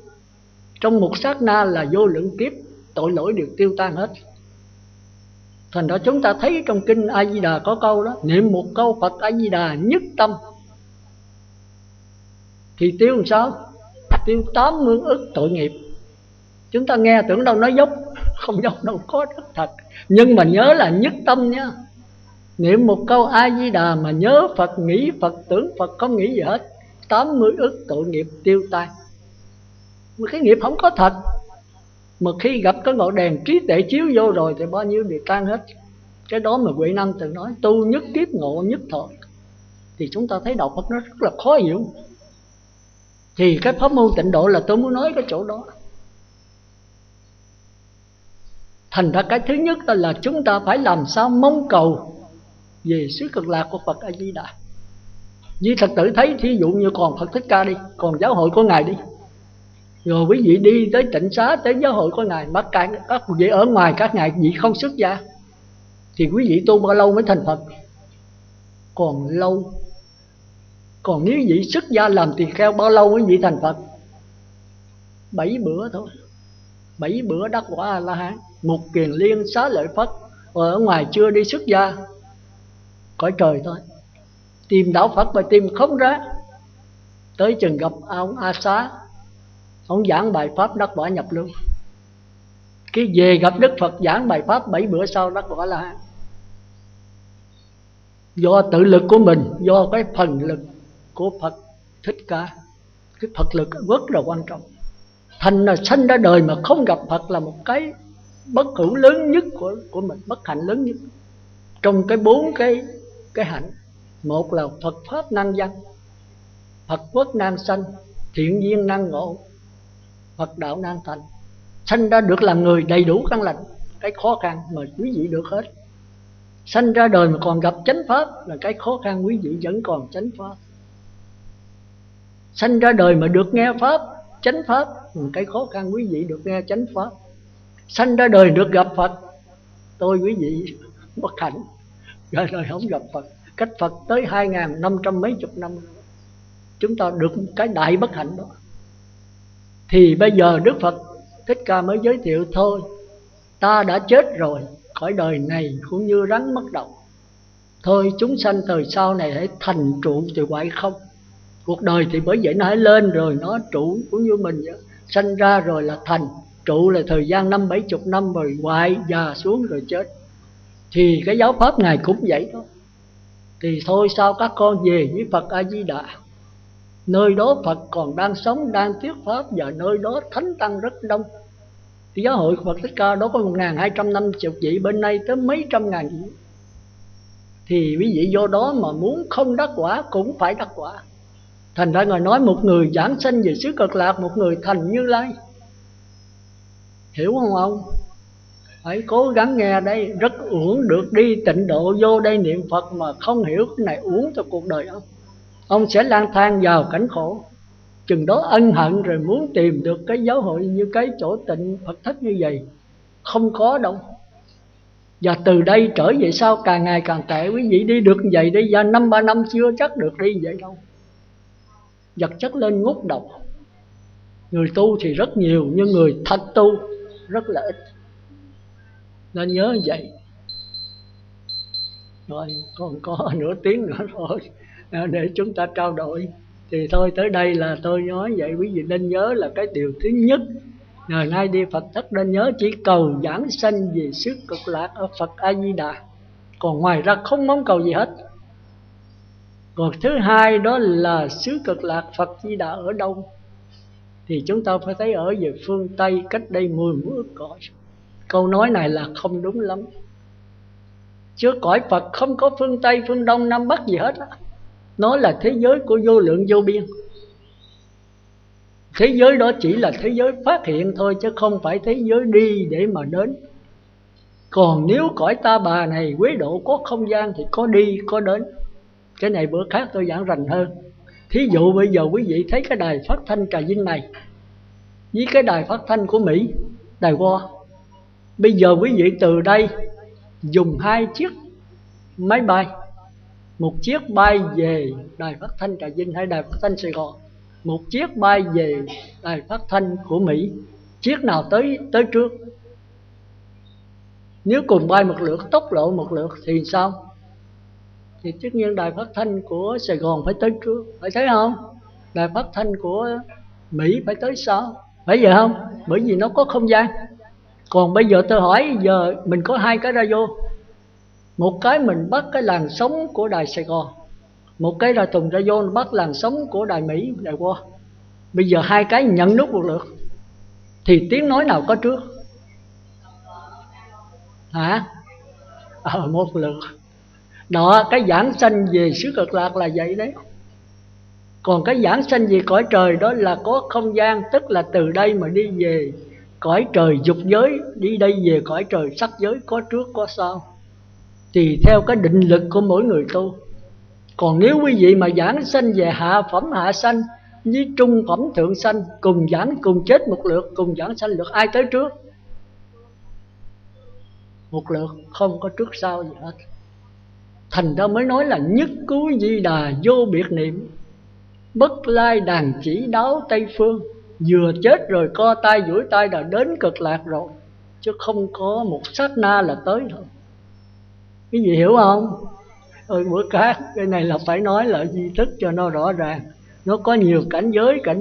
Trong một sát na là vô lượng kiếp, tội lỗi đều tiêu tan hết. Thành ra chúng ta thấy trong kinh A Di Đà có câu đó, niệm một câu Phật A Di Đà nhất tâm thì tiêu làm sao? Tiêu 80 ức tội nghiệp. Chúng ta nghe tưởng đâu nói dốc, không dốc đâu, có rất thật. Nhưng mà nhớ là nhất tâm nha. Niệm một câu A Di Đà mà nhớ Phật, nghĩ Phật, tưởng Phật, không nghĩ gì hết, 80 ức tội nghiệp tiêu tan. Mà cái nghiệp không có thật. Mà khi gặp cái ngọn đèn trí tuệ chiếu vô rồi thì bao nhiêu đều tan hết. Cái đó mà Huệ Năng từng nói tu nhất kiếp ngộ nhất thời. Thì chúng ta thấy đạo Phật nó rất là khó hiểu. Thì cái pháp môn tịnh độ là tôi muốn nói cái chỗ đó. Thành ra cái thứ nhất là chúng ta phải làm sao mong cầu về xứ Cực Lạc của Phật A Di Đà. Vì thật tử thấy thí dụ như còn Phật Thích Ca đi, còn giáo hội của Ngài đi, rồi quý vị đi tới Tịnh Xá, tới giáo hội của Ngài, mà các vị ở ngoài các ngài vị không xuất gia, thì quý vị tu bao lâu mới thành Phật? Còn lâu. Còn nếu vị xuất gia làm tỳ kheo bao lâu quý vị thành Phật? 7 bữa thôi. 7 bữa đắc quả A-la-hán, một kiền liên xá lợi Phất. Ở ngoài chưa đi xuất gia, cõi trời thôi, tìm đạo Phật mà tìm không ra. Tới chừng gặp ông A Xá, ông giảng bài pháp đắc quả nhập lưu. Cái về gặp Đức Phật giảng bài pháp 7 bữa sau đắc quả La-hán. do tự lực của mình, do cái phần lực của Phật Thích Ca. Cái Phật lực rất là quan trọng. Thành là sanh ra đời mà không gặp Phật là một cái bất hữu lớn nhất của mình, bất hạnh lớn nhất. Trong cái 4 cái hạnh, một là Phật Pháp năng văn, Phật quốc năng sanh, thiện duyên năng ngộ, Phật đạo năng thành. Sanh ra được làm người đầy đủ căn lành, cái khó khăn mà quý vị được hết. Sanh ra đời mà còn gặp chánh pháp là cái khó khăn, quý vị vẫn còn chánh pháp. Sanh ra đời mà được nghe pháp, chánh pháp là cái khó khăn, quý vị được nghe chánh pháp. Sanh ra đời được gặp Phật, tôi quý vị bất hạnh, ra đời không gặp Phật. Cách Phật tới 2.500 mấy chục năm, chúng ta được cái đại bất hạnh đó. Thì bây giờ Đức Phật Thích Ca mới giới thiệu thôi, ta đã chết rồi, cõi đời này cũng như rắn mất đầu. Thôi chúng sanh thời sau này hãy thành trụ từ hoại không. Cuộc đời thì bởi vậy nó hãy lên rồi nó trụ, cũng như mình vậy. Sanh ra rồi là thành, trụ là thời gian 50-70 năm rồi hoại, già xuống rồi chết. Thì cái giáo pháp Ngài cũng vậy đó. Thì thôi sao các con về với Phật A-di-đà. Nơi đó Phật còn đang sống, đang thuyết pháp, và nơi đó thánh tăng rất đông. Thì giáo hội Phật Thích Ca đó có 1.250 vị, bên đây tới mấy trăm ngàn vị. Thì quý vị do đó mà muốn không đắc quả cũng phải đắc quả. Thành ra Ngài nói một người giảng sanh về xứ Cực Lạc, một người thành Như Lai. Hiểu không ông? Phải cố gắng nghe đây, rất uổng được đi tịnh độ vô đây niệm Phật mà không hiểu cái này uổng cho cuộc đời ông. Ông sẽ lang thang vào cảnh khổ. Chừng đó ân hận rồi muốn tìm được cái giáo hội như cái chỗ tịnh Phật thất như vậy không có đâu. Và từ đây trở về sau càng ngày càng tệ. Quý vị đi được vậy đi, và 5-3 năm chưa chắc được đi vậy đâu. Vật chất lên ngút đầu. Người tu thì rất nhiều, nhưng người thật tu rất là ít. Nên nhớ vậy. Rồi còn có nửa tiếng nữa thôi để chúng ta trao đổi. Thì thôi tới đây là tôi nói vậy. Quý vị nên nhớ là cái điều thứ nhất, ngày nay đi Phật thất nên nhớ chỉ cầu giảng sanh về xứ Cực Lạc ở Phật A-di-đà. Còn ngoài ra không mong cầu gì hết. Còn thứ hai đó là xứ Cực Lạc Phật Di-đà ở đâu? Thì chúng ta phải thấy ở về phương Tây, cách đây 10 ức cõi. Câu nói này là không đúng lắm. Chứ cõi Phật không có phương Tây, phương Đông, Nam Bắc gì hết á. Nó là thế giới của vô lượng vô biên. Thế giới đó chỉ là thế giới phát hiện thôi, chứ không phải thế giới đi để mà đến. Còn nếu cõi Ta Bà này Quế Độ có không gian thì có đi có đến. Cái này bữa khác tôi giảng rành hơn. Thí dụ bây giờ quý vị thấy cái đài phát thanh Trà Vinh này với cái đài phát thanh của Mỹ, đài Wo. Bây giờ quý vị từ đây dùng 2 chiếc máy bay, một chiếc bay về đài phát thanh Trà Vinh hay đài phát thanh Sài Gòn, một chiếc bay về đài phát thanh của Mỹ. Chiếc nào tới trước? Nếu cùng bay một lượt, tốc độ một lượt thì sao? Thì tất nhiên đài phát thanh của Sài Gòn phải tới trước, phải thấy không? Đài phát thanh của Mỹ phải tới sau, phải vậy không? Bởi vì nó có không gian. Còn bây giờ tôi hỏi, giờ mình có 2 cái radio. Một cái mình bắt cái làn sóng của đài Sài Gòn, một cái là Tùng Radio bắt làn sóng của đài Mỹ, đài Wo. Bây giờ 2 cái nhận nút một lượt thì tiếng nói nào có trước? Hả? Một lượt. Đó, cái giảng sanh về xứ Cực Lạc là vậy đấy. Còn cái giảng sanh về cõi trời đó là có không gian, tức là từ đây mà đi về cõi trời dục giới, đi đây về cõi trời sắc giới, có trước có sau. Thì theo cái định lực của mỗi người tu. Còn nếu quý vị mà giảng sanh về hạ phẩm hạ sanh với trung phẩm thượng sanh, cùng giảng cùng chết một lượt, cùng giảng sanh lượt, ai tới trước? Một lượt, không có trước sau gì hết. Thành ra mới nói là nhất cứu Di Đà vô biệt niệm, bất lai đàn chỉ đáo Tây Phương. Vừa chết rồi co tay duỗi tay đã đến Cực Lạc rồi, chứ không có một sát na là tới thôi. Cái gì hiểu không? Bữa khác cái này là phải nói là di thức cho nó rõ ràng. Nó có nhiều cảnh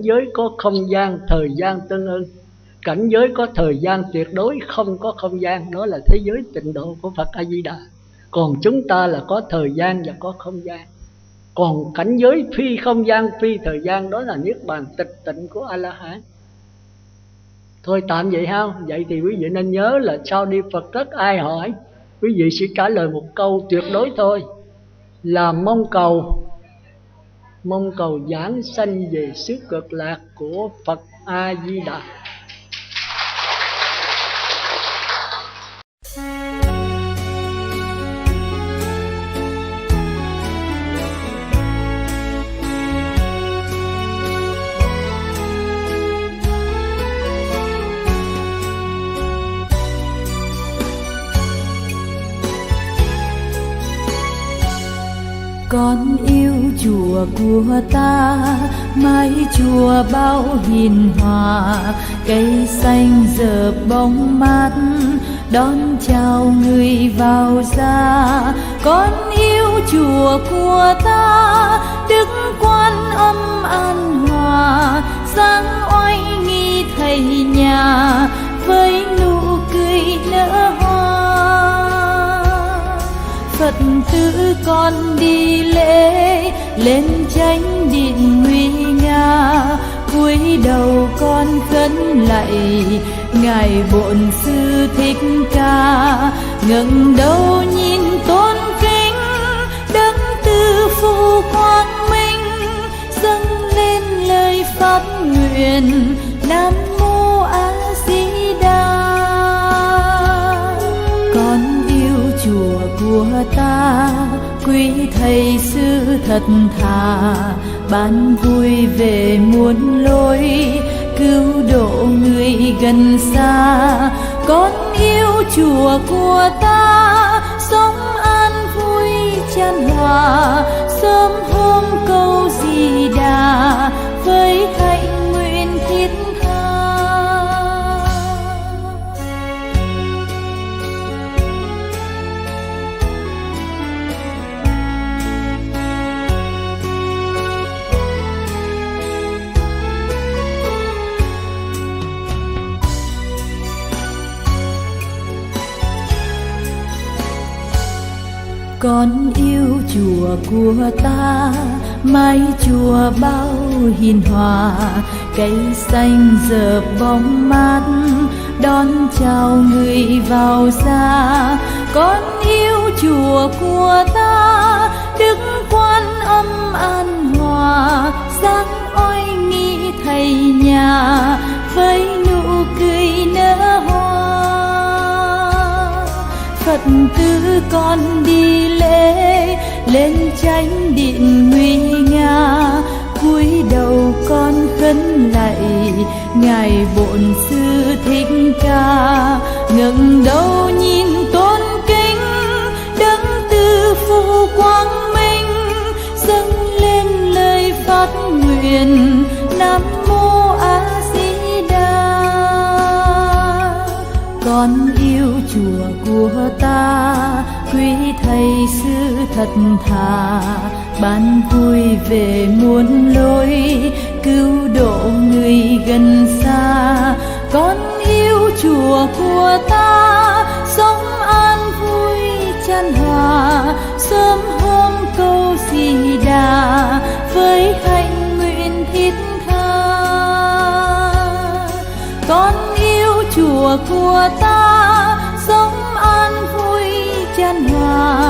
giới có không gian, thời gian tương ưng. Cảnh giới có thời gian tuyệt đối, không có không gian, đó là thế giới tịnh độ của Phật A-di-đà. Còn chúng ta là có thời gian và có không gian. Còn cảnh giới phi không gian, phi thời gian, đó là niết bàn tịch tịnh của A-la-hán. Thôi tạm vậy ha. Vậy thì quý vị nên nhớ là sau đi Phật rất ai hỏi, quý vị sẽ trả lời một câu tuyệt đối thôi, là mong cầu giảng sanh về xứ Cực Lạc của Phật A Di Đà. Con yêu chùa của ta, mái chùa bao hiền hòa, cây xanh dợp bóng mát đón chào người vào ra. Con yêu chùa của ta, Đức Quan Âm an hòa, dáng oai nghi thầy nhà với nụ cười nở hoa. Phật tử con đi lễ lên chánh điện nguy nga, cúi đầu con khấn lạy ngài Bổn Sư Thích Ca. Ngẩng đầu nhìn tôn kính đấng Từ Phụ quang minh, dâng lên lời phát nguyện Nam Mô A Di Đà. Con yêu chùa của ta, quý thầy sư thật thà, ban vui về muôn lối, cứu độ người gần xa. Con yêu chùa của ta, sống an vui chan hòa, sớm hôm câu Di Đà với hạnh nguyện thiết tha. Con yêu chùa của ta, mái chùa bao hiền hòa, cây xanh dợp bóng mát đón chào người vào ra. Con yêu chùa của ta, Đức Quan Âm an hòa, dáng oai nghi thầy nhà với nụ cười nở hoa. Phật tử con đi lễ lên chánh điện nguy nga, cúi đầu con khấn lạy ngài Bổn Sư Thích Ca. Ngẩng đầu nhìn tôn kính đấng Từ Phụ quang minh, dâng lên lời phát nguyện Nam Mô A Di Đà. Con yêu chùa của ta, quý thầy sư thật thà, ban vui về muôn lối, cứu độ người gần xa. Con yêu chùa của ta, sống an vui chan hòa, sớm hôm câu Di Đà với hạnh nguyện thiết tha. Con yêu chùa của ta, sống an vui chan hòa,